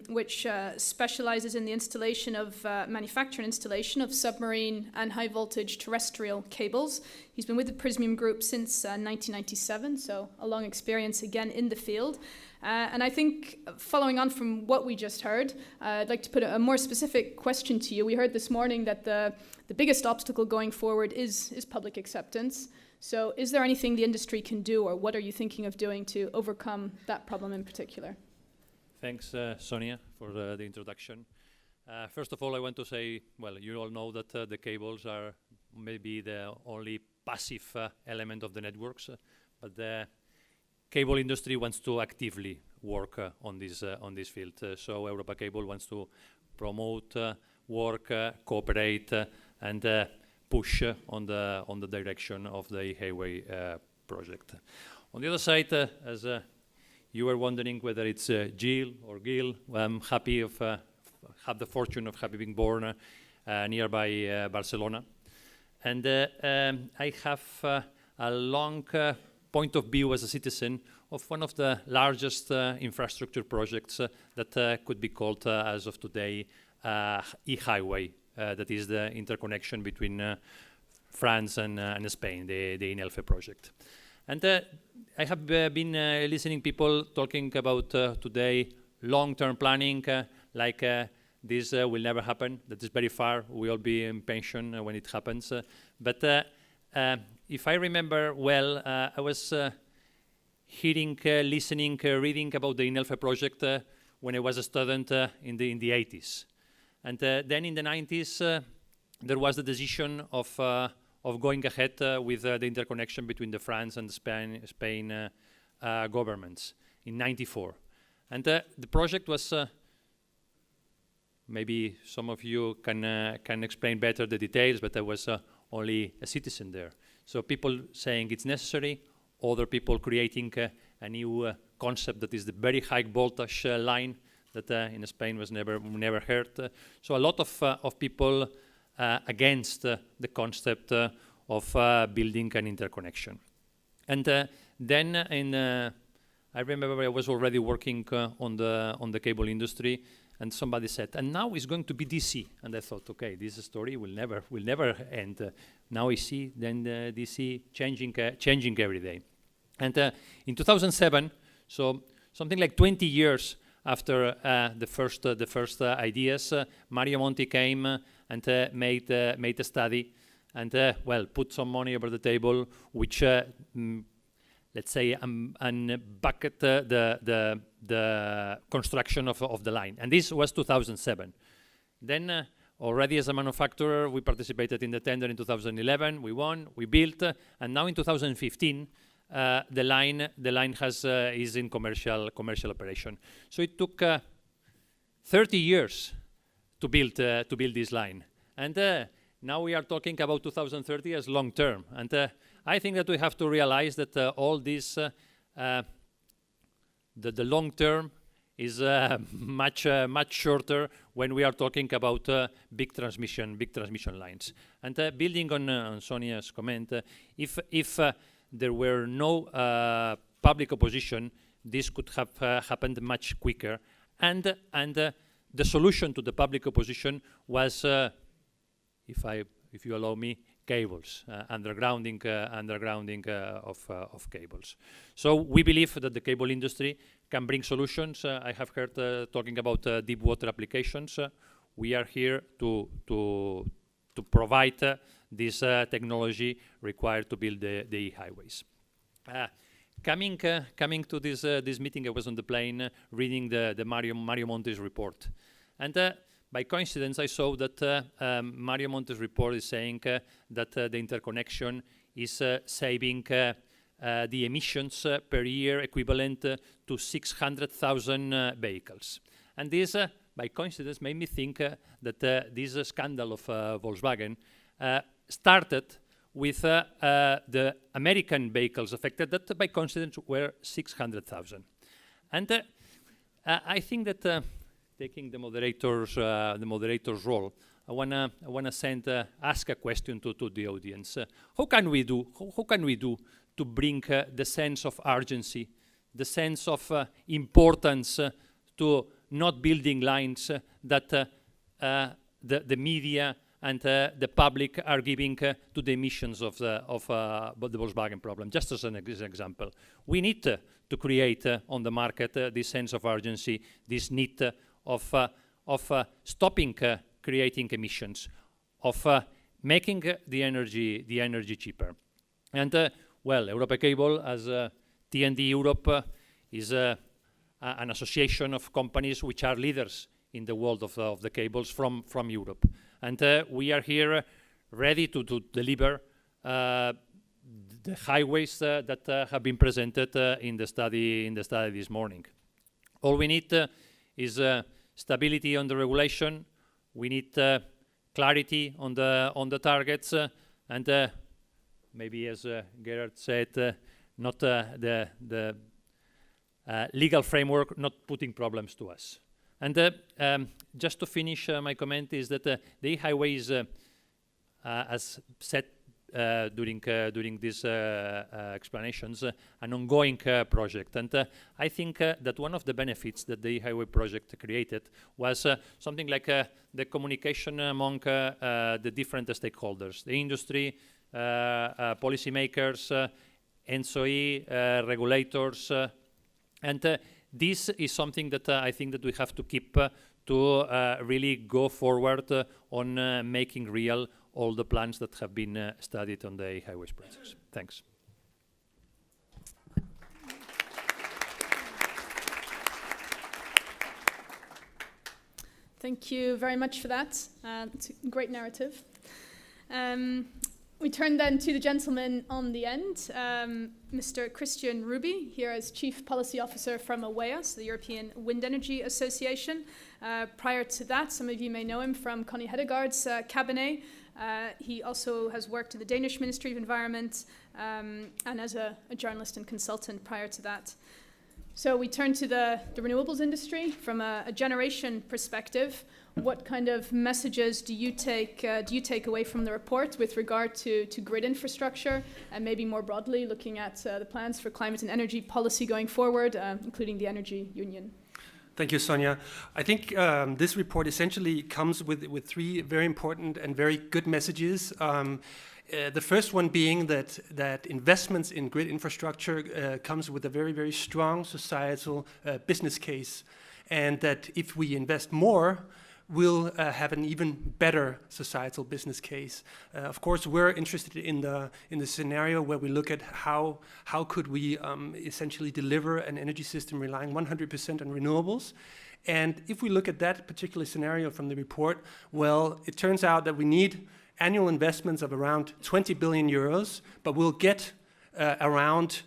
which specializes in the installation of manufacture and installation of submarine and high voltage terrestrial cables. He's been with the Prismium Group since 1997, so a long experience again in the field. And I think following on from what we just heard, I'd like to put a more specific question to you. We heard this morning that the biggest obstacle going forward is public acceptance. So is there anything the industry can do, or what are you thinking of doing to overcome that problem in particular? Thanks, Sonia, for the introduction. First of all, I want to say, well, you all know that the cables are maybe the only passive element of the networks, but the cable industry wants to actively work on this field. So Europa Cable wants to promote, work, cooperate, and push on the direction of the e-highway project. On the other side, as you were wondering whether it's Jill or Gil, I'm happy of have the fortune of having been born nearby Barcelona, And I have a long point of view as a citizen of one of the largest infrastructure projects that could be called, as of today, e-highway. That is the interconnection between France and Spain, the e-highway project. And I have been listening people talking about today long-term planning, like this will never happen. That is very far. We will be in pension when it happens. But if I remember well, I was hearing, listening, reading about the e-highway project when I was a student in the 80s. And then in the 90s, there was the decision of going ahead with the interconnection between the France and the Spain governments in 94. And the project was, maybe some of you can explain better the details, but I was only a citizen there. So people saying it's necessary, other people creating a new concept that is the very high voltage line that in Spain was never heard. So a lot of people against the concept of building an interconnection. And then I remember I was already working on the cable industry, and somebody said, and now it's going to be DC. And I thought, okay, this story will never end. Now I see then DC changing every day. And in 2007, so something like 20 years after the first ideas, Mario Monti came and made a study and well, put some money over the table, which let's say bucket the construction of the line. And this was 2007. Then already as a manufacturer, we participated in the tender in 2011. We won, we built, and now in 2015. The line is in commercial operation. So it took 30 years to build this line, and now we are talking about 2030 as long term. And I think that we have to realize that all this, the long term, is much shorter when we are talking about big transmission lines. And building on Sonia's comment, if there were no public opposition, this could have happened much quicker. And the solution to the public opposition was, if you allow me, cables, undergrounding of cables. So we believe that the cable industry can bring solutions. I have heard talking about deep water applications. We are here to provide this technology required to build the e-highways. Coming to this meeting, I was on the plane reading the Mario Monti's report. And by coincidence, I saw that Mario Monti's report is saying that the interconnection is saving the emissions per year equivalent to 600,000 vehicles. And this, by coincidence, made me think that this scandal of Volkswagen started with the American vehicles affected that by coincidence were 600,000. And I think that taking the moderator's role, I wanna ask a question to the audience. How can we do to bring the sense of urgency, the sense of importance to not building lines that the media and the public are giving to the emissions of the Volkswagen problem? Just as an example, we need to create on the market this sense of urgency, this need of stopping creating emissions, of making the energy cheaper. And well, Europa Cable, as TND Europe, is an association of companies which are leaders in the world of the cables from Europe. And we are here ready to deliver the highways that have been presented in the study this morning. All we need is stability on the regulation. We need clarity on the targets, and maybe, as Gerhard said, not the legal framework, not putting problems to us. And just to finish my comment is that the e-highway is, as said during these explanations, an ongoing project. And I think that one of the benefits that the e-highway project created was something like the communication among the different stakeholders, the industry, policymakers, NSOE, regulators, and this is something that I think that we have to keep to really go forward on making real all the plans that have been studied on the highways projects. Thanks. Thank you very much for that. It's a great narrative. We turn then to the gentleman on the end, Mr. Christian Ruby, here as Chief Policy Officer from AWEA, the European Wind Energy Association. Prior to that, some of you may know him from Connie Hedegaard's cabinet. He also has worked in the Danish Ministry of Environment and as a journalist and consultant prior to that. So we turn to the renewables industry from a generation perspective. What kind of messages do you take away from the report with regard to grid infrastructure, and maybe more broadly looking at the plans for climate and energy policy going forward, including the Energy Union? Thank you, Sonia. I think this report essentially comes with three very important and very good messages. The first one being that investments in grid infrastructure comes with a very, very strong societal business case, and that if we invest more, we'll have an even better societal business case. Of course, we're interested in the scenario where we look at how could we essentially deliver an energy system relying 100% on renewables. And if we look at that particular scenario from the report, well, it turns out that we need annual investments of around 20 billion euros, but we'll get around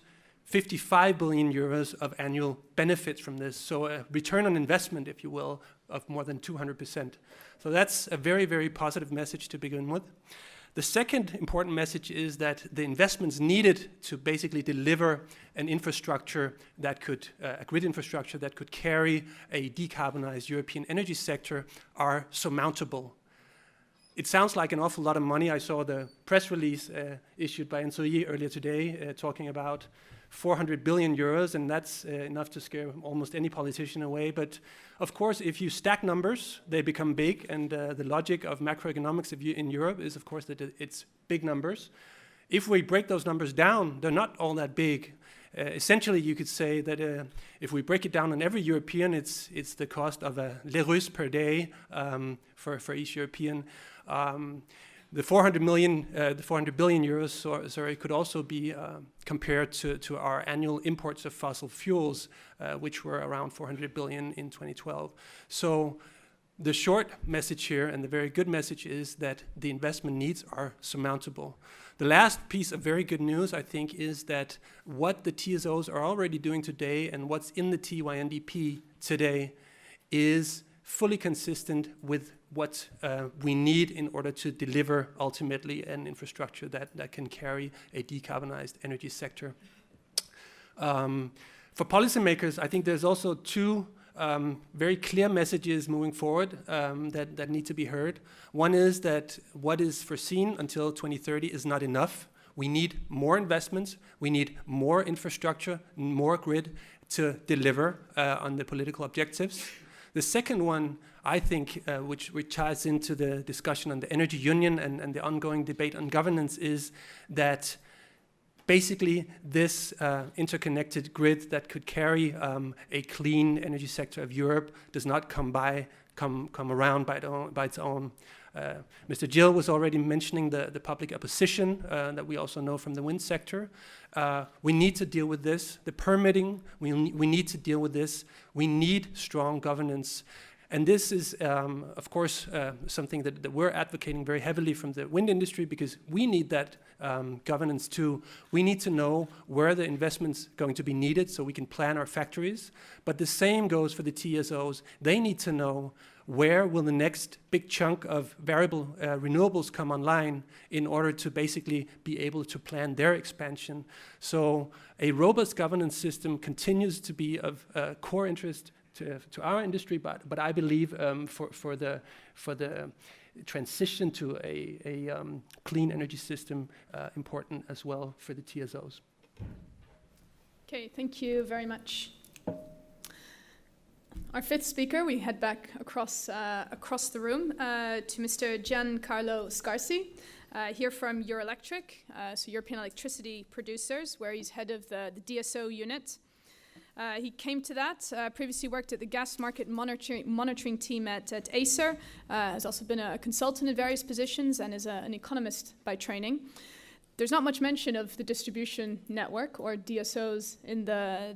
55 billion euros of annual benefits from this. So a return on investment, if you will, of more than 200%. So that's a very, very positive message to begin with. The second important message is that the investments needed to basically deliver an infrastructure that could, a grid infrastructure that could carry a decarbonized European energy sector are surmountable. It sounds like an awful lot of money. I saw the press release issued by NSOE earlier today talking about 400 billion euros, and that's enough to scare almost any politician away. But of course, if you stack numbers, they become big, and the logic of macroeconomics in Europe is, of course, that it's big numbers. If we break those numbers down, they're not all that big. Essentially, you could say that if we break it down on every European, it's the cost of a l'Eurus per day for each European. The 400 billion euros, sorry, could also be compared to our annual imports of fossil fuels, which were around 400 billion in 2012. So the short message here and the very good message is that the investment needs are surmountable. The last piece of very good news, I think, is that what the TSOs are already doing today and what's in the TYNDP today is fully consistent with what we need in order to deliver ultimately an infrastructure that can carry a decarbonized energy sector. For policymakers, I think there's also two very clear messages moving forward that need to be heard. One is that what is foreseen until 2030 is not enough. We need more investments, we need more infrastructure, more grid to deliver on the political objectives. The second one, I think, which ties into the discussion on the Energy Union and the ongoing debate on governance, is that basically this interconnected grid that could carry a clean energy sector of Europe does not come around by its own. Mr. Gill was already mentioning the public opposition that we also know from the wind sector. We need to deal with this. The permitting, we need to deal with this. We need strong governance. And this is, of course, something that we're advocating very heavily from the wind industry, because we need that governance too. We need to know where the investment's going to be needed so we can plan our factories. But the same goes for the TSOs. They need to know where will the next big chunk of variable renewables come online in order to basically be able to plan their expansion. So a robust governance system continues to be of core interest to our industry, but I believe for the transition to a clean energy system important as well for the TSOs. Okay, thank you very much. Our fifth speaker, we head back across the room to Mr. Giancarlo Scarsi, here from Eurelectric, so European Electricity Producers, where he's head of the DSO unit. He came to that, previously worked at the gas market monitoring team at Acer, has also been a consultant in various positions and is an economist by training. There's not much mention of the distribution network or DSOs in the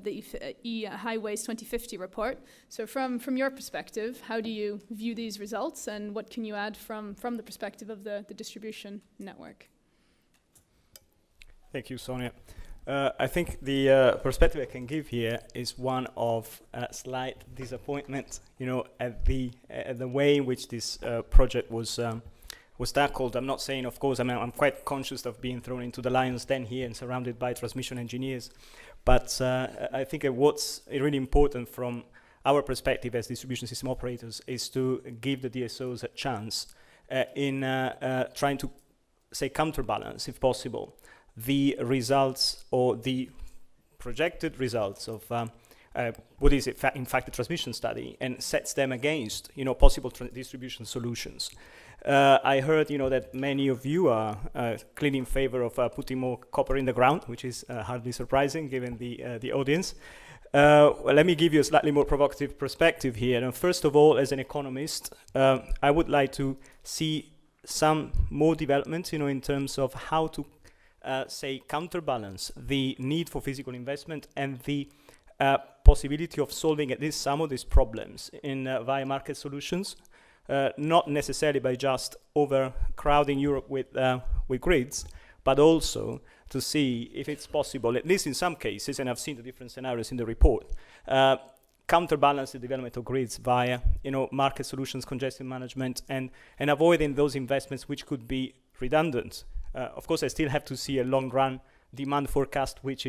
e-highway2050 report. So from your perspective, how do you view these results and what can you add from the perspective of the distribution network? Thank you, Sonia. I think the perspective I can give here is one of slight disappointment, at the way in which this project was tackled. I'm not saying, of course, I'm quite conscious of being thrown into the lion's den here and surrounded by transmission engineers, but I think what's really important from our perspective as distribution system operators is to give the DSOs a chance in trying to, say, counterbalance, if possible, the results or the projected results of what is in fact a transmission study, and sets them against possible distribution solutions. I heard that many of you are clearly in favor of putting more copper in the ground, which is hardly surprising given the audience. Well, let me give you a slightly more provocative perspective here. And first of all, as an economist, I would like to see some more development, in terms of how to say counterbalance the need for physical investment and the possibility of solving at least some of these problems via market solutions. Not necessarily by just overcrowding Europe with grids, but also to see if it's possible, at least in some cases, and I've seen the different scenarios in the report, counterbalance the development of grids via market solutions, congestion management, and avoiding those investments which could be redundant. Of course, I still have to see a long-run demand forecast which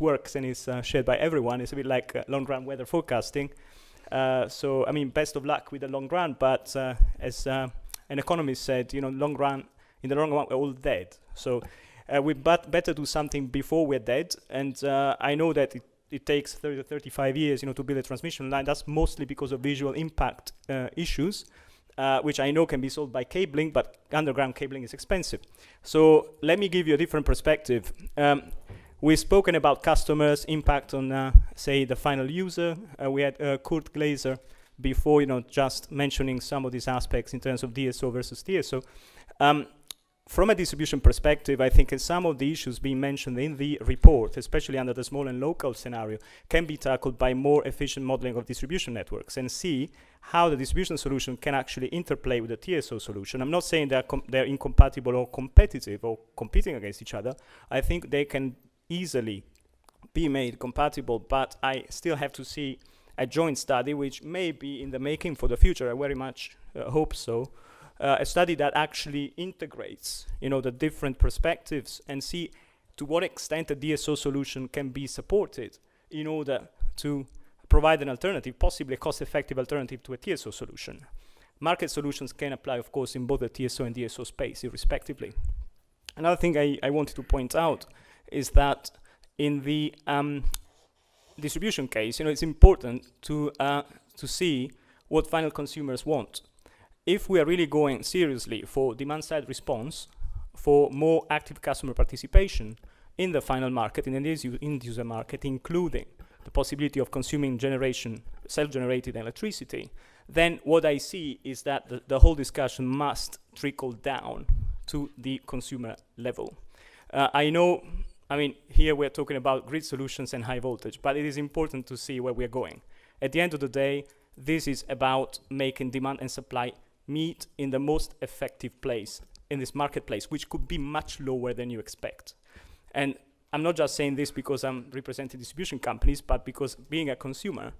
works and is shared by everyone. It's a bit like long-run weather forecasting. So, best of luck with the long run, but as an economist said, in the long run, we're all dead. So we better do something before we're dead. And I know that it takes 30 to 35 years, to build a transmission line. That's mostly because of visual impact issues, which I know can be solved by cabling, but underground cabling is expensive. So let me give you a different perspective. We've spoken about customers' impact on, say, the final user. We had Kurt Glaser before, just mentioning some of these aspects in terms of DSO versus TSO. From a distribution perspective, I think some of the issues being mentioned in the report, especially under the small and local scenario, can be tackled by more efficient modeling of distribution networks and see how the distribution solution can actually interplay with the TSO solution. I'm not saying they're incompatible or competitive or competing against each other. I think they can easily be made compatible, but I still have to see a joint study, which may be in the making for the future. I very much hope so. A study that actually integrates, the different perspectives and see to what extent a DSO solution can be supported in order to provide an alternative, possibly a cost-effective alternative to a TSO solution. Market solutions can apply, of course, in both the TSO and DSO space, irrespectively. Another thing I wanted to point out is that in the distribution case, it's important to see what final consumers want. If we are really going seriously for demand-side response, for more active customer participation in the final market, in the end-user market, including the possibility of consuming self-generated electricity, then what I see is that the whole discussion must trickle down to the consumer level. Here we're talking about grid solutions and high voltage, but it is important to see where we're going. At the end of the day, this is about making demand and supply meet in the most effective place in this marketplace, which could be much lower than you expect. And I'm not just saying this because I'm representing distribution companies, but because being a consumer,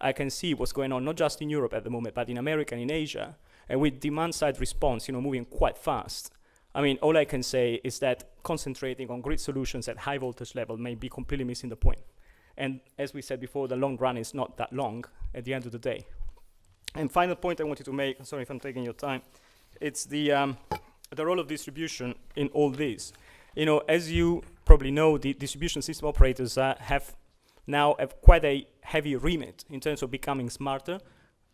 I can see what's going on, not just in Europe at the moment, but in America and in Asia, and with demand-side response, moving quite fast. All I can say is that concentrating on grid solutions at high voltage level may be completely missing the point. And as we said before, the long run is not that long at the end of the day. And final point I wanted to make, sorry if I'm taking your time, it's the role of distribution in all this. You know, as you probably know, the distribution system operators have quite a heavy remit in terms of becoming smarter,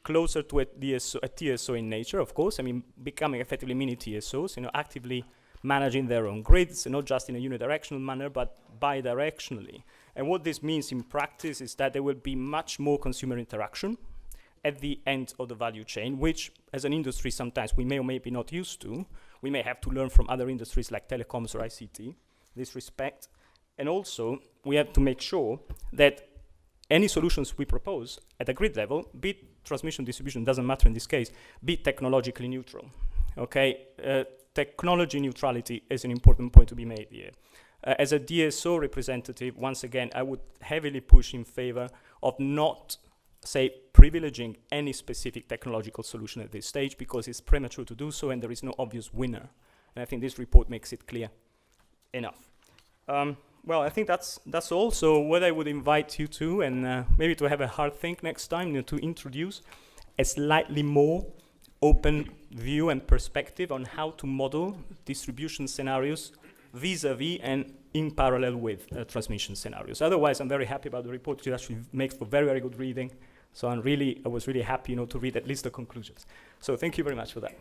closer to a TSO in nature, of course. I mean, becoming effectively mini TSOs, you know, actively managing their own grids, not just in a unidirectional manner, but bidirectionally. And what this means in practice is that there will be much more consumer interaction at the end of the value chain, which as an industry sometimes we may or may be not used to. We may have to learn from other industries like telecoms or ICT in this respect. And also, we have to make sure that any solutions we propose at a grid level, be it transmission, distribution, doesn't matter in this case, be technologically neutral. Okay, technology neutrality is an important point to be made here. As a DSO representative, once again, I would heavily push in favor of not, say, privileging any specific technological solution at this stage, because it's premature to do so and there is no obvious winner. And I think this report makes it clear enough. Well, I think that's all. So what I would invite you to, and maybe to have a hard think next time, you know, to introduce a slightly more open view and perspective on how to model distribution scenarios vis-a-vis and in parallel with transmission scenarios. Otherwise, I'm very happy about the report. It actually makes for very, very good reading. So I was really happy, you know, to read at least the conclusions. So thank you very much for that.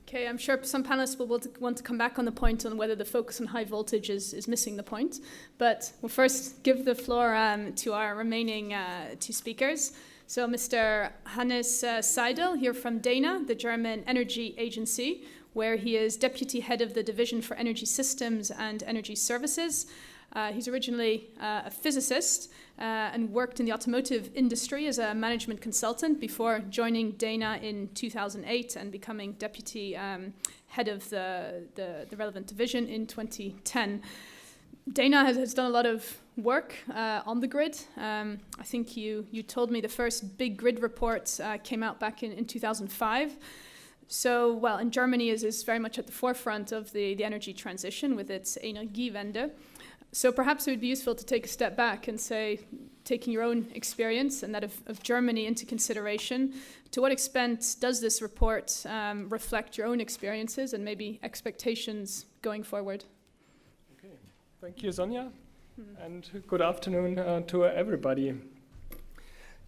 Okay, I'm sure some panelists will want to come back on the point on whether the focus on high voltage is missing the point. But we'll first give the floor to our remaining two speakers. So Mr. Hannes Seidel, here from DENA, the German Energy Agency, where he is Deputy Head of the Division for Energy Systems and Energy Services. He's originally a physicist and worked in the automotive industry as a management consultant before joining DENA in 2008 and becoming Deputy Head of the relevant division in 2010. DENA has done a lot of work on the grid. I think you told me the first big grid report came out back in 2005. So, well, and Germany is very much at the forefront of the energy transition with its Energiewende. So perhaps it would be useful to take a step back and say, taking your own experience and that of Germany into consideration, to what extent does this report reflect your own experiences and maybe expectations going forward? Okay, thank you, Sonja, and good afternoon to everybody.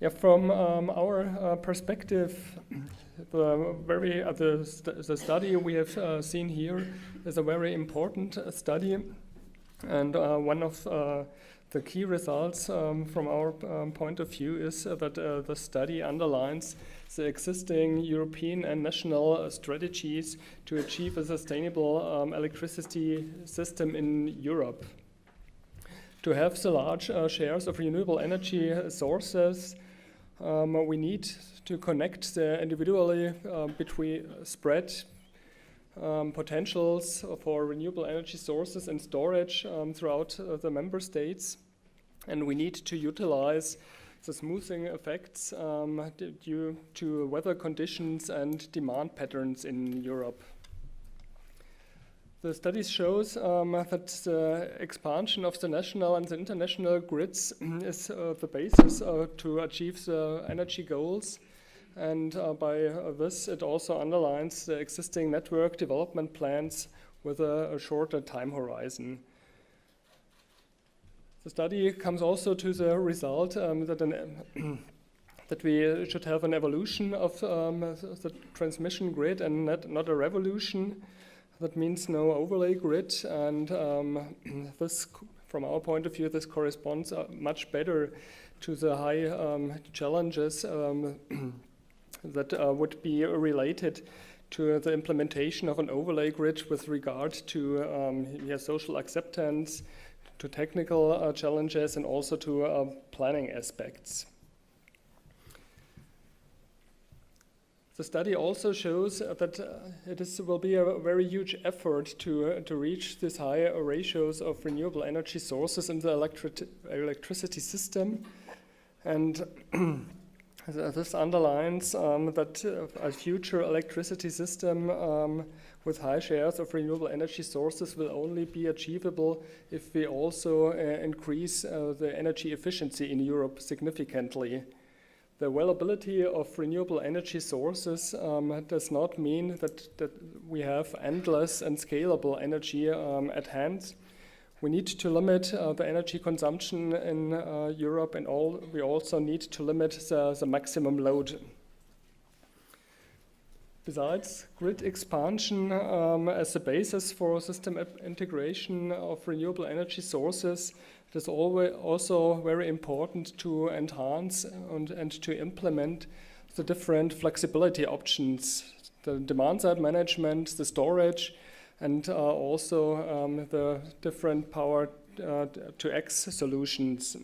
Yeah, from our perspective, the study we have seen here is a very important study. And one of the key results from our point of view is that the study underlines the existing European and national strategies to achieve a sustainable electricity system in Europe. To have the large shares of renewable energy sources, we need to connect the individually spread potentials for renewable energy sources and storage throughout the member states, and we need to utilize the smoothing effects due to weather conditions and demand patterns in Europe. The study shows that the expansion of the national and the international grids is the basis to achieve the energy goals. And by this, it also underlines the existing network development plans with a shorter time horizon. The study comes also to the result that we should have an evolution of the transmission grid and not a revolution. That means no overlay grid, and this, from our point of view, this corresponds much better to the high challenges that would be related to the implementation of an overlay grid with regard to social acceptance, to technical challenges, and also to planning aspects. The study also shows that will be a very huge effort to reach these high ratios of renewable energy sources in the electricity system, and this underlines that a future electricity system with high shares of renewable energy sources will only be achievable if we also increase the energy efficiency in Europe significantly. The availability of renewable energy sources does not mean that we have endless and scalable energy at hand. We need to limit the energy consumption in Europe, and we also need to limit the maximum load. Besides grid expansion as a basis for system integration of renewable energy sources, it is also very important to enhance and to implement the different flexibility options, the demand-side management, the storage, and also the different power-to-X solutions.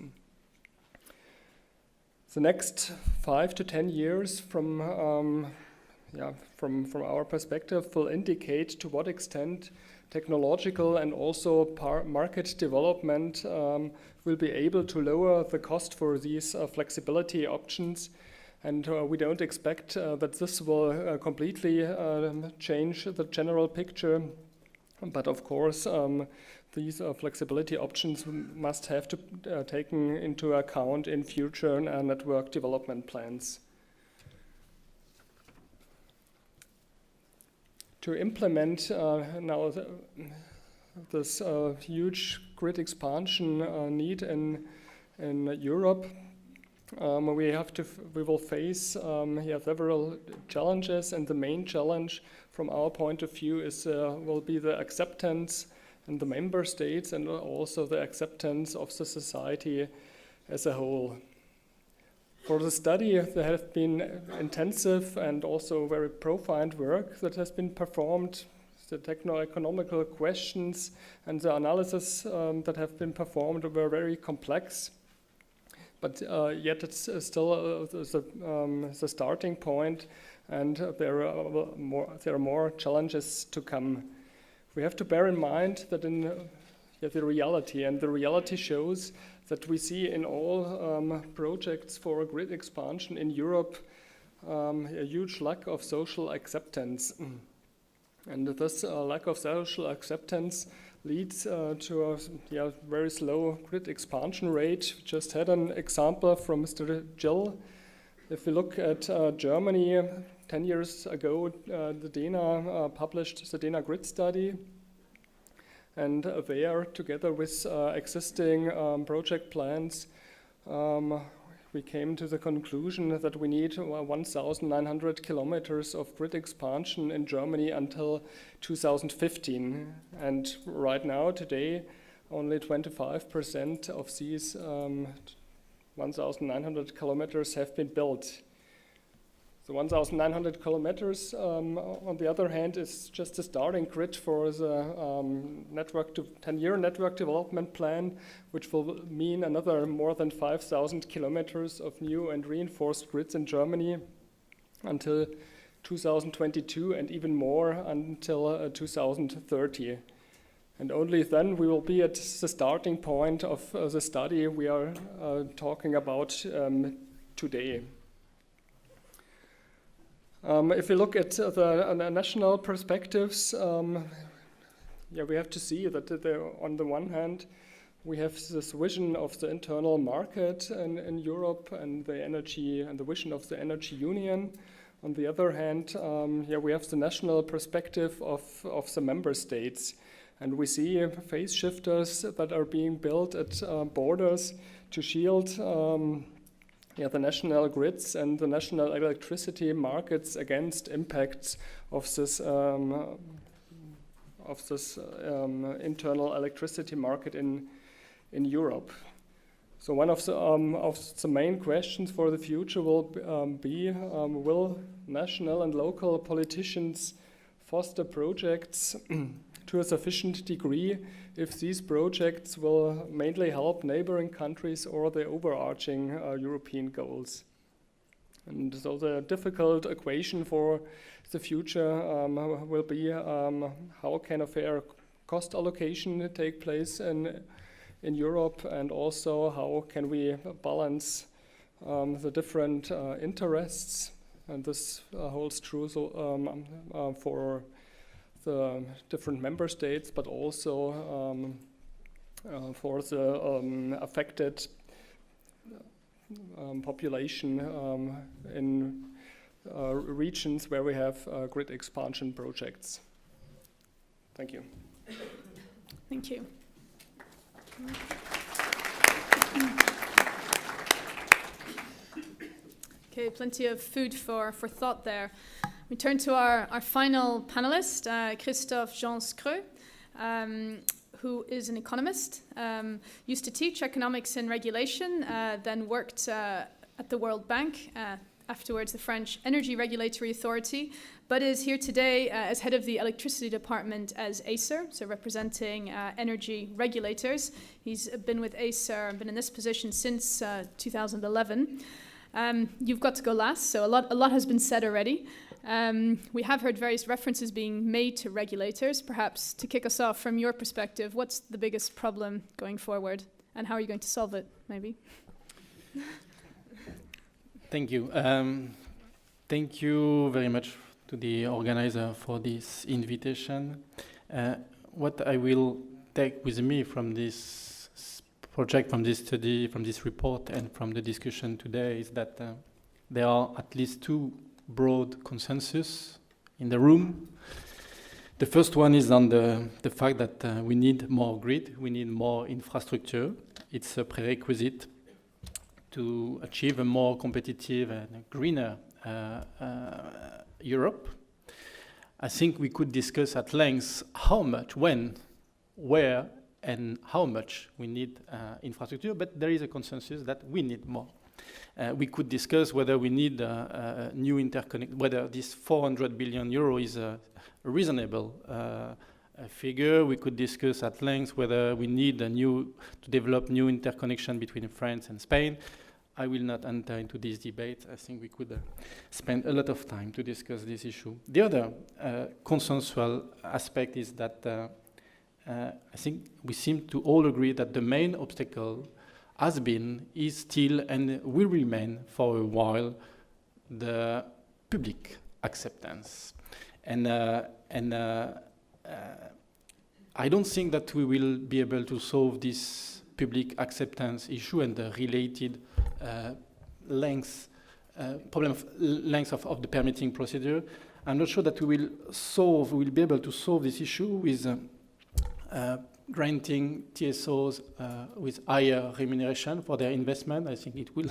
The next 5 to 10 years from our perspective will indicate to what extent technological and also market development will be able to lower the cost for these flexibility options. And we don't expect that this will completely change the general picture. But of course, these flexibility options must have to be taken into account in future network development plans. To implement now this huge grid expansion need in Europe, we will face several challenges, and the main challenge from our point of view will be the acceptance in the member states and also the acceptance of the society as a whole. For the study, there have been intensive and also very profound work that has been performed. The techno-economical questions and the analysis that have been performed were very complex, but yet it's still the starting point, and there are more challenges to come. We have to bear in mind that in the reality shows that we see in all projects for grid expansion in Europe a huge lack of social acceptance. And this lack of social acceptance leads to a very slow grid expansion rate. We just had an example from Mr. Jill. If we look at Germany, 10 years ago, the DENA published the DENA grid study. And there, together with existing project plans, we came to the conclusion that we need 1,900 kilometers of grid expansion in Germany until 2015. And right now, today, only 25% of these 1,900 kilometers have been built. The 1,900 kilometers, on the other hand, is just a starting grid for the 10-year network development plan, which will mean another more than 5,000 kilometers of new and reinforced grids in Germany until 2022, and even more until 2030. And only then we will be at the starting point of the study we are talking about today. If we look at the national perspectives, we have to see that on the one hand, we have this vision of the internal market in Europe and the energy and the vision of the energy union. On the other hand, we have the national perspective of the member states. And we see phase shifters that are being built at borders to shield the national grids and the national electricity markets against impacts of this internal electricity market in Europe. So one of the main questions for the future will be, will national and local politicians foster projects to a sufficient degree if these projects will mainly help neighboring countries or the overarching European goals? And so the difficult equation for the future will be how can a fair cost allocation take place in Europe, and also how can we balance the different interests, and this holds true for the different member states, but also for the affected population in regions where we have grid expansion projects. Thank you. Thank you. Okay, plenty of food for thought there. We turn to our final panelist, Christophe Jean-Screux, who is an economist, used to teach economics and regulation, then worked at the World Bank, afterwards the French Energy Regulatory Authority, but is here today as head of the electricity department as ACER, so representing energy regulators. He's been with ACER, been in this position since 2011. You've got to go last, so a lot has been said already. We have heard various references being made to regulators. Perhaps to kick us off, from your perspective, what's the biggest problem going forward, and how are you going to solve it, maybe? Thank you. Thank you very much to the organizer for this invitation. What I will take with me from this project, from this study, from this report, and from the discussion today is that there are at least two broad consensus in the room. The first one is on the fact that we need more grid, we need more infrastructure. It's a prerequisite to achieve a more competitive and greener Europe. I think we could discuss at length how much, when, where, and how much we need infrastructure, but there is a consensus that we need more. We could discuss whether we need a new interconnect, whether this 400 billion euro is a reasonable figure. We could discuss at length whether we need to develop new interconnection between France and Spain. I will not enter into this debate. I think we could spend a lot of time to discuss this issue. The other consensual aspect is that I think we seem to all agree that the main obstacle has been, is still, and will remain for a while, the public acceptance. And I don't think that we will be able to solve this public acceptance issue and the related problem of length of the permitting procedure. I'm not sure that we will be able to solve this issue with granting TSOs with higher remuneration for their investment. I think it will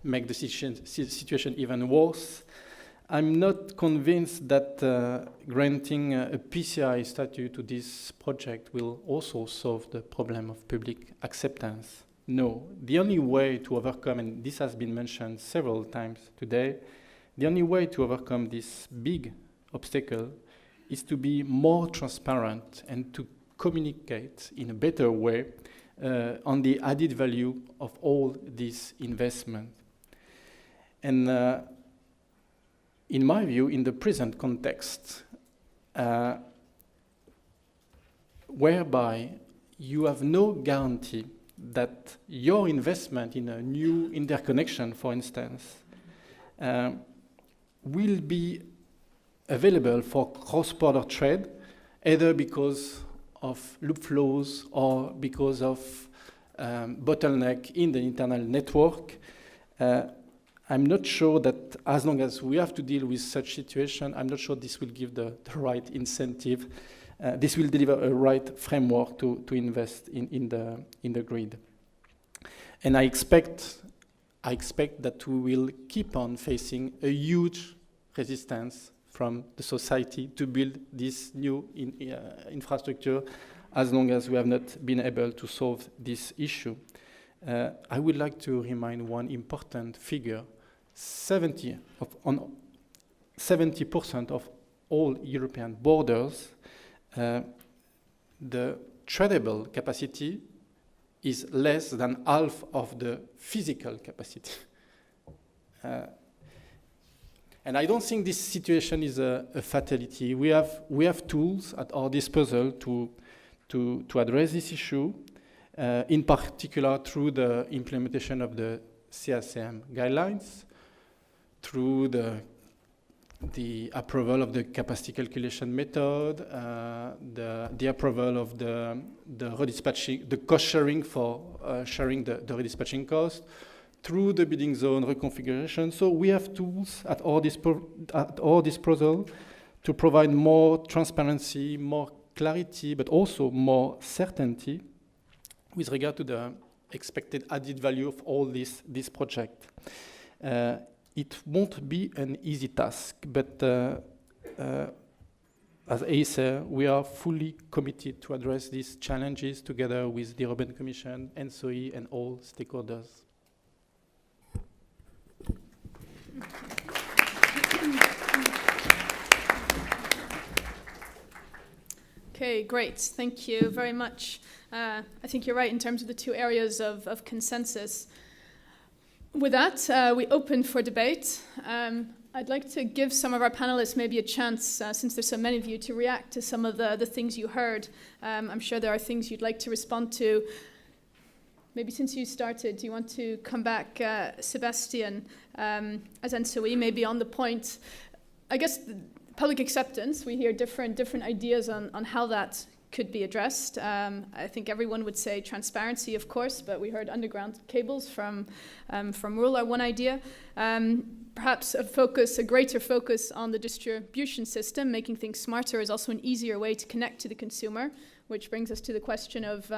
make the situation even worse. I'm not convinced that granting a PCI statute to this project will also solve the problem of public acceptance. No, the only way to overcome, and this has been mentioned several times today, the only way to overcome this big obstacle is to be more transparent and to communicate in a better way on the added value of all this investment. And in my view, in the present context, whereby you have no guarantee that your investment in a new interconnection, for instance, will be available for cross-border trade, either because of loop flows or because of bottleneck in the internal network. I'm not sure that as long as we have to deal with such situation, I'm not sure this will give the right incentive. This will deliver a right framework to invest in the grid. And I expect that we will keep on facing a huge resistance from the society to build this new infrastructure as long as we have not been able to solve this issue. I would like to remind one important figure. 70% of all European borders, the tradable capacity is less than half of the physical capacity. And I don't think this situation is a fatality. We have tools at our disposal to address this issue, in particular through the implementation of the CACM guidelines, through the the approval of the capacity calculation method, the approval of the redispatching, the cost sharing for sharing the redispatching cost, through the bidding zone reconfiguration. So we have tools at our disposal to provide more transparency, more clarity, but also more certainty with regard to the expected added value of all this project. It won't be an easy task, but as ACER, we are fully committed to address these challenges together with the European Commission, ENSOE, and all stakeholders. Okay, great. Thank you very much. I think you're right in terms of the two areas of consensus. With that, we open for debate. I'd like to give some of our panelists maybe a chance, since there's so many of you, to react to some of the things you heard. I'm sure there are things you'd like to respond to. Maybe since you started, do you want to come back, Sebastian, as ENSOE, maybe on the point, I guess, public acceptance. We hear different ideas on how that could be addressed. I think everyone would say transparency, of course, but we heard underground cables from Roel are one idea. Perhaps a greater focus on the distribution system, making things smarter is also an easier way to connect to the consumer, which brings us to the question of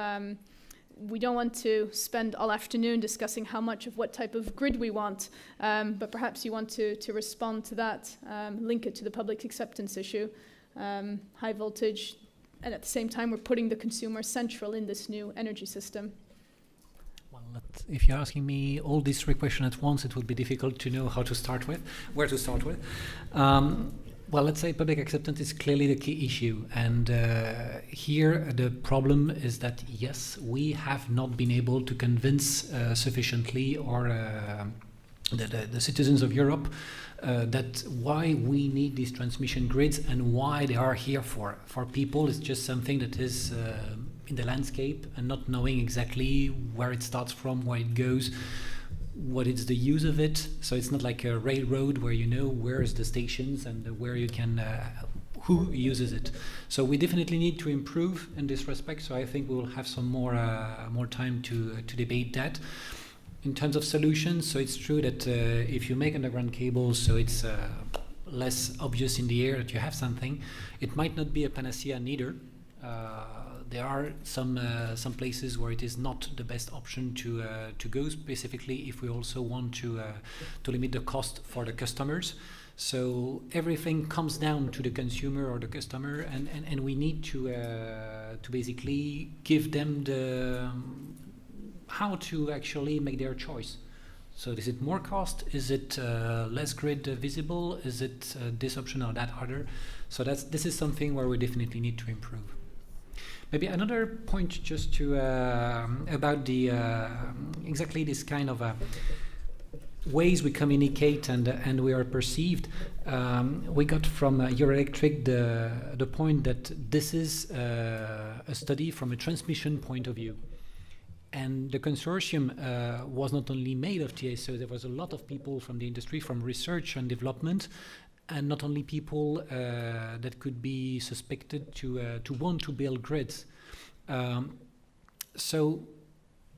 we don't want to spend all afternoon discussing how much of what type of grid we want, but perhaps you want to respond to that, link it to the public acceptance issue, high voltage, and at the same time we're putting the consumer central in this new energy system. Well, if you're asking me all these three questions at once, it would be difficult to know where to start with. Well, let's say public acceptance is clearly the key issue. And here the problem is that, yes, we have not been able to convince sufficiently or the citizens of Europe that why we need these transmission grids and why they are here for. For people, it's just something that is in the landscape and not knowing exactly where it starts from, where it goes, what is the use of it. So it's not like a railroad where you know where is the stations and where you can who uses it. So we definitely need to improve in this respect. So I think we will have some more time to debate that. In terms of solutions, so it's true that if you make underground cables, so it's less obvious in the air that you have something. It might not be a panacea neither. There are some places where it is not the best option to go, specifically if we also want to limit the cost for the customers. So everything comes down to the consumer or the customer, and we need to basically give them how to actually make their choice. So is it more cost? Is it less grid visible? Is it this option or that other? So this is something where we definitely need to improve. Maybe another point just to about the exactly this kind of ways we communicate and we are perceived. We got from Euroelectric the point that this is a study from a transmission point of view. And the consortium was not only made of TSO, there was a lot of people from the industry, from research and development, and not only people that could be suspected to want to build grids. So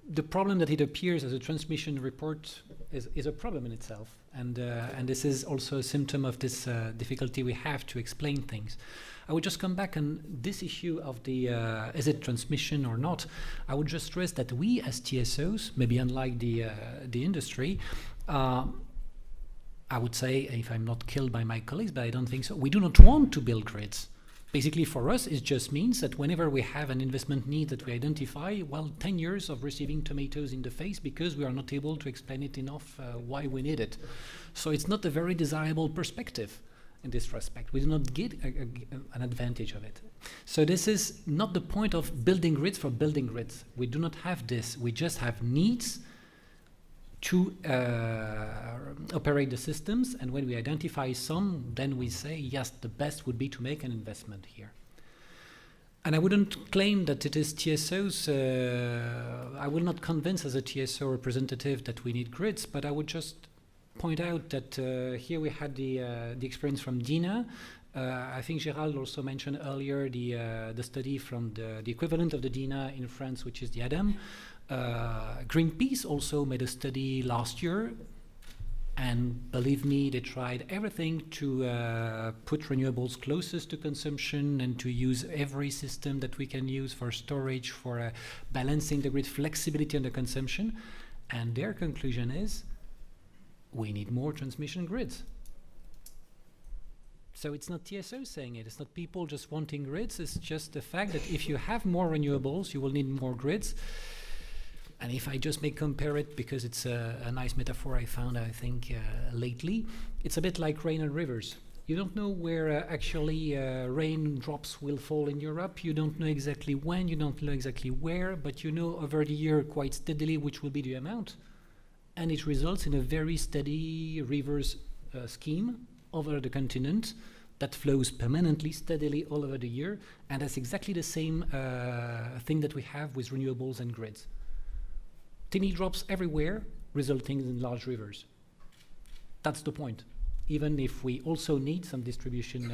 the problem that it appears as a transmission report is a problem in itself, and this is also a symptom of this difficulty we have to explain things. I would just come back on this issue of the is it transmission or not. I would just stress that we as TSOs, maybe unlike the industry, I would say, if I'm not killed by my colleagues, but I don't think so, we do not want to build grids. Basically for us, it just means that whenever we have an investment need that we identify, well, 10 years of receiving tomatoes in the face because we are not able to explain it enough why we need it. So it's not a very desirable perspective in this respect. We do not get an advantage of it. So this is not the point of building grids for building grids. We do not have this. We just have needs to operate the systems, and when we identify some, then we say, yes, the best would be to make an investment here. And I wouldn't claim that it is TSOs, I will not convince as a TSO representative that we need grids, but I would just point out that here we had the experience from Dina. I think Gérald also mentioned earlier the study from the equivalent of the DINA in France, which is the ADAM. Greenpeace also made a study last year, and believe me, they tried everything to put renewables closest to consumption and to use every system that we can use for storage, for balancing the grid, flexibility on the consumption. And their conclusion is, we need more transmission grids. So it's not TSO saying it, it's not people just wanting grids, it's just the fact that if you have more renewables, you will need more grids. And if I just may compare it, because it's a nice metaphor I found, I think, lately, it's a bit like rain and rivers. You don't know where actually raindrops will fall in Europe, you don't know exactly when, you don't know exactly where, but you know over the year quite steadily which will be the amount. And it results in a very steady rivers scheme over the continent that flows permanently, steadily all over the year, and that's exactly the same thing that we have with renewables and grids. Tiny drops everywhere, resulting in large rivers. That's the point. Even if we also need some distribution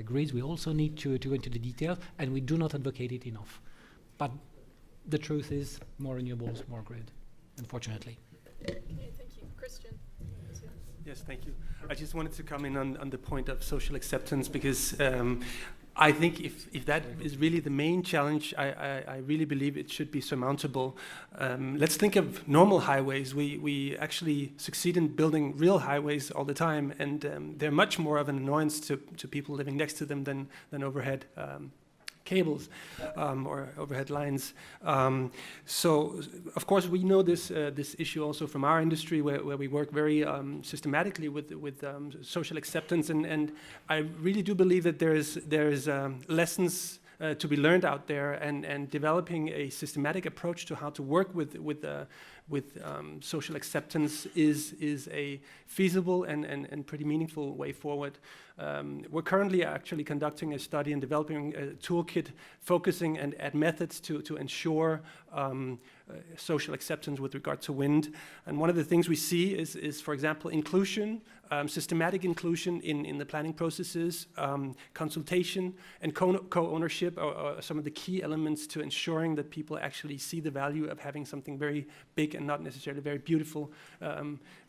grids, we also need to go into the detail, and we do not advocate it enough. But the truth is, more renewables, more grid, unfortunately. Okay, thank you. Christian. Yes, thank you. I just wanted to come in on the point of social acceptance, because I think if that is really the main challenge, I really believe it should be surmountable. Let's think of normal highways. We actually succeed in building real highways all the time, and they're much more of an annoyance to people living next to them than overhead cables or overhead lines. So, of course, we know this issue also from our industry, where we work very systematically with social acceptance, and I really do believe that there is lessons to be learned out there, and developing a systematic approach to how to work with social acceptance is a feasible and pretty meaningful way forward. We're currently actually conducting a study and developing a toolkit focusing at methods to ensure social acceptance with regard to wind. And one of the things we see is for example, inclusion, systematic inclusion in the planning processes, consultation, and co-ownership are some of the key elements to ensuring that people actually see the value of having something very big and not necessarily very beautiful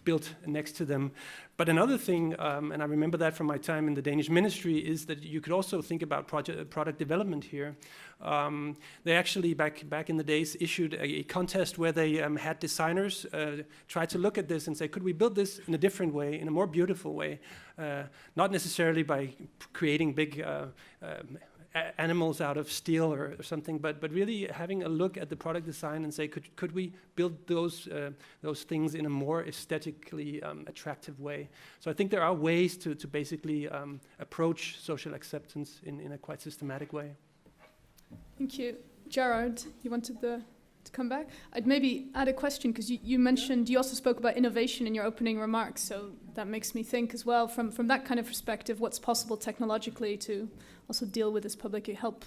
built next to them. But another thing, and I remember that from my time in the Danish ministry, is that you could also think about product development here. They actually, back in the days, issued a contest where they had designers try to look at this and say, could we build this in a different way, in a more beautiful way? Not necessarily by creating big animals out of steel or something, but really having a look at the product design and say, could we build those things in a more aesthetically attractive way? So I think there are ways to basically approach social acceptance in a quite systematic way. Thank you. Gerard, you wanted to come back? I'd maybe add a question, because you mentioned, you also spoke about innovation in your opening remarks, so that makes me think as well, from that kind of perspective, what's possible technologically to also deal with this help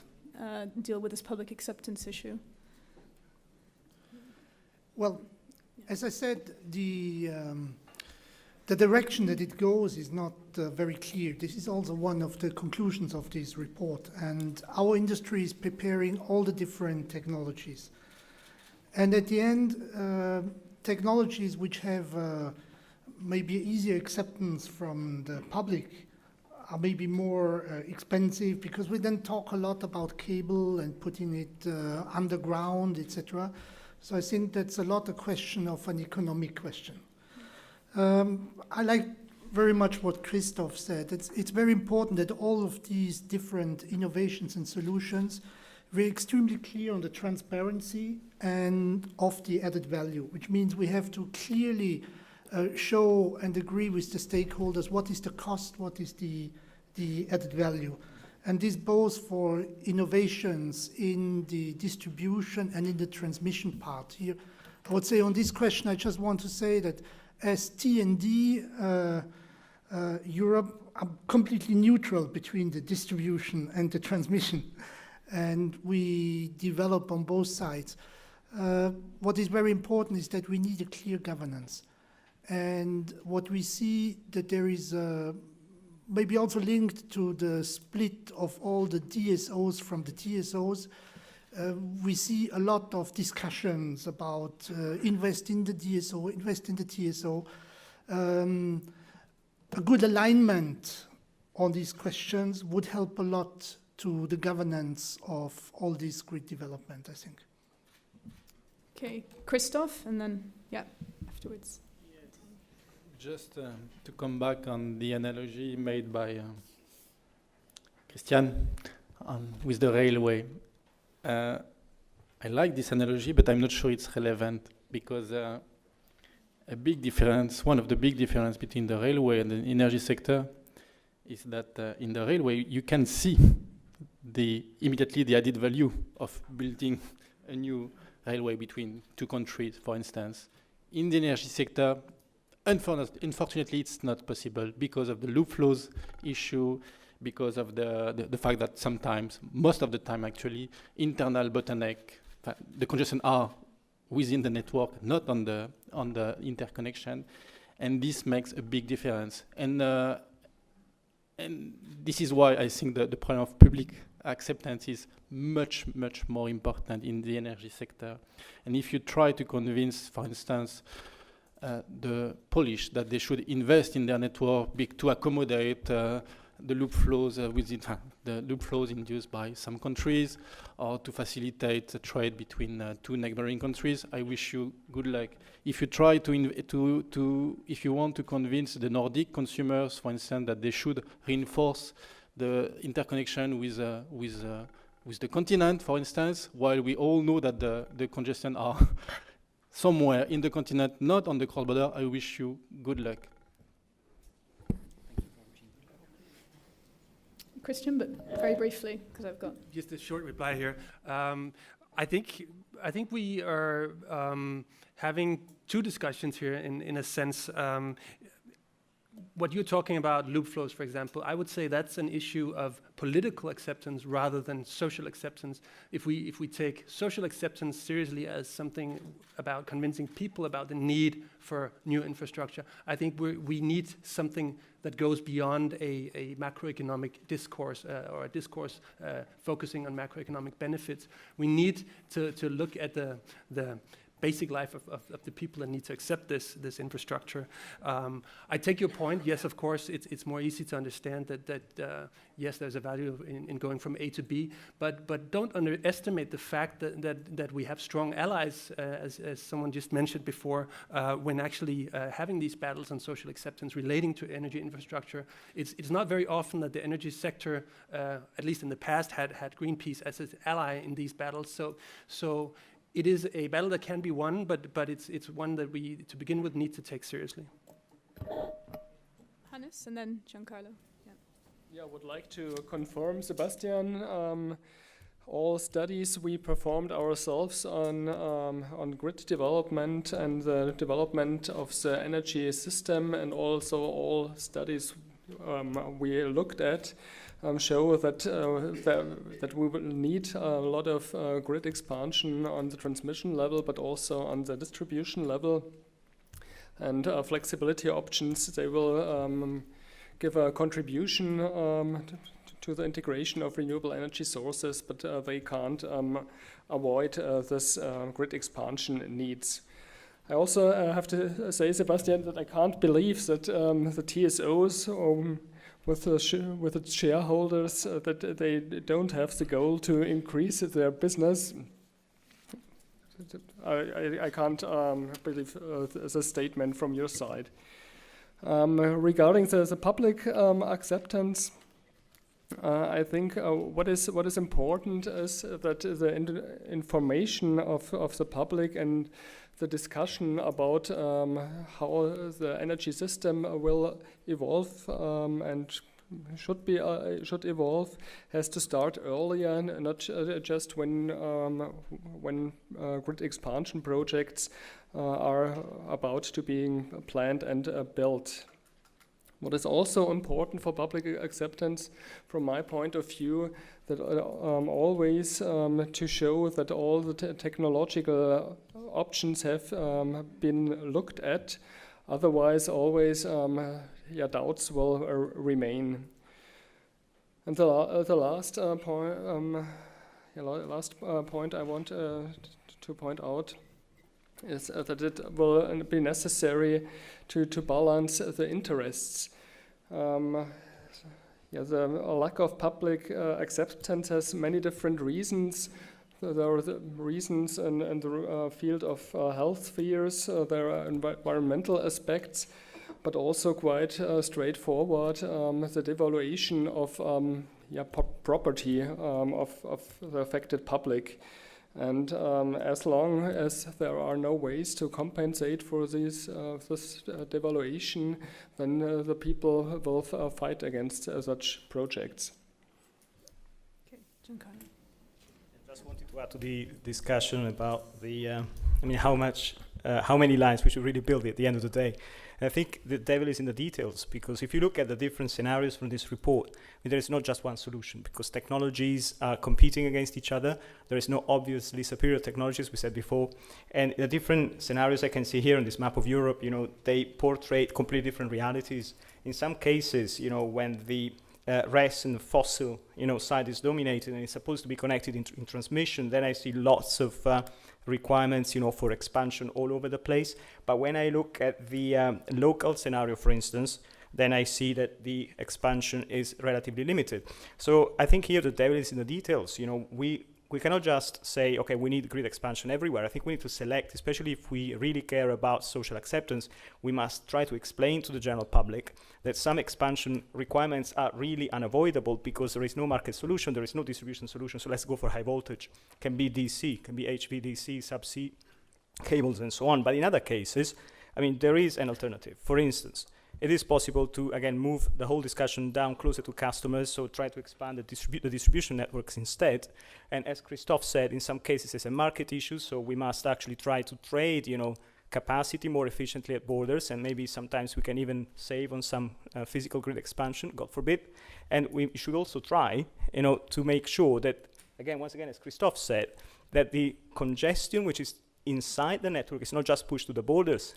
deal with this public acceptance issue? Well, as I said, the direction that it goes is not very clear. This is also one of the conclusions of this report, and our industry is preparing all the different technologies. And at the end, technologies which have maybe easier acceptance from the public are maybe more expensive, because we then talk a lot about cable and putting it underground, etc. So I think that's a lot a question of an economic question. I like very much what Christoph said. It's very important that all of these different innovations and solutions, we're extremely clear on the transparency and of the added value, which means we have to clearly show and agree with the stakeholders what is the cost, what is the added value. And this both for innovations in the distribution and in the transmission part. Here, I would say on this question, I just want to say that as T&D, Europe are completely neutral between the distribution and the transmission. And we develop on both sides. What is very important is that we need a clear governance. And what we see that there is maybe also linked to the split of all the DSOs from the TSOs, we see a lot of discussions about invest in the DSO, invest in the TSO. A good alignment on these questions would help a lot to the governance of all this grid development, I think. Okay, Christoph, and then, yeah, afterwards. Just to come back on the analogy made by Christian with the railway. I like this analogy, but I'm not sure it's relevant because a big difference, one of the big differences between the railway and the energy sector is that in the railway you can see immediately the added value of building a new railway between two countries, for instance. In the energy sector, unfortunately, it's not possible because of the loop flows issue, because of the fact that sometimes, most of the time actually, internal bottleneck, the congestion are within the network, not on the interconnection, and this makes a big difference. And this is why I think the problem of public acceptance is much, much more important in the energy sector. And if you try to convince, for instance, the Polish that they should invest in their network to accommodate the loop flows the loop flows induced by some countries, or to facilitate the trade between two neighboring countries, I wish you good luck. If you try if you want to convince the Nordic consumers, for instance, that they should reinforce the interconnection with the continent, for instance, while we all know that the congestion are somewhere in the continent, not on the cross-border, I wish you good luck. Christian, but very briefly, because I've got... Just a short reply here. I think we are having two discussions here in a sense. What you're talking about, loop flows, for example, I would say that's an issue of political acceptance rather than social acceptance. If we take social acceptance seriously as something about convincing people about the need for new infrastructure, I think we need something that goes beyond a macroeconomic discourse or a discourse focusing on macroeconomic benefits. We need to look at the basic life of the people that need to accept this infrastructure. I take your point. Yes, of course, it's more easy to understand that yes, there's a value in going from A to B, but don't underestimate the fact that we have strong allies, as someone just mentioned before, when actually having these battles on social acceptance relating to energy infrastructure. It's not very often that the energy sector, at least in the past, had Greenpeace as its ally in these battles. So it is a battle that can be won, but it's one that we, to begin with, need to take seriously. Hannes, and then Giancarlo. Yeah, I would like to confirm, Sebastian. All studies we performed ourselves on grid development and the development of the energy system, and also all studies we looked at show that that we will need a lot of grid expansion on the transmission level, but also on the distribution level, and flexibility options. They will give a contribution to the integration of renewable energy sources, but they can't avoid this grid expansion needs. I also have to say, Sebastian, that I can't believe that the TSOs with its shareholders that they don't have the goal to increase their business. I can't believe the statement from your side. Regarding the public acceptance, I think what is important is that the information of the public and the discussion about how the energy system will evolve and should evolve has to start earlier, not just when grid expansion projects are about to being planned and built. What is also important for public acceptance, from my point of view, that always to show that all the technological options have been looked at, Otherwise, always doubts will remain. And the last point I want to point out is that it will be necessary to balance the interests. The lack of public acceptance has many different reasons. There are the reasons in the field of health spheres, there are environmental aspects, but also quite straightforward, the devaluation of property of the affected public. And as long as there are no ways to compensate for this devaluation, then the people will fight against such projects. Okay, Giancarlo. I just wanted to add to the discussion about the, how many lines we should really build at the end of the day. I think the devil is in the details, because if you look at the different scenarios from this report, there is not just one solution, because technologies are competing against each other. There is no obviously superior technologies, we said before. And the different scenarios I can see here on this map of Europe, they portray completely different realities. In some cases, when the RES and the fossil, side is dominated and is supposed to be connected in transmission, then I see lots of requirements, for expansion all over the place. But when I look at the local scenario, for instance, then I see that the expansion is relatively limited. So I think here the devil is in the details. We cannot just say, okay, we need grid expansion everywhere. I think we need to select, especially if we really care about social acceptance, we must try to explain to the general public that some expansion requirements are really unavoidable because there is no market solution, there is no distribution solution, so let's go for high voltage. Can be DC, can be HVDC, subsea cables and so on. But in other cases, there is an alternative. For instance, it is possible to, again, move the whole discussion down closer to customers, so try to expand the distribution networks instead. And as Christophe said, in some cases it's a market issue, so we must actually try to trade, capacity more efficiently at borders, and maybe sometimes we can even save on some physical grid expansion, God forbid. And we should also try, to make sure that, once again, as Christophe said, that the congestion which is inside the network is not just pushed to the borders,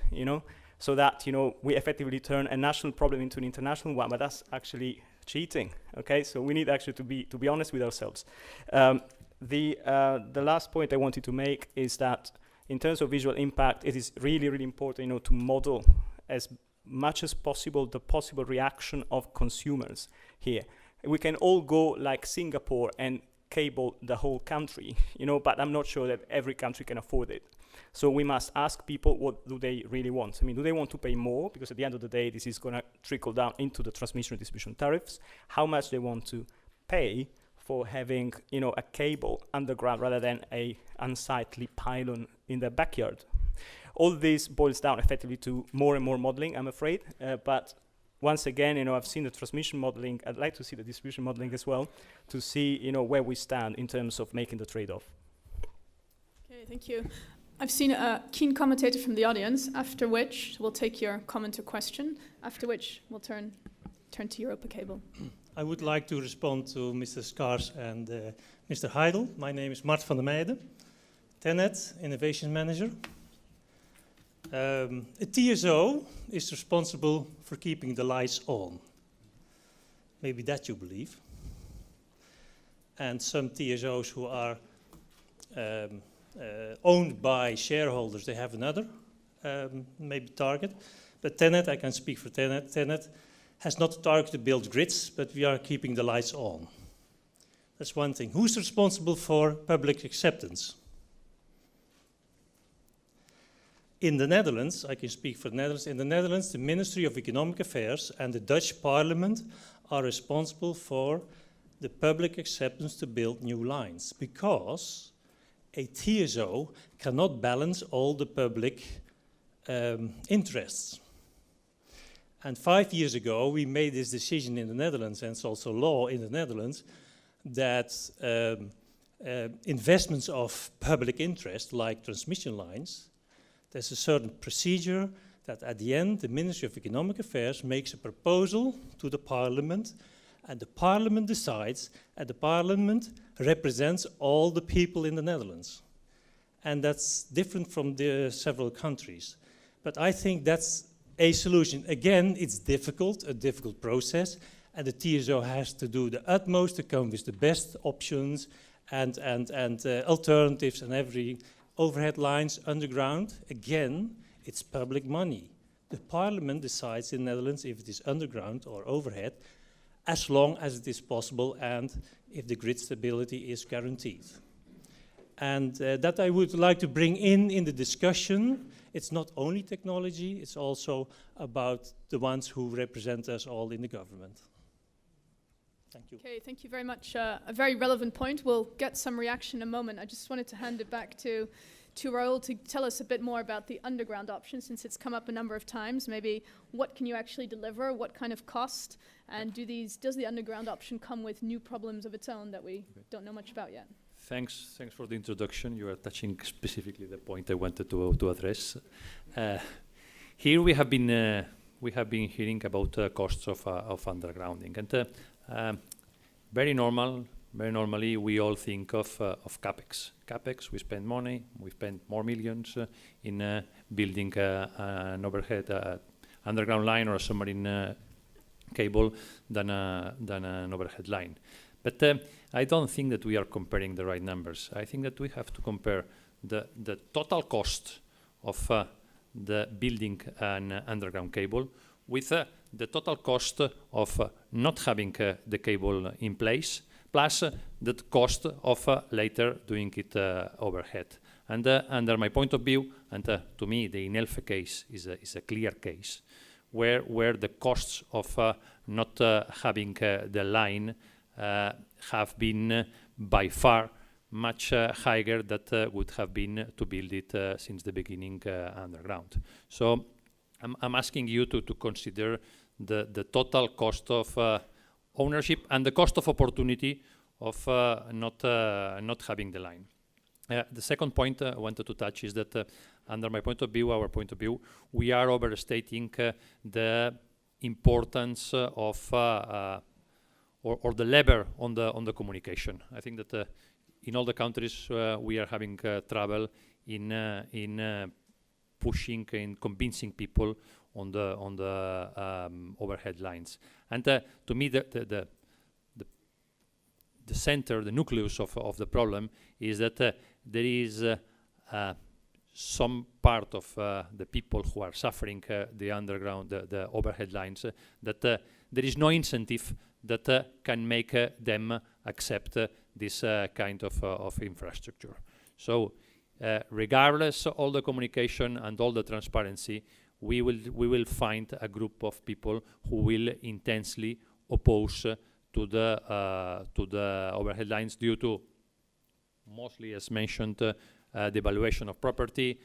so that, we effectively turn a national problem into an international one, but that's actually cheating, okay? So we need actually to be honest with ourselves. The last point I wanted to make is that in terms of visual impact, it is really, really important, to model as much as possible the possible reaction of consumers here. We can all go like Singapore and cable the whole country, but I'm not sure that every country can afford it. So we must ask people, what do they really want? Do they want to pay more? Because at the end of the day, this is going to trickle down into the transmission and distribution tariffs. How much they want to pay for having, a cable underground rather than a unsightly pylon in their backyard. All this boils down effectively to more and more modeling, I'm afraid. But once again, I've seen the transmission modeling. I'd like to see the distribution modeling as well to see, where we stand in terms of making the trade-off. Okay, thank you. I've seen a keen commentator from the audience, after which we'll take your comment or question, after which we'll turn to Europa Cable. I would like to respond to Mr. Skars and Mr. Heidel. My name is Mart van der Meijden, TenneT Innovation Manager. A TSO is responsible for keeping the lights on. Maybe that you believe. And some TSOs who are owned by shareholders, they have another maybe target. But TenneT, I can speak for TenneT. TenneT has not the target to build grids, but we are keeping the lights on. That's one thing. Who's responsible for public acceptance? In the Netherlands, I can speak for the Netherlands. In the Netherlands, the Ministry of Economic Affairs and the Dutch Parliament are responsible for the public acceptance to build new lines, because a TSO cannot balance all the public interests. And 5 years ago, we made this decision in the Netherlands, and it's also law in the Netherlands, that investments of public interest, like transmission lines, there's a certain procedure that at the end, the Ministry of Economic Affairs makes a proposal to the Parliament, and the Parliament decides, and the Parliament represents all the people in the Netherlands. And that's different from the several countries. But I think that's a solution. Again, it's a difficult process, and the TSO has to do the utmost to come with the best options and alternatives and every overhead lines underground. Again, it's public money. The parliament decides in the Netherlands if it is underground or overhead, as long as it is possible and if the grid stability is guaranteed. And that I would like to bring in the discussion. It's not only technology, it's also about the ones who represent us all in the government. Thank you. Okay, thank you very much. A very relevant point. We'll get some reaction in a moment. I just wanted to hand it back to Raoul to tell us a bit more about the underground option, since it's come up a number of times. Maybe what can you actually deliver, what kind of cost, and does the underground option come with new problems of its own that we don't know much about yet? Thanks for the introduction. You are touching specifically the point I wanted to address. Here we have been hearing about costs of undergrounding, and very normally we all think of capex. Capex, we spend money, we spend more millions in building an overhead underground line or a submarine cable than an overhead line. But I don't think that we are comparing the right numbers. I think that we have to compare the total cost of the building an underground cable with the total cost of not having the cable in place, plus the cost of later doing it overhead. And under my point of view, and to me the Inelfe case is a clear case, where the costs of not having the line have been by far much higher than would have been to build it since the beginning underground. So I'm asking you to consider the total cost of ownership and the cost of opportunity of not having the line. The second point I wanted to touch is that under my point of view, our point of view, we are overstating the importance of or the lever on the communication. I think that in all the countries we are having trouble in pushing and convincing people on the overhead lines. And to me, the center, the nucleus of the problem is that there is some part of the people who are suffering the underground, the overhead lines, that there is no incentive that can make them accept this kind of infrastructure. So regardless of all the communication and all the transparency, we will find a group of people who will intensely oppose to the overhead lines due to, mostly as mentioned, the evaluation of property,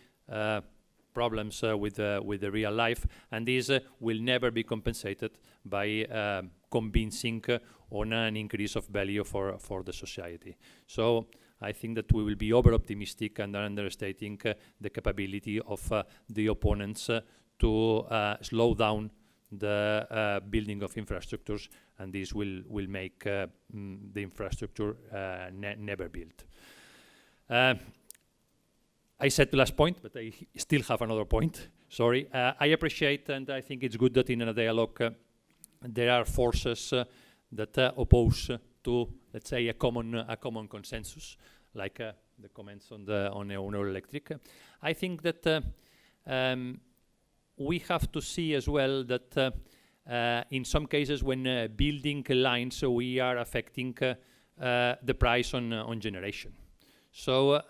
problems with the real life, and these will never be compensated by convincing on an increase of value for the society. So I think that we will be over-optimistic and understating the capability of the opponents to slow down the building of infrastructures, and this will make the infrastructure never built. I said the last point, but I still have another point. Sorry. I appreciate, and I think it's good that in a dialogue there are forces that oppose to, let's say, a common consensus, like the comments on Eunor Electric. I think that we have to see as well that in some cases when building lines, we are affecting the price on generation. So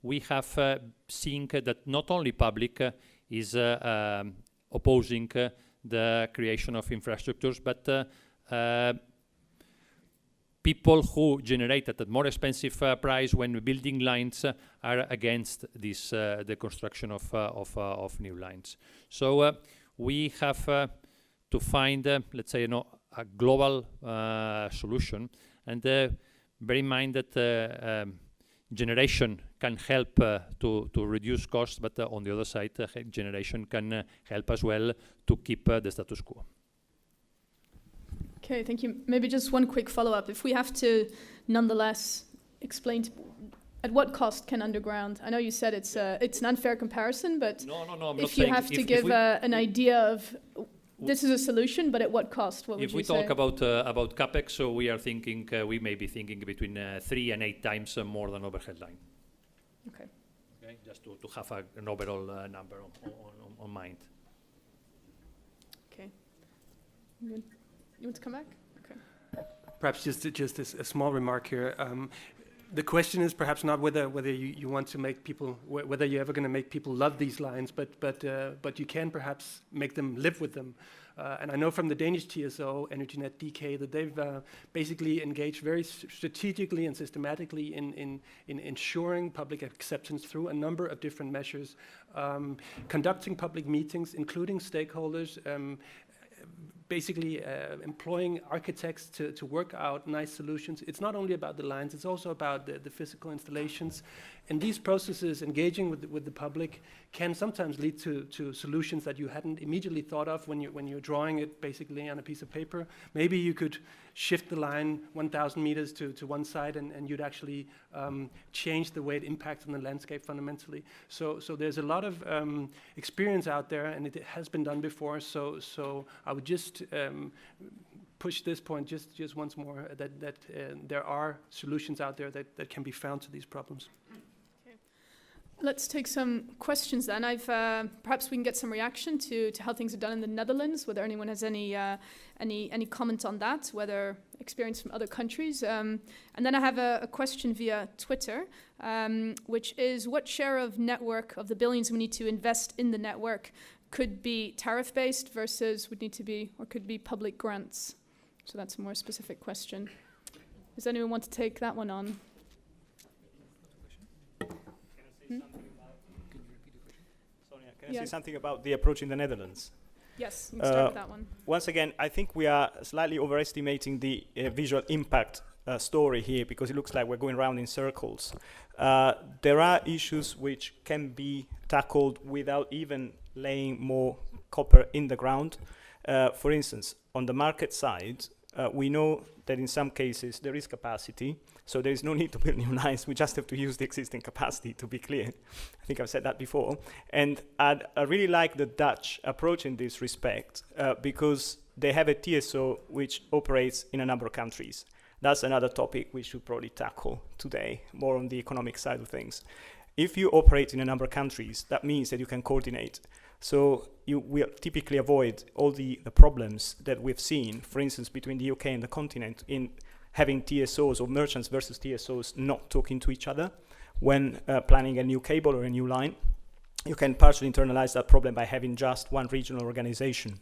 we have seen that not only public is opposing the creation of infrastructures, but people who generate at a more expensive price when building lines are against this the construction of new lines. So we have to find, let's say, a global solution, and bear in mind that generation can help to reduce costs, but on the other side, generation can help as well to keep the status quo. Okay, thank you. Maybe just one quick follow-up. If we have to nonetheless explain At what cost can underground? I know you said it's an unfair comparison, but no, I'm not if you saying have to give an idea of this is a solution, but at what cost? What would you say? If we talk about capex, so we are thinking we may be thinking between 3 and 8 times more than overhead line. Okay. Okay, just to have an overall number on mind. Okay. Good. You want to come back? Okay. Perhaps just a small remark here. The question is perhaps not whether you want to make people, whether you're ever going to make people love these lines, but you can perhaps make them live with them. And I know from the Danish TSO, EnergyNet DK, that they've basically engaged very strategically and systematically in ensuring public acceptance through a number of different measures, conducting public meetings, including stakeholders, basically employing architects to work out nice solutions. It's not only about the lines, it's also about the physical installations. And these processes, engaging with the public, can sometimes lead to solutions that you hadn't immediately thought of when you're drawing it basically on a piece of paper. Maybe you could shift the line 1,000 meters to one side and you'd actually change the way it impacts on the landscape fundamentally. So there's a lot of experience out there, and it has been done before. So I would just push this point just once more, that there are solutions out there that can be found to these problems. Let's take some questions then. Perhaps we can get some reaction to how things are done in the Netherlands, whether anyone has any comment on that, whether experience from other countries. And then I have a question via Twitter, which is what share of network, of the billions we need to invest in the network, could be tariff-based versus would need to be, or could be public grants? So that's a more specific question. Does anyone want to take that one on? Can I say something about the approach in the Netherlands? Yes, we can start with that one. Once again, I think we are slightly overestimating the visual impact story here, because it looks like we're going around in circles. There are issues which can be tackled without even laying more copper in the ground. For instance, on the market side, we know that in some cases there is capacity, so there is no need to build new lines. We just have to use the existing capacity, to be clear. I think I've said that before. And I really like the Dutch approach in this respect, because they have a TSO which operates in a number of countries. That's another topic we should probably tackle today, more on the economic side of things. If you operate in a number of countries, that means that you can coordinate. So you will typically avoid all the problems that we've seen, for instance, between the UK and the continent, in having TSOs or merchants versus TSOs not talking to each other when planning a new cable or a new line. You can partially internalize that problem by having just one regional organization.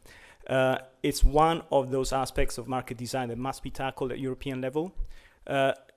It's one of those aspects of market design that must be tackled at European level.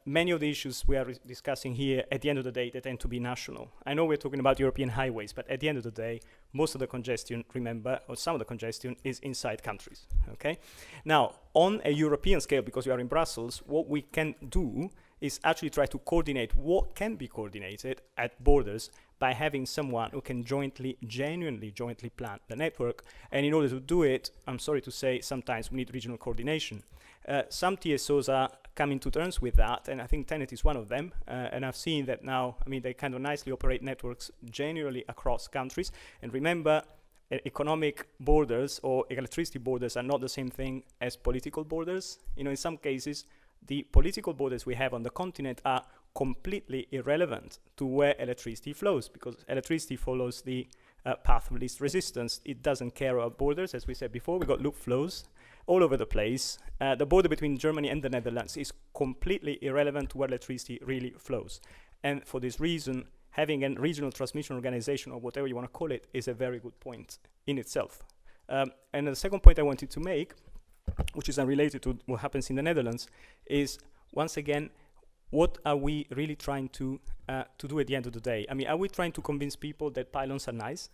Many of the issues we are discussing here, at the end of the day, they tend to be national. I know we're talking about European highways, but at the end of the day, most of the congestion, remember, or some of the congestion is inside countries, okay? Now, on a European scale, because we are in Brussels, what we can do is actually try to coordinate what can be coordinated at borders by having someone who can genuinely jointly plan the network. And in order to do it, I'm sorry to say, sometimes we need regional coordination. Some TSOs are coming to terms with that, and I think TenneT is one of them. And I've seen that now, I mean, they kind of nicely operate networks generally across countries. And remember, economic borders or electricity borders are not the same thing as political borders. You know, in some cases, the political borders we have on the continent are completely irrelevant to where electricity flows, because electricity follows the path of least resistance. It doesn't care about borders. As we said before, we've got loop flows all over the place. The border between Germany and the Netherlands is completely irrelevant to where electricity really flows. And for this reason, having a regional transmission organization, or whatever you want to call it, is a very good point in itself. And the second point I wanted to make, which is unrelated to what happens in the Netherlands, is, once again, what are we really trying to do at the end of the day? I mean, are we trying to convince people that pylons are nice?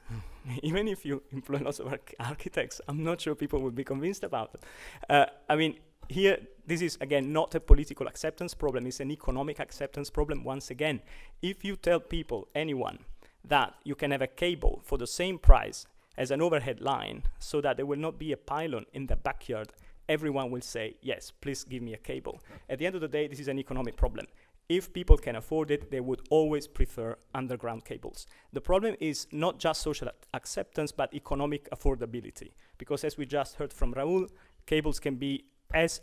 Even if you employ lots of architects, I'm not sure people will be convinced about it. I mean, here, this is, again, not a political acceptance problem. It's an economic acceptance problem, once again. If you tell people, anyone, that you can have a cable for the same price as an overhead line, so that there will not be a pylon in the backyard, everyone will say, yes, please give me a cable. At the end of the day, this is an economic problem. if people can afford it, they would always prefer underground cables. The problem is not just social acceptance, but economic affordability. Because as we just heard from Raul, cables can be as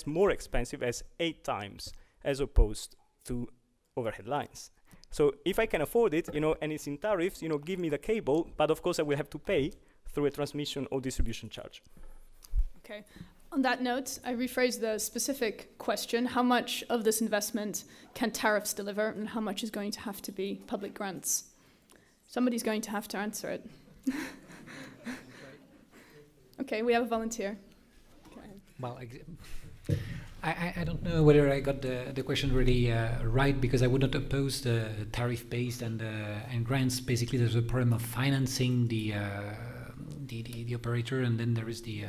more expensive as 8 times, as opposed to overhead lines. So if I can afford it, and it's in tariffs, give me the cable, but of course I will have to pay through a transmission or distribution charge. Okay. On that note, I rephrase the specific question. How much of this investment can tariffs deliver, and how much is going to have to be public grants? Somebody's going to have to answer it. Okay, we have a volunteer. Well, I don't know whether I got the question really right, because I would not oppose the tariff-based and grants. Basically, there's a problem of financing the operator, and then there is the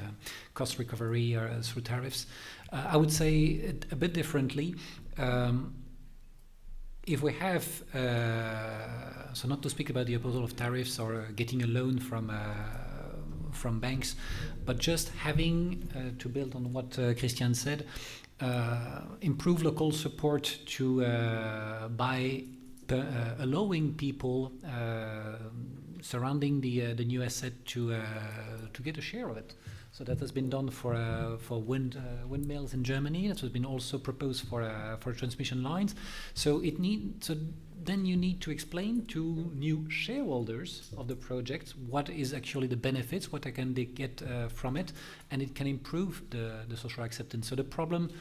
cost recovery through tariffs. I would say it a bit differently. If we have, so not to speak about the opposal of tariffs or getting a loan from banks, but just having, to build on what Christian said, improve local support to by allowing people surrounding the new asset to get a share of it. So that has been done for windmills in Germany. That has been also proposed for transmission lines. So then you need to explain to new shareholders of the project what is actually the benefits, what can they get from it, and it can improve the social acceptance. So the problem,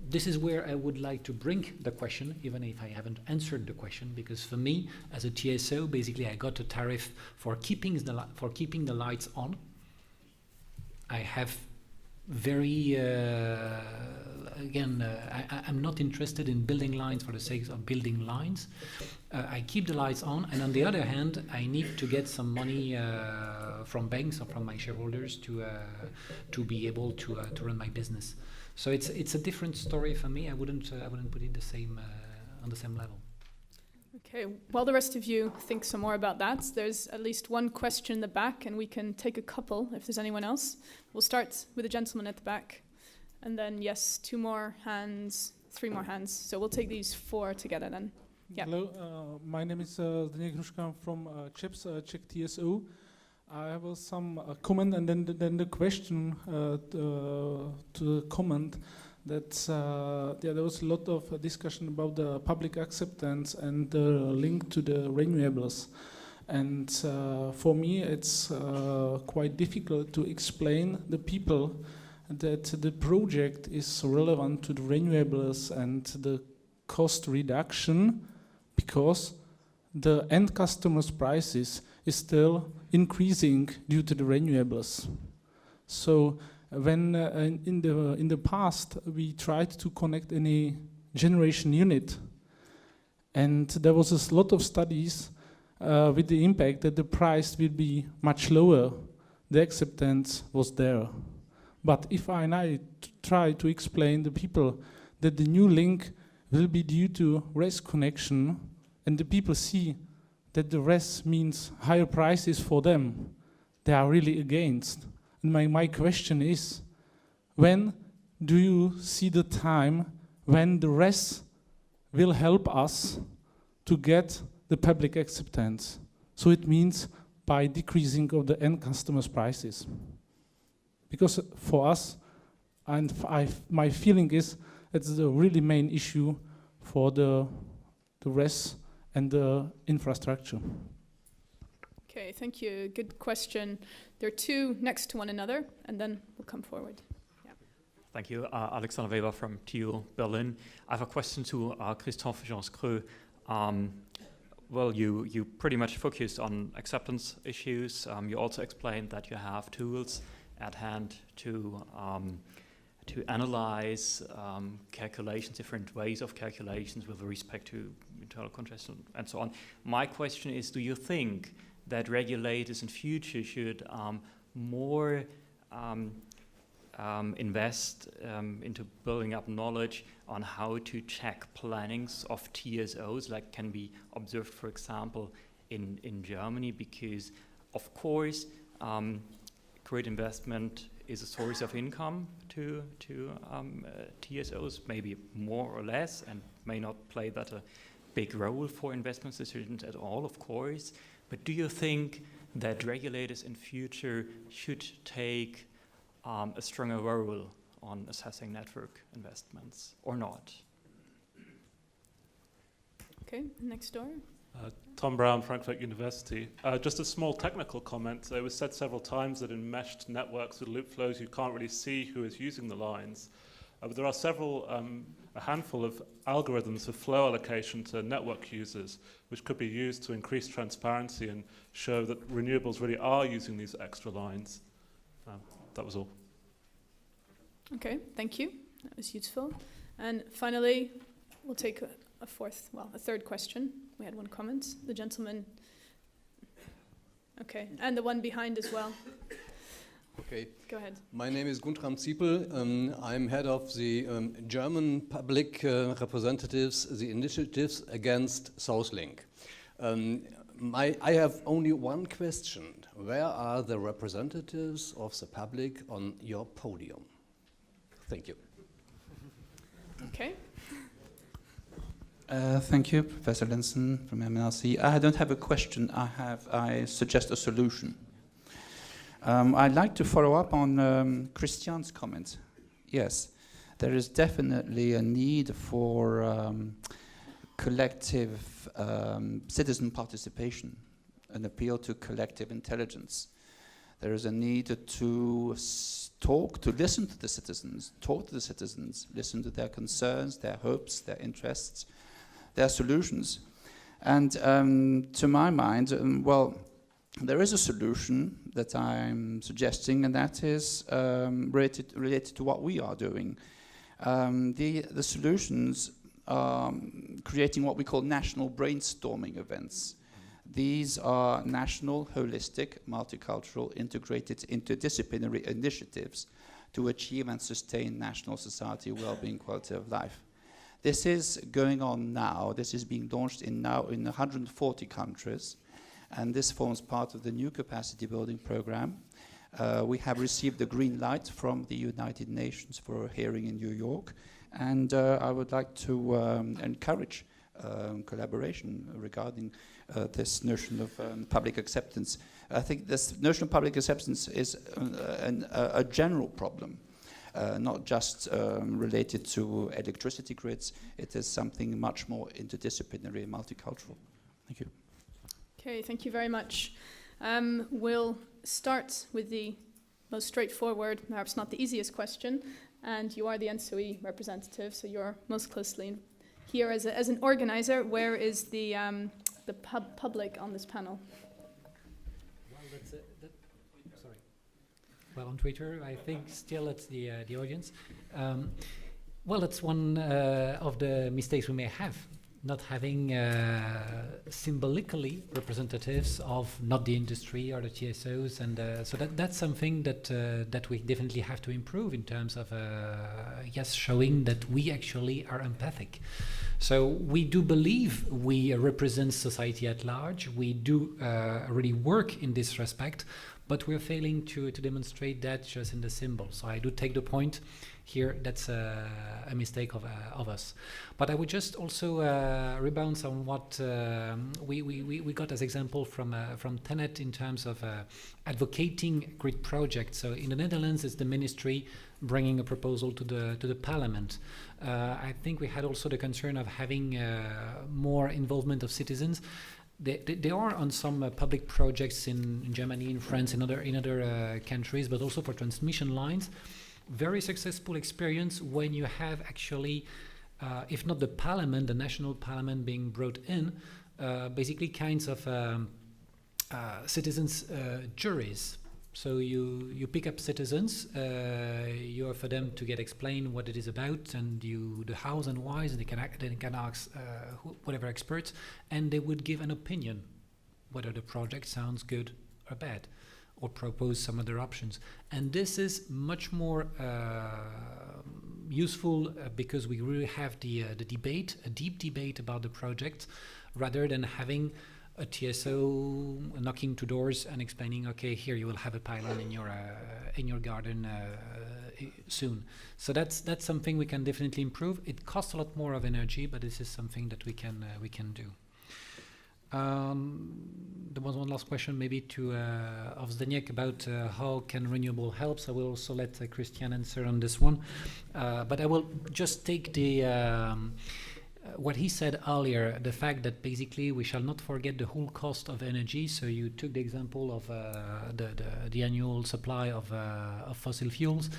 this is where I would like to bring the question, even if I haven't answered the question, because for me, as a TSO, basically I got a tariff for keeping the lights on. I have very, I'm not interested in building lines for the sake of building lines. I keep the lights on, and on the other hand, I need to get some money from banks or from my shareholders to be able to run my business. So it's a different story for me. I wouldn't put it the same on the same level. Okay, while the rest of you think some more about that, there's at least one question in the back, and we can take a couple if there's anyone else. We'll start with the gentleman at the back, and then, yes, 2 more hands, 3 more hands. So we'll take these 4 together then. Yeah. Hello, my name is Daniel Gruszka from Czech TSO. I have some comment and then the question to the comment that there was a lot of discussion about the public acceptance and the link to the renewables. And for me, it's quite difficult to explain the people that the project is relevant to the renewables and the cost reduction, because the end customer's prices is still increasing due to the renewables. So when in the past we tried to connect any generation unit, and there was a lot of studies with the impact that the price will be much lower, the acceptance was there. But if I try to explain the people that the new link will be due to RES connection, and the people see that the RES means higher prices for them, they are really against. And my question is, when do you see the time when the RES will help us to get the public acceptance? So it means by decreasing of the end customers' prices. Because for us, and my feeling is it's the really main issue for the RES and the infrastructure. Okay, thank you. Good question. There are 2 next to one another, and then we'll come forward. Yeah. Thank you. Alexander Weber from TU Berlin. I have a question to Christophe Janscreux. Well, you pretty much focused on acceptance issues. You also explained that you have tools at hand to analyze calculations, different ways of calculations with respect to internal contrast and so on. My question is, do you think that regulators in future should more invest into building up knowledge on how to check plannings of TSOs, like can be observed, for example, in Germany? Because, of course, grid investment is a source of income to TSOs, maybe more or less, and may not play that a big role for investment decisions at all, of course. But do you think that regulators in future should take a stronger role on assessing network investments or not? Okay, next door. Tom Brown, Frankfurt University. Just a small technical comment. It was said several times that in meshed networks with loop flows, you can't really see who is using the lines. But there are a handful of algorithms for flow allocation to network users, which could be used to increase transparency and show that renewables really are using these extra lines. That was all. Okay, thank you. That was useful. And finally, we'll take a third question. We had one comment. The gentleman. Okay, and the one behind as well. Okay. Go ahead. My name is Guntram Ziepel. I'm head of the German public representatives, the initiatives against Southlink. I have only one question. Where are the representatives of the public on your podium? Thank you. Okay. Thank you, Professor Linson from MLC. I don't have a question. I suggest a solution. I'd like to follow up on Christian's comment. Yes, there is definitely a need for collective citizen participation, an appeal to collective intelligence. There is a need to listen to the citizens, listen to their concerns, their hopes, their interests, their solutions. And to my mind, there is a solution that I'm suggesting, and that is related to what we are doing. The solutions are creating what we call national brainstorming events. These are national, holistic, multicultural, integrated, interdisciplinary initiatives to achieve and sustain national society well-being, quality of life. This is going on now. This is being launched in 140 countries. And this forms part of the new capacity building program. We have received the green light from the United Nations for a hearing in New York. And I would like to encourage collaboration regarding this notion of public acceptance. I think this notion of public acceptance is a general problem, not just related to electricity grids. It is something much more interdisciplinary and multicultural. Thank you. Okay, thank you very much. We'll start with the most straightforward, perhaps not the easiest question, and you are the NSOE representative, so you're most closely here as an organizer. Where is the public on this panel? Well, on Twitter, I think still it's the audience. Well, it's one of the mistakes we may have, not having symbolically representatives of not the industry or the TSOs, and so that's something that we definitely have to improve in terms of showing that we actually are empathic. So we do believe we represent society at large. We do really work in this respect, but we're failing to demonstrate that just in the symbol. So I do take the point here. That's a mistake of us. But I would just also rebound on what we got as example from Tenet in terms of advocating grid projects. So in the Netherlands, it's the ministry bringing a proposal to the parliament. I think we had also the concern of having more involvement of citizens. They are on some public projects in Germany, in France, in other countries, but also for transmission lines. Very successful experience when you have actually, if not the parliament, the national parliament being brought in, basically kinds of citizens' juries. So you pick up citizens, you offer them to get explained what it is about, and the hows and whys, and they can ask whatever experts, and they would give an opinion whether the project sounds good or bad, or propose some other options. And this is much more useful because we really have the debate, a deep debate about the project, rather than having a TSO knocking to doors and explaining, okay, here you will have a pylon in your garden soon. So that's something we can definitely improve. It costs a lot more of energy, but this is something that we can do. There was one last question maybe to of Zdeněk about how can renewable help. So I will also let Christian answer on this one. But I will just take the what he said earlier, the fact that basically we shall not forget the whole cost of energy. So you took the example of the annual supply of fossil fuels.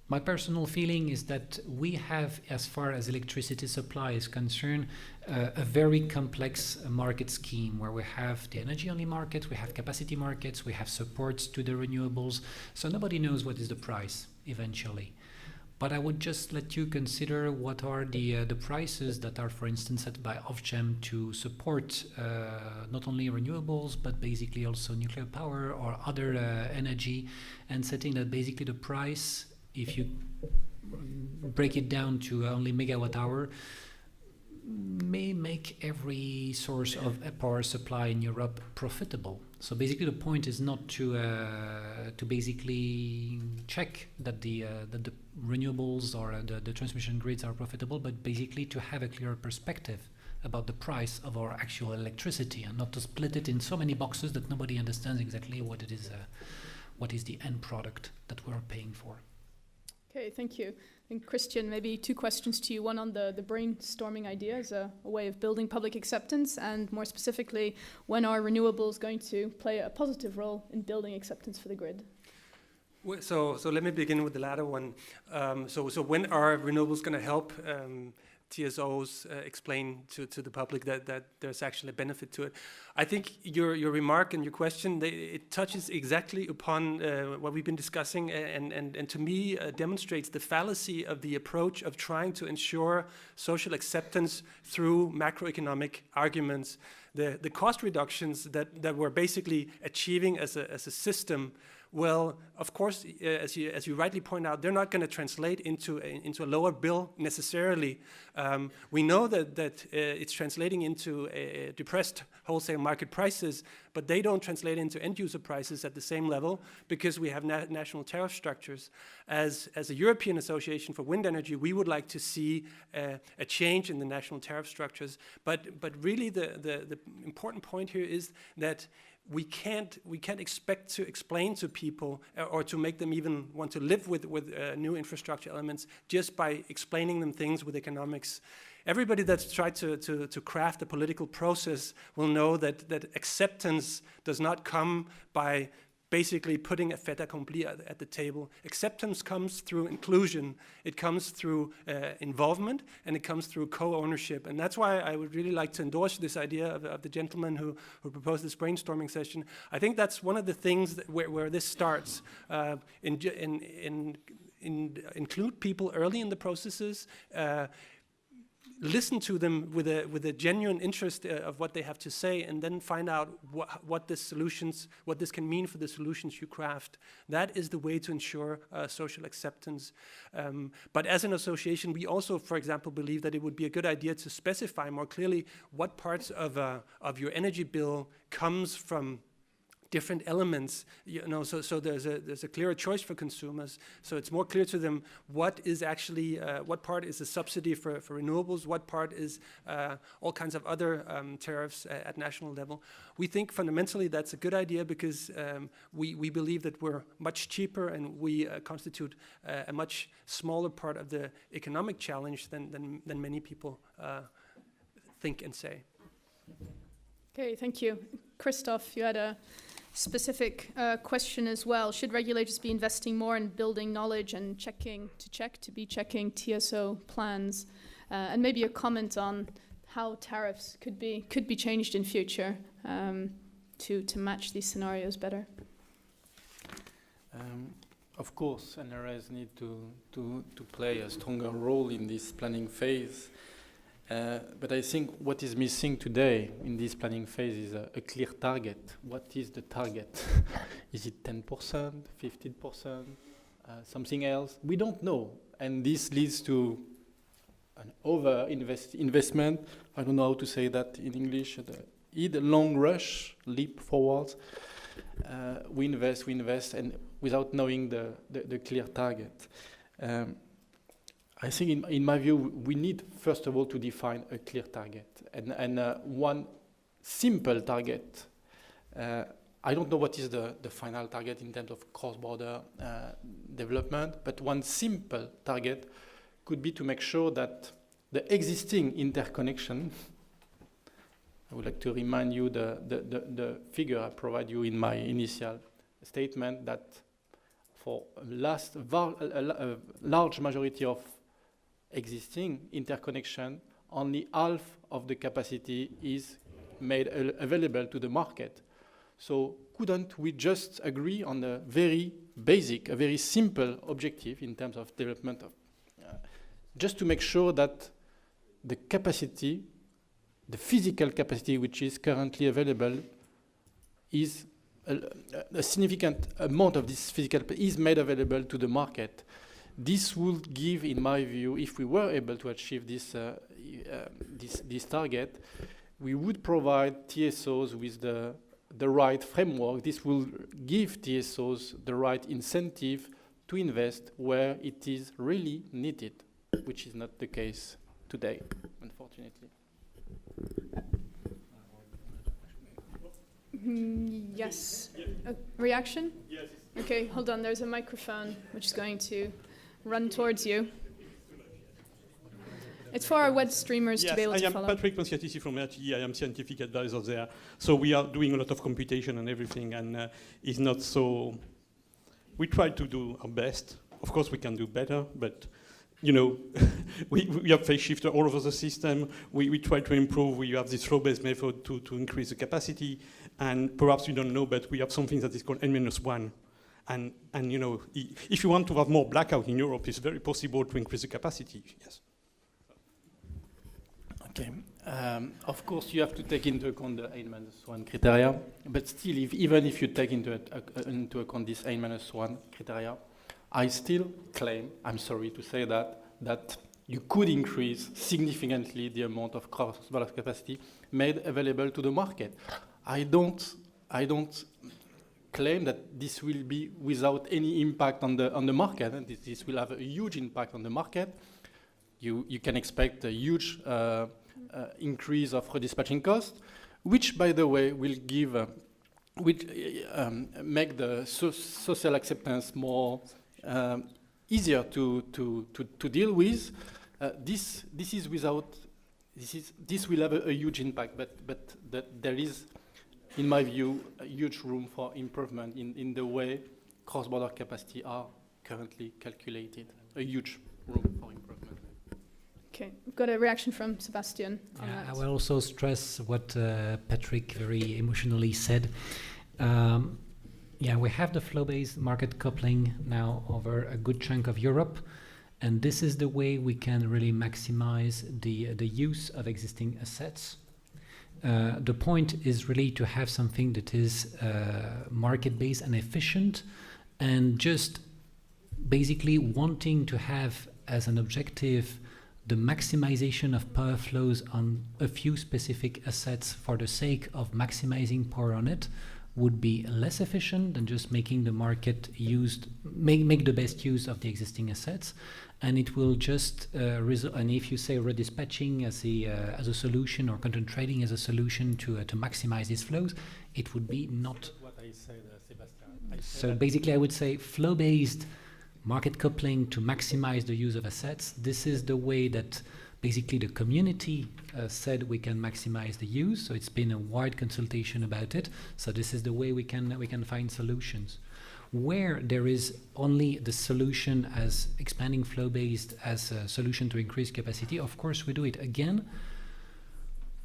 My personal feeling is that we have, as far as electricity supply is concerned, a very complex market scheme where we have the energy-only market, we have capacity markets, we have supports to the renewables. So nobody knows what is the price eventually. But I would just let you consider what are the prices that are, for instance, set by Ofgem to support not only renewables, but basically also nuclear power or other energy, and setting that basically the price, if you break it down to only megawatt hour, may make every source of power supply in Europe profitable. So basically the point is not to basically check that the renewables or the transmission grids are profitable, but basically to have a clearer perspective about the price of our actual electricity, and not to split it in so many boxes that nobody understands exactly what it is, what is the end product that we're paying for. Okay, thank you. And Christian, maybe two questions to you. One on the brainstorming idea as a way of building public acceptance, and more specifically, when are renewables going to play a positive role in building acceptance for the grid? So let me begin with the latter one. So when are renewables going to help TSOs explain to the public that there's actually a benefit to it? I think your remark and your question, it touches exactly upon what we've been discussing, and to me demonstrates the fallacy of the approach of trying to ensure social acceptance through macroeconomic arguments. The cost reductions that we're basically achieving as a system, well, of course, as you rightly point out, they're not going to translate into a lower bill necessarily. We know that it's translating into depressed wholesale market prices, but they don't translate into end-user prices at the same level because we have national tariff structures. As a European Association for Wind Energy, we would like to see a change in the national tariff structures. But really, the important point here is that we can't expect to explain to people or to make them even want to live with new infrastructure elements just by explaining them things with economics. Everybody that's tried to craft a political process will know that acceptance does not come by basically putting a fait accompli at the table. Acceptance comes through inclusion, it comes through involvement, and it comes through co-ownership. And that's why I would really like to endorse this idea of the gentleman who proposed this brainstorming session. I think that's one of the things where this starts. Include people early in the processes, listen to them with a genuine interest of what they have to say, and then find out what this can mean for the solutions you craft. That is the way to ensure social acceptance. But as an association, we also, for example, believe that it would be a good idea to specify more clearly what parts of your energy bill comes from different elements, so there's a clearer choice for consumers. So it's more clear to them what is actually, what part is a subsidy for renewables, what part is all kinds of other tariffs at national level. We think fundamentally that's a good idea because we believe that we're much cheaper and we constitute a much smaller part of the economic challenge than many people think and say. Okay, thank you. Christoph, you had a specific question as well. Should regulators be investing more in building knowledge and checking TSO plans? And maybe a comment on how tariffs could be changed in future to match these scenarios better. Of course, NRS need to play a stronger role in this planning phase. But I think what is missing today in this planning phase is a clear target. What is the target? Is it 10%, 15%, something else? We don't know. And this leads to an investment. I don't know how to say that in English. either long rush, leap forward. We invest, and without knowing the clear target. I think, in my view, we need first of all to define a clear target, and one simple target. I don't know what is the final target in terms of cross-border development, but one simple target could be to make sure that the existing interconnection, I would like to remind you the figure I provide you in my initial statement, that for a large majority of existing interconnection, only half of the capacity is made available to the market. So couldn't we just agree on a very basic, a very simple objective in terms of development of, just to make sure that the capacity, the physical capacity which is currently available, is a significant amount of this physical is made available to the market. This would give, in my view, if we were able to achieve this target, we would provide TSOs with the right framework. This will give TSOs the right incentive to invest where it is really needed, which is not the case today, unfortunately. Yes. A reaction? Yes. Okay, hold on. There's a microphone which is going to run towards you. It's for our web streamers to be able to follow. I am Patrick Monsiatici from RTE. I am scientific advisor there. So we are doing a lot of computation and everything, and it's not so... We try to do our best. Of course, we can do better, but you know, we have phase shifter all over the system. We try to improve. We have this flow-based method to increase the capacity. And perhaps you don't know, but we have something that is called N-1. And you know, if you want to have more blackout in Europe, it's very possible to increase the capacity, yes. Okay. Of course, you have to take into account the N-1 criteria, but still, even if you take into account this N-1 criteria, I still claim, I'm sorry to say that you could increase significantly the amount of cross-border capacity made available to the market. I don't claim that this will be without any impact on the market, and this will have a huge impact on the market. You can expect a huge increase of redispatching costs, which, by the way, will give, make the social acceptance more easier to deal with. This will have a huge impact, but there is, in my view, a huge room for improvement in the way cross-border capacity are currently calculated. A huge room for improvement. Okay, we've got a reaction from Sebastian on that. that. I will also stress what Patrick very emotionally said. We have the flow-based market coupling now over a good chunk of Europe, and this is the way we can really maximize the use of existing assets. The point is really to have something that is market-based and efficient, and just basically wanting to have as an objective the maximization of power flows on a few specific assets for the sake of maximizing power on it would be less efficient than just making the market make the best use of the existing assets, and it will just result. And if you say redispatching as a solution, or content trading as a solution to maximize these flows, it would be not. What I said, Sebastian. So basically, I would say flow-based market coupling to maximize the use of assets. This is the way that basically the community said we can maximize the use. So it's been a wide consultation about it. So this is the way we can find solutions. Where there is only the solution as expanding flow-based as a solution to increase capacity, of course we do it. Again,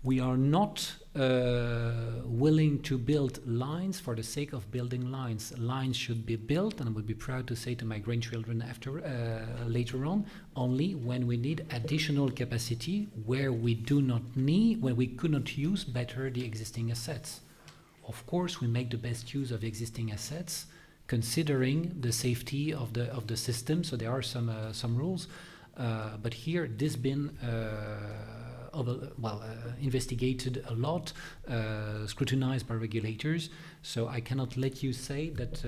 we are not willing to build lines for the sake of building lines. Lines should be built, and I would be proud to say to my grandchildren later on, only when we need additional capacity, where we do not need, when we could not use better the existing assets. Of course, we make the best use of existing assets, considering the safety of the system. So there are some rules, but here this been investigated a lot, scrutinized by regulators. So I cannot let you say that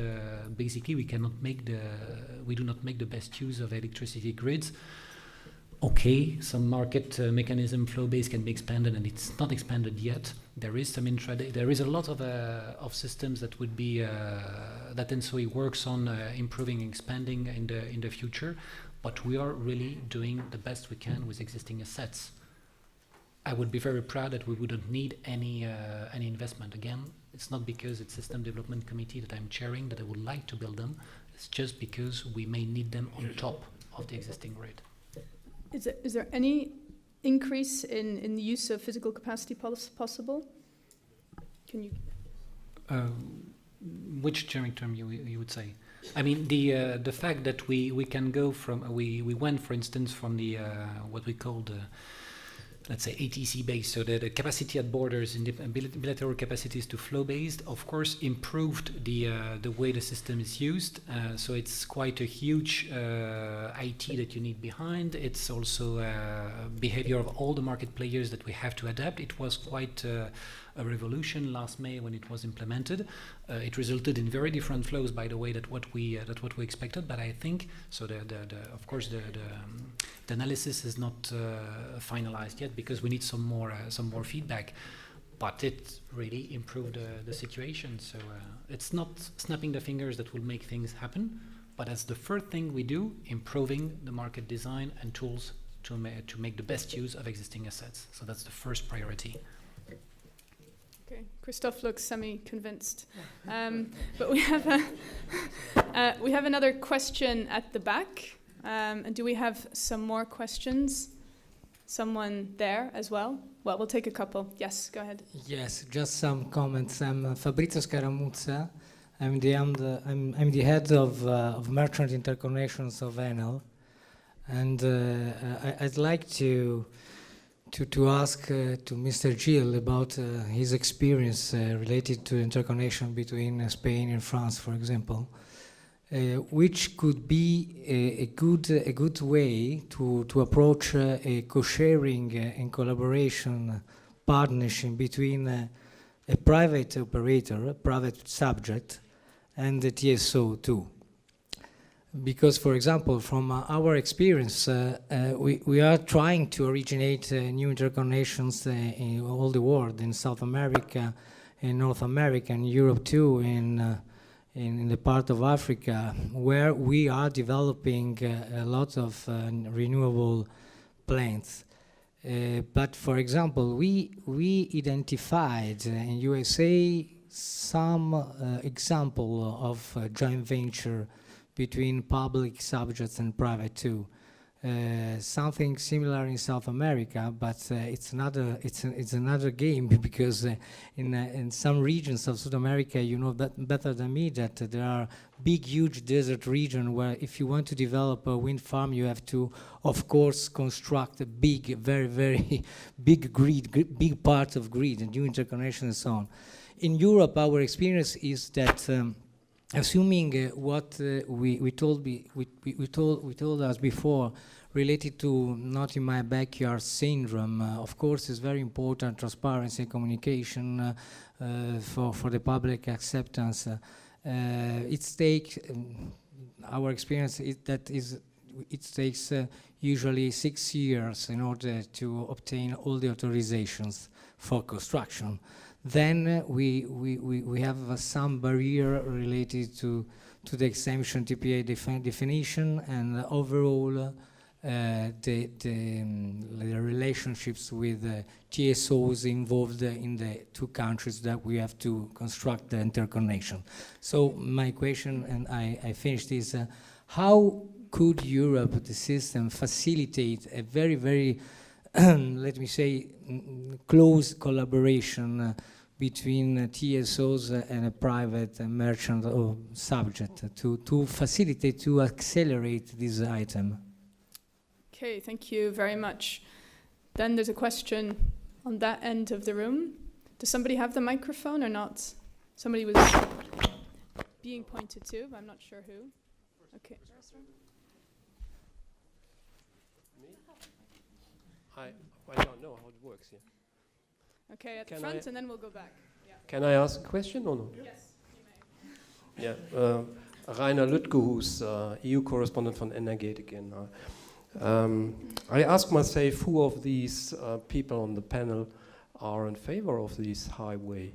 basically we do not make the best use of electricity grids. Okay, some market mechanism, flow-based, can be expanded, and it's not expanded yet. There is some intraday. There is a lot of systems that would be that NSOE works on improving, expanding in the future. But we are really doing the best we can with existing assets. I would be very proud that we wouldn't need any investment. Again, it's not because it's System Development Committee that I'm chairing that I would like to build them. It's just because we may need them on top of the existing grid. Is there any increase in the use of physical capacity possible? Can you? Which sharing term you would say? I mean, the fact that we can go from we went, for instance, from the what we call the, let's say, ATC based, so the capacity at borders in the bilateral capacities to flow based, of course, improved the way the system is used. So it's quite a huge IT that you need behind. It's also behavior of all the market players that we have to adapt. It was quite a revolution last May when it was implemented. It resulted in very different flows, by the way, that what we expected. But I think so. Of course the analysis is not finalized yet because we need some more feedback. But it really improved the situation. So it's not snapping the fingers that will make things happen, but that's the first thing we do: improving the market design and tools to make the best use of existing assets. So that's the first priority. Okay, Christophe looks semi-convinced, but we have another question at the back. And do we have some more questions? Someone there as well? Well, we'll take a couple. Yes, go ahead. Yes, just some comments. I'm Fabrizio Scaramuzza. I'm the head of merchant interconnections of Enel, and I'd like to ask to Mr. Gilles about his experience related to interconnection between Spain and France, for example, which could be a good way to approach a co-sharing and collaboration partnership between a private operator, a private subject, and the TSO too. Because, for example, from our experience, we are trying to originate new interconnections in all the world, in South America, in North America, in Europe too, in the part of Africa, where we are developing a lot of renewable plants. But, for example, we identified in USA some example of joint venture between public subjects and private too. Something similar in South America, but it's another game because in some regions of South America, you know that better than me, that there are big, huge desert regions where if you want to develop a wind farm, you have to, of course, construct a big, very, very big grid, big part of grid, and new interconnection and so on. In Europe, our experience is that. Assuming what we told us before, related to not in my backyard syndrome, of course, is very important. Transparency, communication for the public acceptance. Our experience is that it takes usually 6 years in order to obtain all the authorizations for construction. Then we have some barrier related to the exemption TPA definition, and overall the relationships with TSOs involved in the two countries that we have to construct the interconnection. So my question, and I finished, is how could Europe, the system, facilitate a very, very let me say, close collaboration between TSOs and a private merchant or subject to facilitate, to accelerate this item? Okay, thank you very much. Then there's a question on that end of the room. Does somebody have the microphone or not? Somebody was being pointed to, but I'm not sure who. Okay. Hi. I don't know how it works here. Okay, at the front, and then we'll go back. Yeah. Can I ask a question or no? Yes, you may. Yeah, Rainer Lüttke, who's EU correspondent from Energetic. I ask myself, who of these people on the panel are in favor of this highway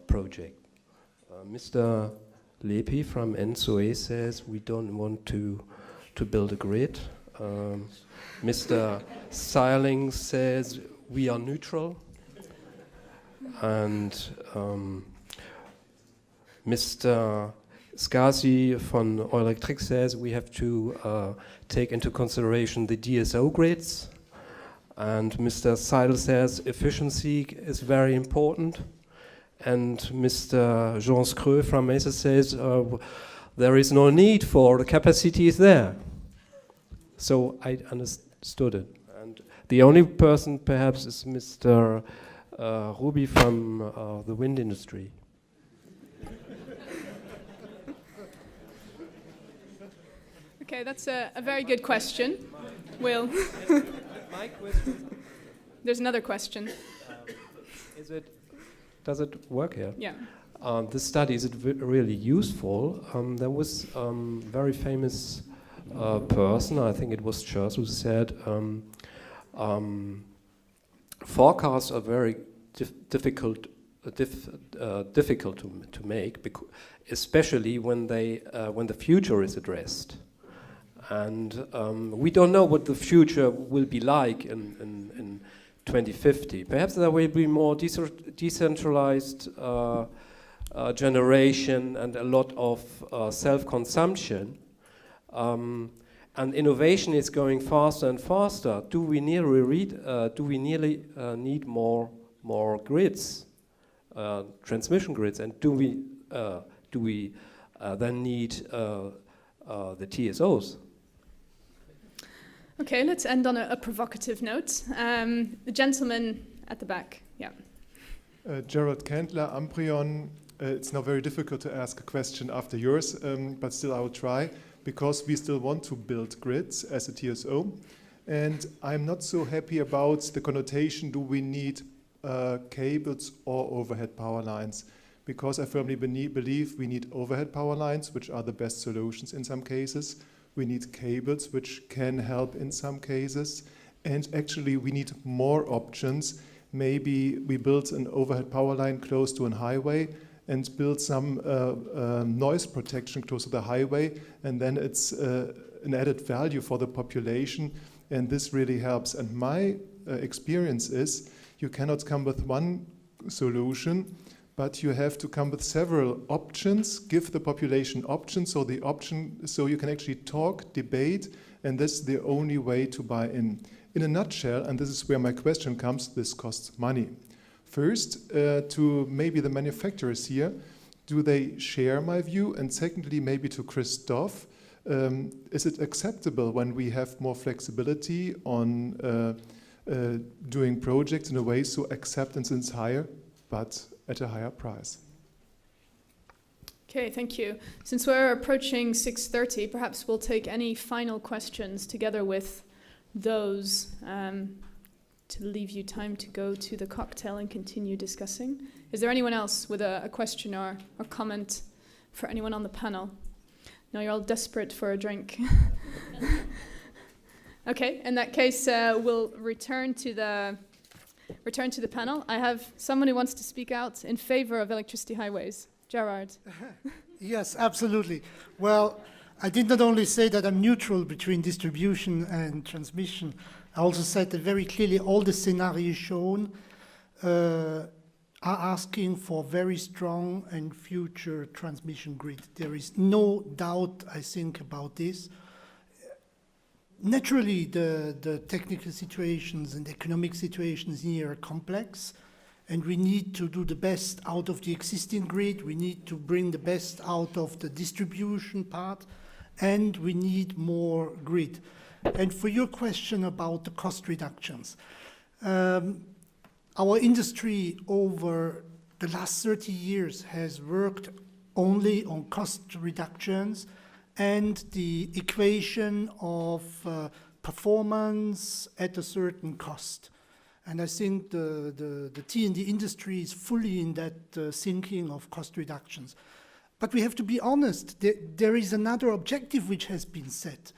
project? Mr. Lepi from NSOE says we don't want to build a grid. Mr. Seiling says we are neutral. And Mr. Skasi von Eurelectric says we have to take into consideration the DSO grids. And Mr. Seidel says efficiency is very important. And Mr. Jean Screux from Mesa says there is no need for the capacity is there. So I understood it. And the only person perhaps is Mr. Ruby from the wind industry. Okay, that's a very good question. Will. My question. There's another question. Does it work here? Yeah. This study, is it really useful? There was very famous person, I think it was Church, who said forecasts are very difficult to make, especially when the future is addressed. And we don't know what the future will be like in 2050. Perhaps there will be more decentralized generation and a lot of self-consumption. And innovation is going faster and faster. Do we nearly need more grids, transmission grids, and do we then need the TSOs? Okay, let's end on a provocative note. The gentleman at the back, yeah. Gerald Candler, Amprion. It's now very difficult to ask a question after yours, but still I will try, because we still want to build grids as a TSO. And I'm not so happy about the connotation, do we need cables or overhead power lines? Because I firmly believe we need overhead power lines, which are the best solutions in some cases. We need cables, which can help in some cases. And actually, we need more options. Maybe we build an overhead power line close to a highway and build some noise protection close to the highway. And then it's an added value for the population. And this really helps. And my experience is you cannot come with one solution, but you have to come with several options, give the population options, so you can actually talk, debate, and that's the only way to buy in. In a nutshell, and this is where my question comes, this costs money. First, to maybe the manufacturers here, do they share my view? And secondly, maybe to Christoph, is it acceptable when we have more flexibility on doing projects in a way so acceptance is higher, but at a higher price? Okay, thank you. Since we're approaching 6:30, perhaps we'll take any final questions together with those to leave you time to go to the cocktail and continue discussing. Is there anyone else with a question or comment for anyone on the panel? No, you're all desperate for a drink. Okay, in that case, we'll return to the panel. I have someone who wants to speak out in favor of electricity highways. Gerard. Yes, absolutely. Well, I did not only say that I'm neutral between distribution and transmission, I also said that very clearly all the scenarios shown are asking for very strong and future transmission grid. There is no doubt, I think, about this. Naturally, the technical situations and economic situations here are complex, and we need to do the best out of the existing grid. We need to bring the best out of the distribution part, and we need more grid. And for your question about the cost reductions, our industry over the last 30 years has worked only on cost reductions and the equation of performance at a certain cost. And I think the T&D industry is fully in that thinking of cost reductions. But we have to be honest, there is another objective which has been set.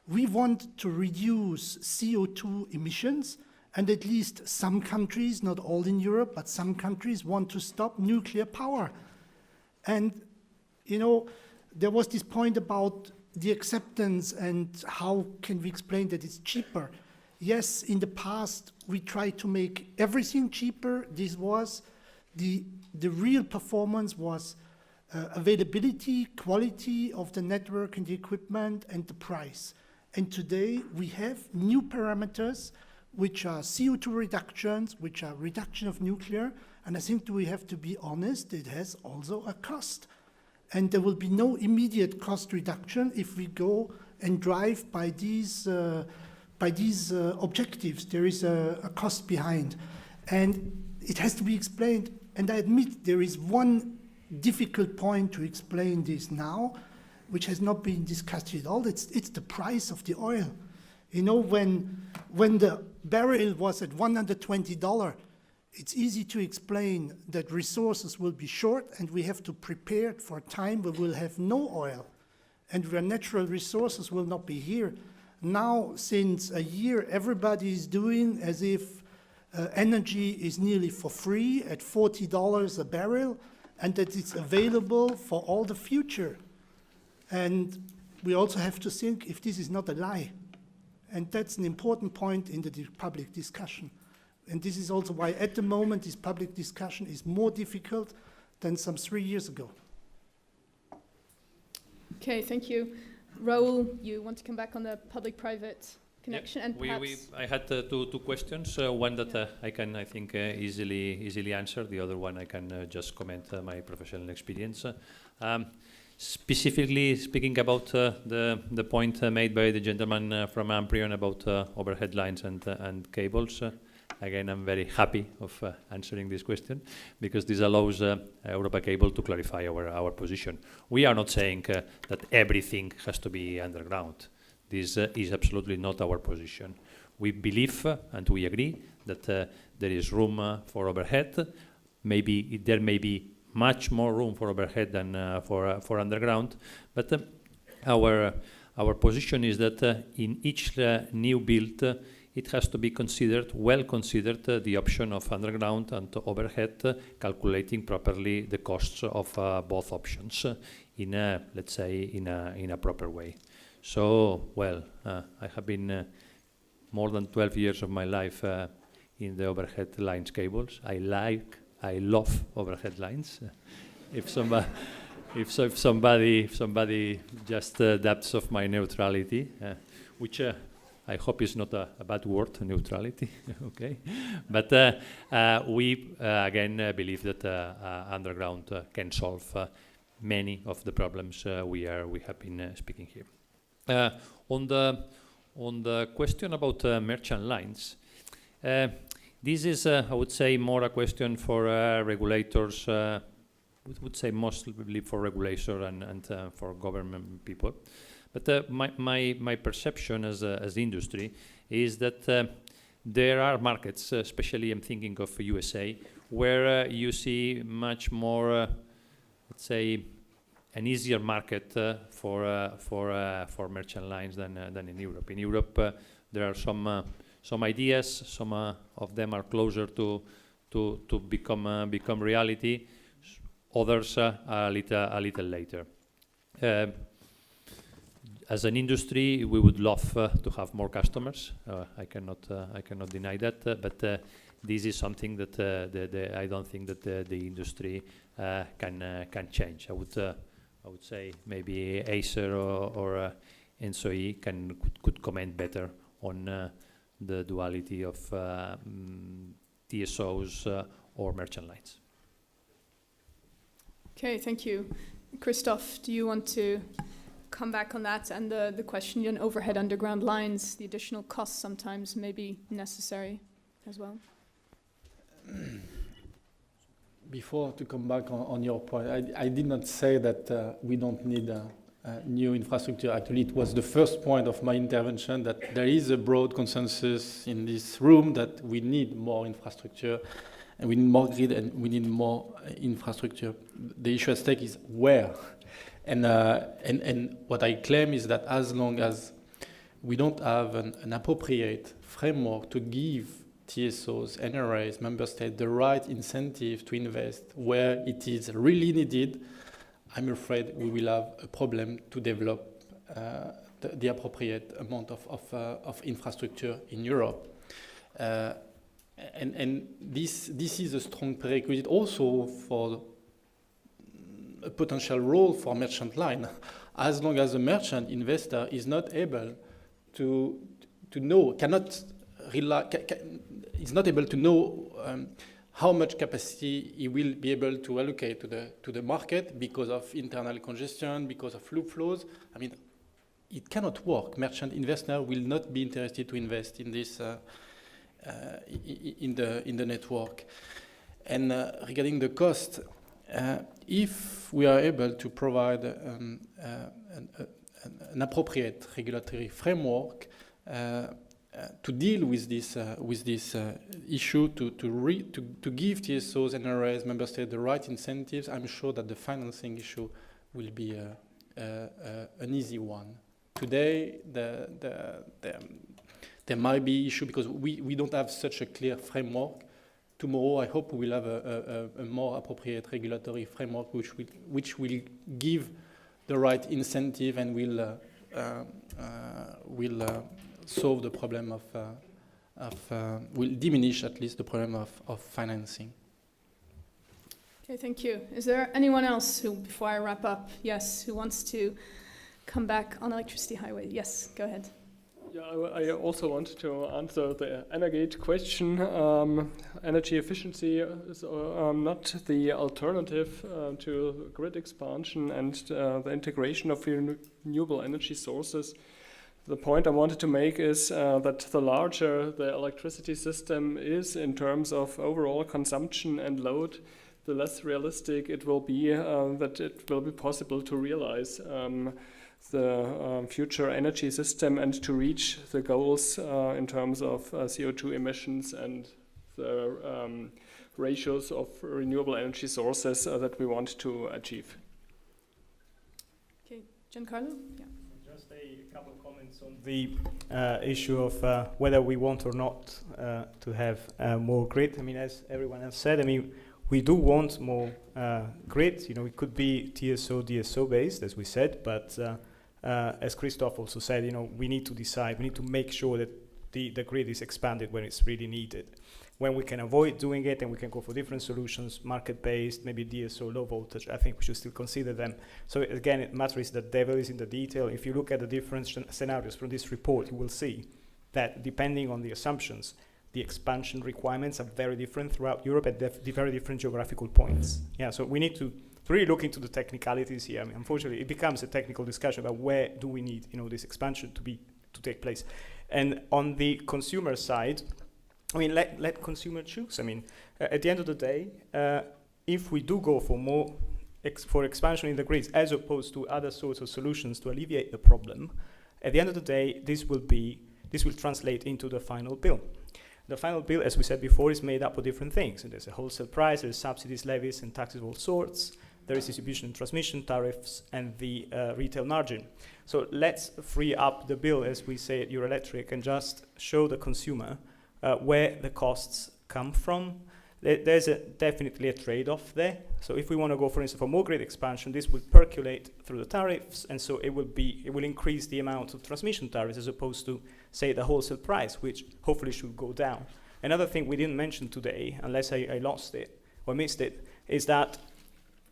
We want to reduce CO2 emissions, and at least some countries, not all in Europe, but some countries want to stop nuclear power. And, you know, there was this point about the acceptance and how can we explain that it's cheaper. Yes, in the past, we tried to make everything cheaper. This was the real performance was availability, quality of the network and the equipment, and the price. And today, we have new parameters, which are CO2 reductions, which are reduction of nuclear. And I think we have to be honest, it has also a cost. And there will be no immediate cost reduction if we go and drive by these objectives. There is a cost behind. And it has to be explained. And I admit there is one difficult point to explain this now, which has not been discussed at all. It's the price of the oil. You know, when the barrel was at $120, it's easy to explain that resources will be short and we have to prepare for a time where we'll have no oil and where natural resources will not be here. Now, since a year, everybody is doing as if energy is nearly for free at $40 a barrel and that it's available for all the future. And we also have to think if this is not a lie. And that's an important point in the public discussion. And this is also why at the moment this public discussion is more difficult than some 3 years ago. Okay, thank you. Raoul, you want to come back on the public-private connection? And perhaps I had two questions. One that I can, I think, easily answer. The other one I can just comment my professional experience. Specifically speaking about the point made by the gentleman from Amprion about overhead lines and cables. Again, I'm very happy of answering this question because this allows Europa Cable to clarify our position. We are not saying that everything has to be underground. This is absolutely not our position. We believe and we agree that there is room for overhead. Maybe there may be much more room for overhead than for underground, but our position is that in each new build it has to be considered, well considered, the option of underground and overhead, calculating properly the costs of both options in a, let's say, in a proper way. So, well, I have been more than 12 years of my life in the overhead lines cables. I love overhead lines. If somebody just doubts of my neutrality, which I hope is not a bad word, neutrality, okay? But we, again, believe that underground can solve many of the problems we have been speaking here. On the question about merchant lines, this is, I would say, more a question for regulators, would say mostly for regulators and for government people. But my perception as industry is that there are markets, especially I'm thinking of USA, where you see much more, let's say, an easier market for merchant lines than in Europe. In Europe, there are some ideas. Some of them are closer to become reality. Others a little later. As an industry, we would love to have more customers. I cannot deny that. But this is something that I don't think that the industry can change. I would say maybe Acer or NSOE could comment better on the duality of TSOs or merchant lines. Okay, thank you. Christoph, do you want to come back on that and the question on overhead underground lines, the additional costs sometimes may be necessary as well? Before to come back on your point, I did not say that we don't need new infrastructure. Actually, it was the first point of my intervention, that there is a broad consensus in this room that we need more infrastructure, and we need more grid, and we need more infrastructure. The issue at stake is where. And what I claim is that as long as we don't have an appropriate framework to give TSOs, NRAs, member states the right incentive to invest where it is really needed, I'm afraid we will have a problem to develop the appropriate amount of infrastructure in Europe. And this is a strong prerequisite also for a potential role for merchant line. As long as a merchant investor is not able to know, is not able to know how much capacity he will be able to allocate to the market because of internal congestion, because of loop flows. I mean, it cannot work. Merchant investor will not be interested to invest in this in the network. And regarding the cost, if we are able to provide an appropriate regulatory framework to deal with this issue, to give TSOs and NRAs, member states, the right incentives, I'm sure that the financing issue will be an easy one. Today, there might be issue because we don't have such a clear framework. Tomorrow, I hope we will have a more appropriate regulatory framework which will give the right incentive and will solve the problem will diminish at least the problem of financing. Okay, thank you. Is there anyone else who, before I wrap up, yes, who wants to come back on electricity highway? Yes, go ahead. Yeah, I also want to answer the Energate question. Energy efficiency is not the alternative to grid expansion and the integration of renewable energy sources. The point I wanted to make is that the larger the electricity system is in terms of overall consumption and load, the less realistic it will be that it will be possible to realize the future energy system and to reach the goals in terms of CO2 emissions and the ratios of renewable energy sources that we want to achieve. Okay, Giancarlo? Yeah. Just a couple of comments on the issue of whether we want or not to have more grid. I mean, as everyone has said, I mean, we do want more grid. You know, it could be TSO, DSO based, as we said, but as Christoph also said, you know, we need to decide, we need to make sure that the grid is expanded when it's really needed. When we can avoid doing it and we can go for different solutions, market-based, maybe DSO, low voltage, I think we should still consider them. So again, it matters the devil is in the detail. If you look at the different scenarios from this report, you will see that depending on the assumptions, the expansion requirements are very different throughout Europe at very different geographical points. Yeah, so we need to really look into the technicalities here. I mean, unfortunately, it becomes a technical discussion about where do we need, you know, this expansion to take place. And on the consumer side, I mean, let consumer choose. I mean, at the end of the day, if we do go for more for expansion in the grids as opposed to other sorts of solutions to alleviate the problem, at the end of the day, this will translate into the final bill. The final bill, as we said before, is made up of different things. And there's a wholesale price, there's subsidies, levies, and taxes of all sorts. There is distribution and transmission tariffs and the retail margin. So let's free up the bill, as we say at Euroelectric, and just show the consumer where the costs come from. There's definitely a trade-off there. So if we want to go, for instance, for more grid expansion, this will percolate through the tariffs, and so it will increase the amount of transmission tariffs as opposed to, say, the wholesale price, which hopefully should go down. Another thing we didn't mention today, unless I lost it or missed it, is that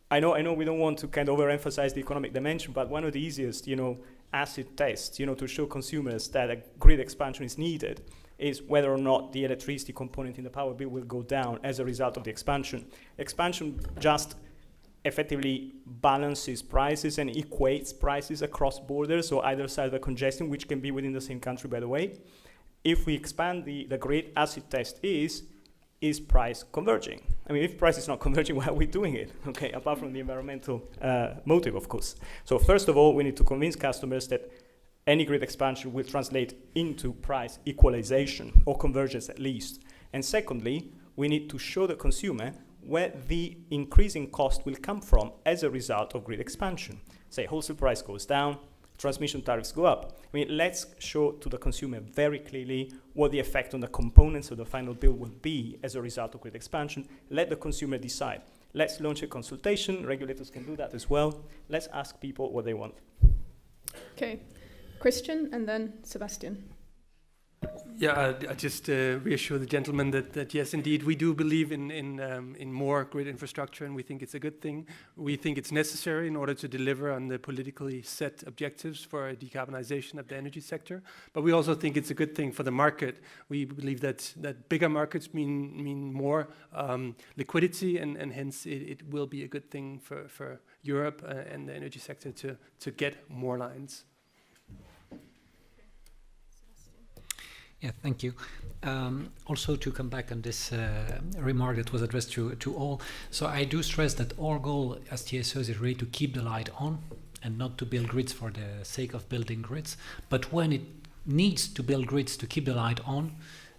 I know we don't want to kind of overemphasize the economic dimension, but one of the easiest, you know, acid tests, you know, to show consumers that a grid expansion is needed is whether or not the electricity component in the power bill will go down as a result of the expansion. Expansion just effectively balances prices and equates prices across borders, so either side of the congestion, which can be within the same country, by the way. If we expand the grid, acid test is price converging? I mean, if price is not converging, why are we doing it? Okay, apart from the environmental motive, of course. So first of all, we need to convince customers that any grid expansion will translate into price equalization or convergence at least. And secondly, we need to show the consumer where the increasing cost will come from as a result of grid expansion. Say wholesale price goes down, transmission tariffs go up. I mean, let's show to the consumer very clearly what the effect on the components of the final bill will be as a result of grid expansion. Let the consumer decide. Let's launch a consultation. Regulators can do that as well. Let's ask people what they want. Okay, Christian and then Sebastian. Yeah, I just reassure the gentleman that yes, indeed, we do believe in more grid infrastructure, and we think it's a good thing. We think it's necessary in order to deliver on the politically set objectives for decarbonization of the energy sector. But we also think it's a good thing for the market. We believe that bigger markets mean more liquidity, and hence it will be a good thing for Europe and the energy sector to get more lines. Yeah, thank you. Also, to come back on this remark that was addressed to all, so I do stress that our goal as TSOs is really to keep the light on and not to build grids for the sake of building grids. But when it needs to build grids to keep the light on,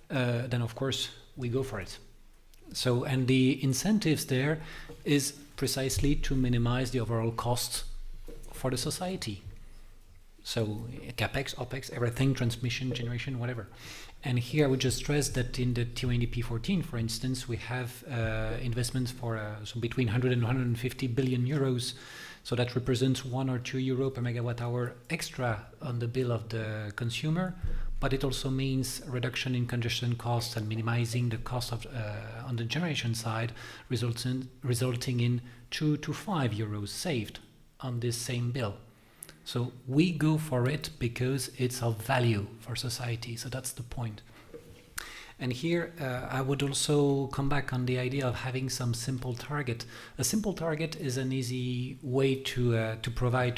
then of course we go for it. So, and the incentives there is precisely to minimize the overall cost for the society. So CapEx, OpEx, everything, transmission, generation, whatever. And here I would just stress that in the TONDP 14, for instance, we have investments for so between 100 and 150 billion euros. So that represents €1 or €2 per megawatt hour extra on the bill of the consumer. But it also means reduction in congestion costs and minimizing the cost of on the generation side, resulting in €2 to €5 saved on this same bill. So we go for it because it's of value for society. So that's the point. And here I would also come back on the idea of having some simple target. A simple target is an easy way to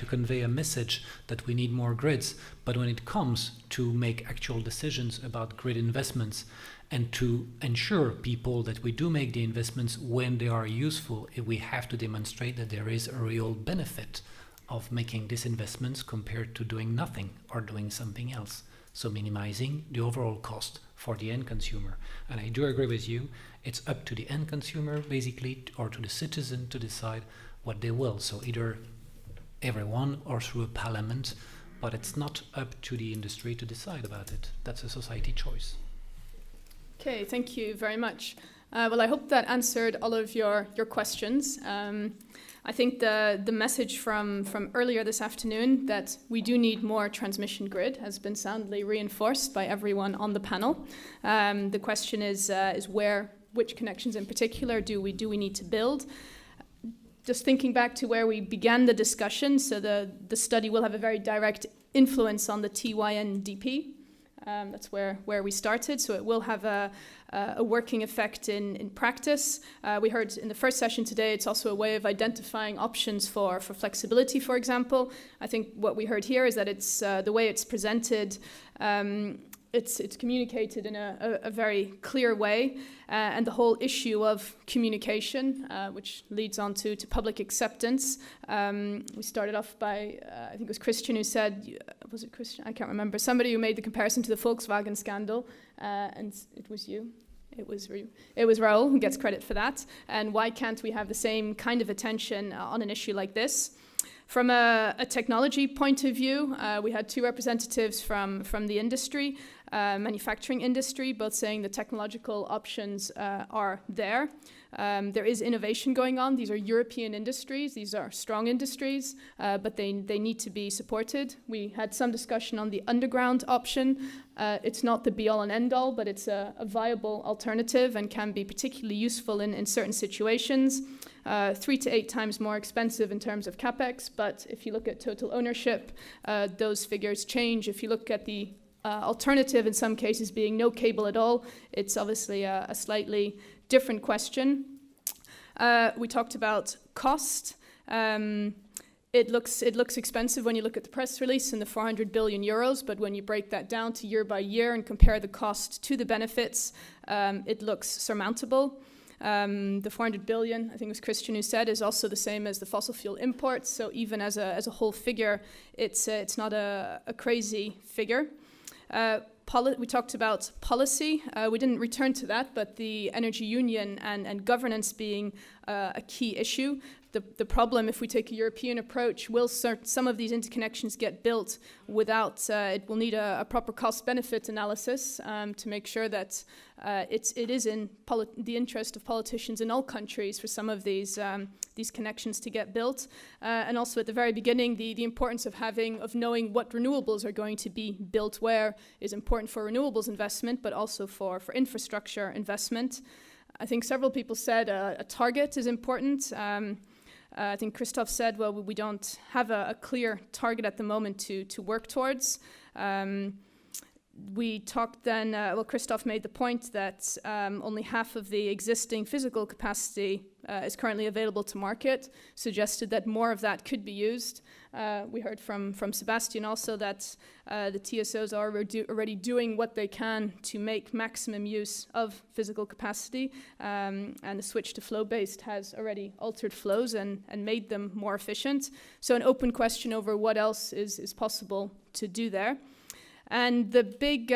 convey a message that we need more grids. But when it comes to make actual decisions about grid investments and to ensure people that we do make the investments when they are useful, we have to demonstrate that there is a real benefit of making these investments compared to doing nothing or doing something else. So minimizing the overall cost for the end consumer. And I do agree with you, it's up to the end consumer basically, or to the citizen to decide what they will. So either everyone or through a parliament, but it's not up to the industry to decide about it. That's a society choice. Okay, thank you very much. Well, I hope that answered all of your questions. I think the message from earlier this afternoon that we do need more transmission grid has been soundly reinforced by everyone on the panel. The question is which connections in particular do we need to build? Just thinking back to where we began the discussion, so the study will have a very direct influence on the TYNDP. That's where we started, so it will have a working effect in practice. We heard in the first session today, it's also a way of identifying options for flexibility, for example. I think what we heard here is that it's the way it's presented, it's communicated in a very clear way, and the whole issue of communication, which leads on to public acceptance. We started off by, I think it was Christian who said, was it Christian? I can't remember. Somebody who made the comparison to the Volkswagen scandal, and it was you. It was Raoul who gets credit for that. And why can't we have the same kind of attention on an issue like this? From a technology point of view, we had two representatives from the industry, manufacturing industry, both saying the technological options are there. There is innovation going on. These are European industries. These are strong industries, but they need to be supported. We had some discussion on the underground option. It's not the be-all and end-all, but it's a viable alternative and can be particularly useful in certain situations. 3 to 8 times more expensive in terms of capex, but if you look at total ownership, those figures change. If you look at the alternative, in some cases being no cable at all, it's obviously a slightly different question. We talked about cost. It looks expensive when you look at the press release and the 400 billion euros, but when you break that down to year by year and compare the cost to the benefits, it looks surmountable. The 400 billion, I think it was Christian who said, is also the same as the fossil fuel imports. So even as a whole figure, it's not a crazy figure. We talked about policy. We didn't return to that, but the energy union and governance being a key issue. The problem, if we take a European approach, will some of these interconnections get built without, it will need a proper cost-benefit analysis to make sure that it is in the interest of politicians in all countries for some of these connections to get built. And also at the very beginning, the importance of knowing what renewables are going to be built where is important for renewables investment, but also for infrastructure investment. I think several people said a target is important. I think Christoph said, well, we don't have a clear target at the moment to work towards. We talked then, Christoph made the point that only half of the existing physical capacity is currently available to market, suggested that more of that could be used. We heard from Sebastian also that the TSOs are already doing what they can to make maximum use of physical capacity, and the switch to flow-based has already altered flows and made them more efficient. So an open question over what else is possible to do there. And the big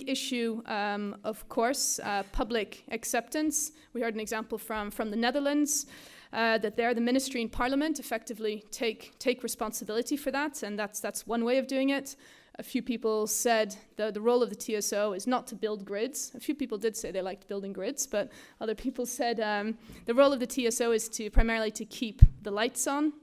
issue, of course, public acceptance. We heard an example from the Netherlands, that there the ministry and parliament effectively take responsibility for that, and that's one way of doing it. A few people said the role of the TSO is not to build grids. A few people did say they liked building grids, but other people said the role of the TSO is primarily to keep the lights on.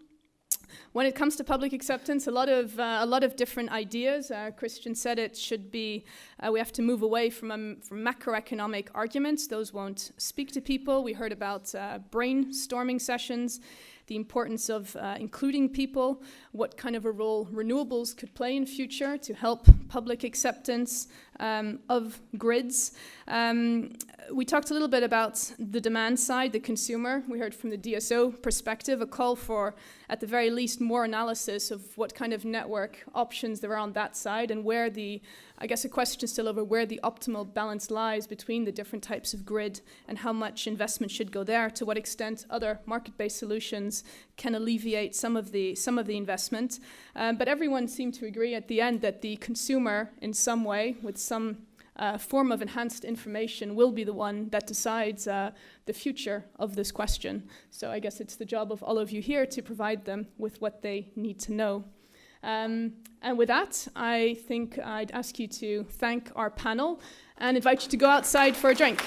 When it comes to public acceptance, a lot of different ideas. Christian said it should be, we have to move away from macroeconomic arguments. Those won't speak to people. We heard about brainstorming sessions, the importance of including people, what kind of a role renewables could play in future to help public acceptance of grids. We talked a little bit about the demand side, the consumer. We heard from the DSO perspective a call for, at the very least, more analysis of what kind of network options there are on that side and where I guess a question still over where the optimal balance lies between the different types of grid and how much investment should go there, to what extent other market-based solutions can alleviate some of the investment. But everyone seemed to agree at the end that the consumer, in some way, with some form of enhanced information, will be the one that decides the future of this question. So I guess it's the job of all of you here to provide them with what they need to know. And with that, I think I'd ask you to thank our panel and invite you to go outside for a drink.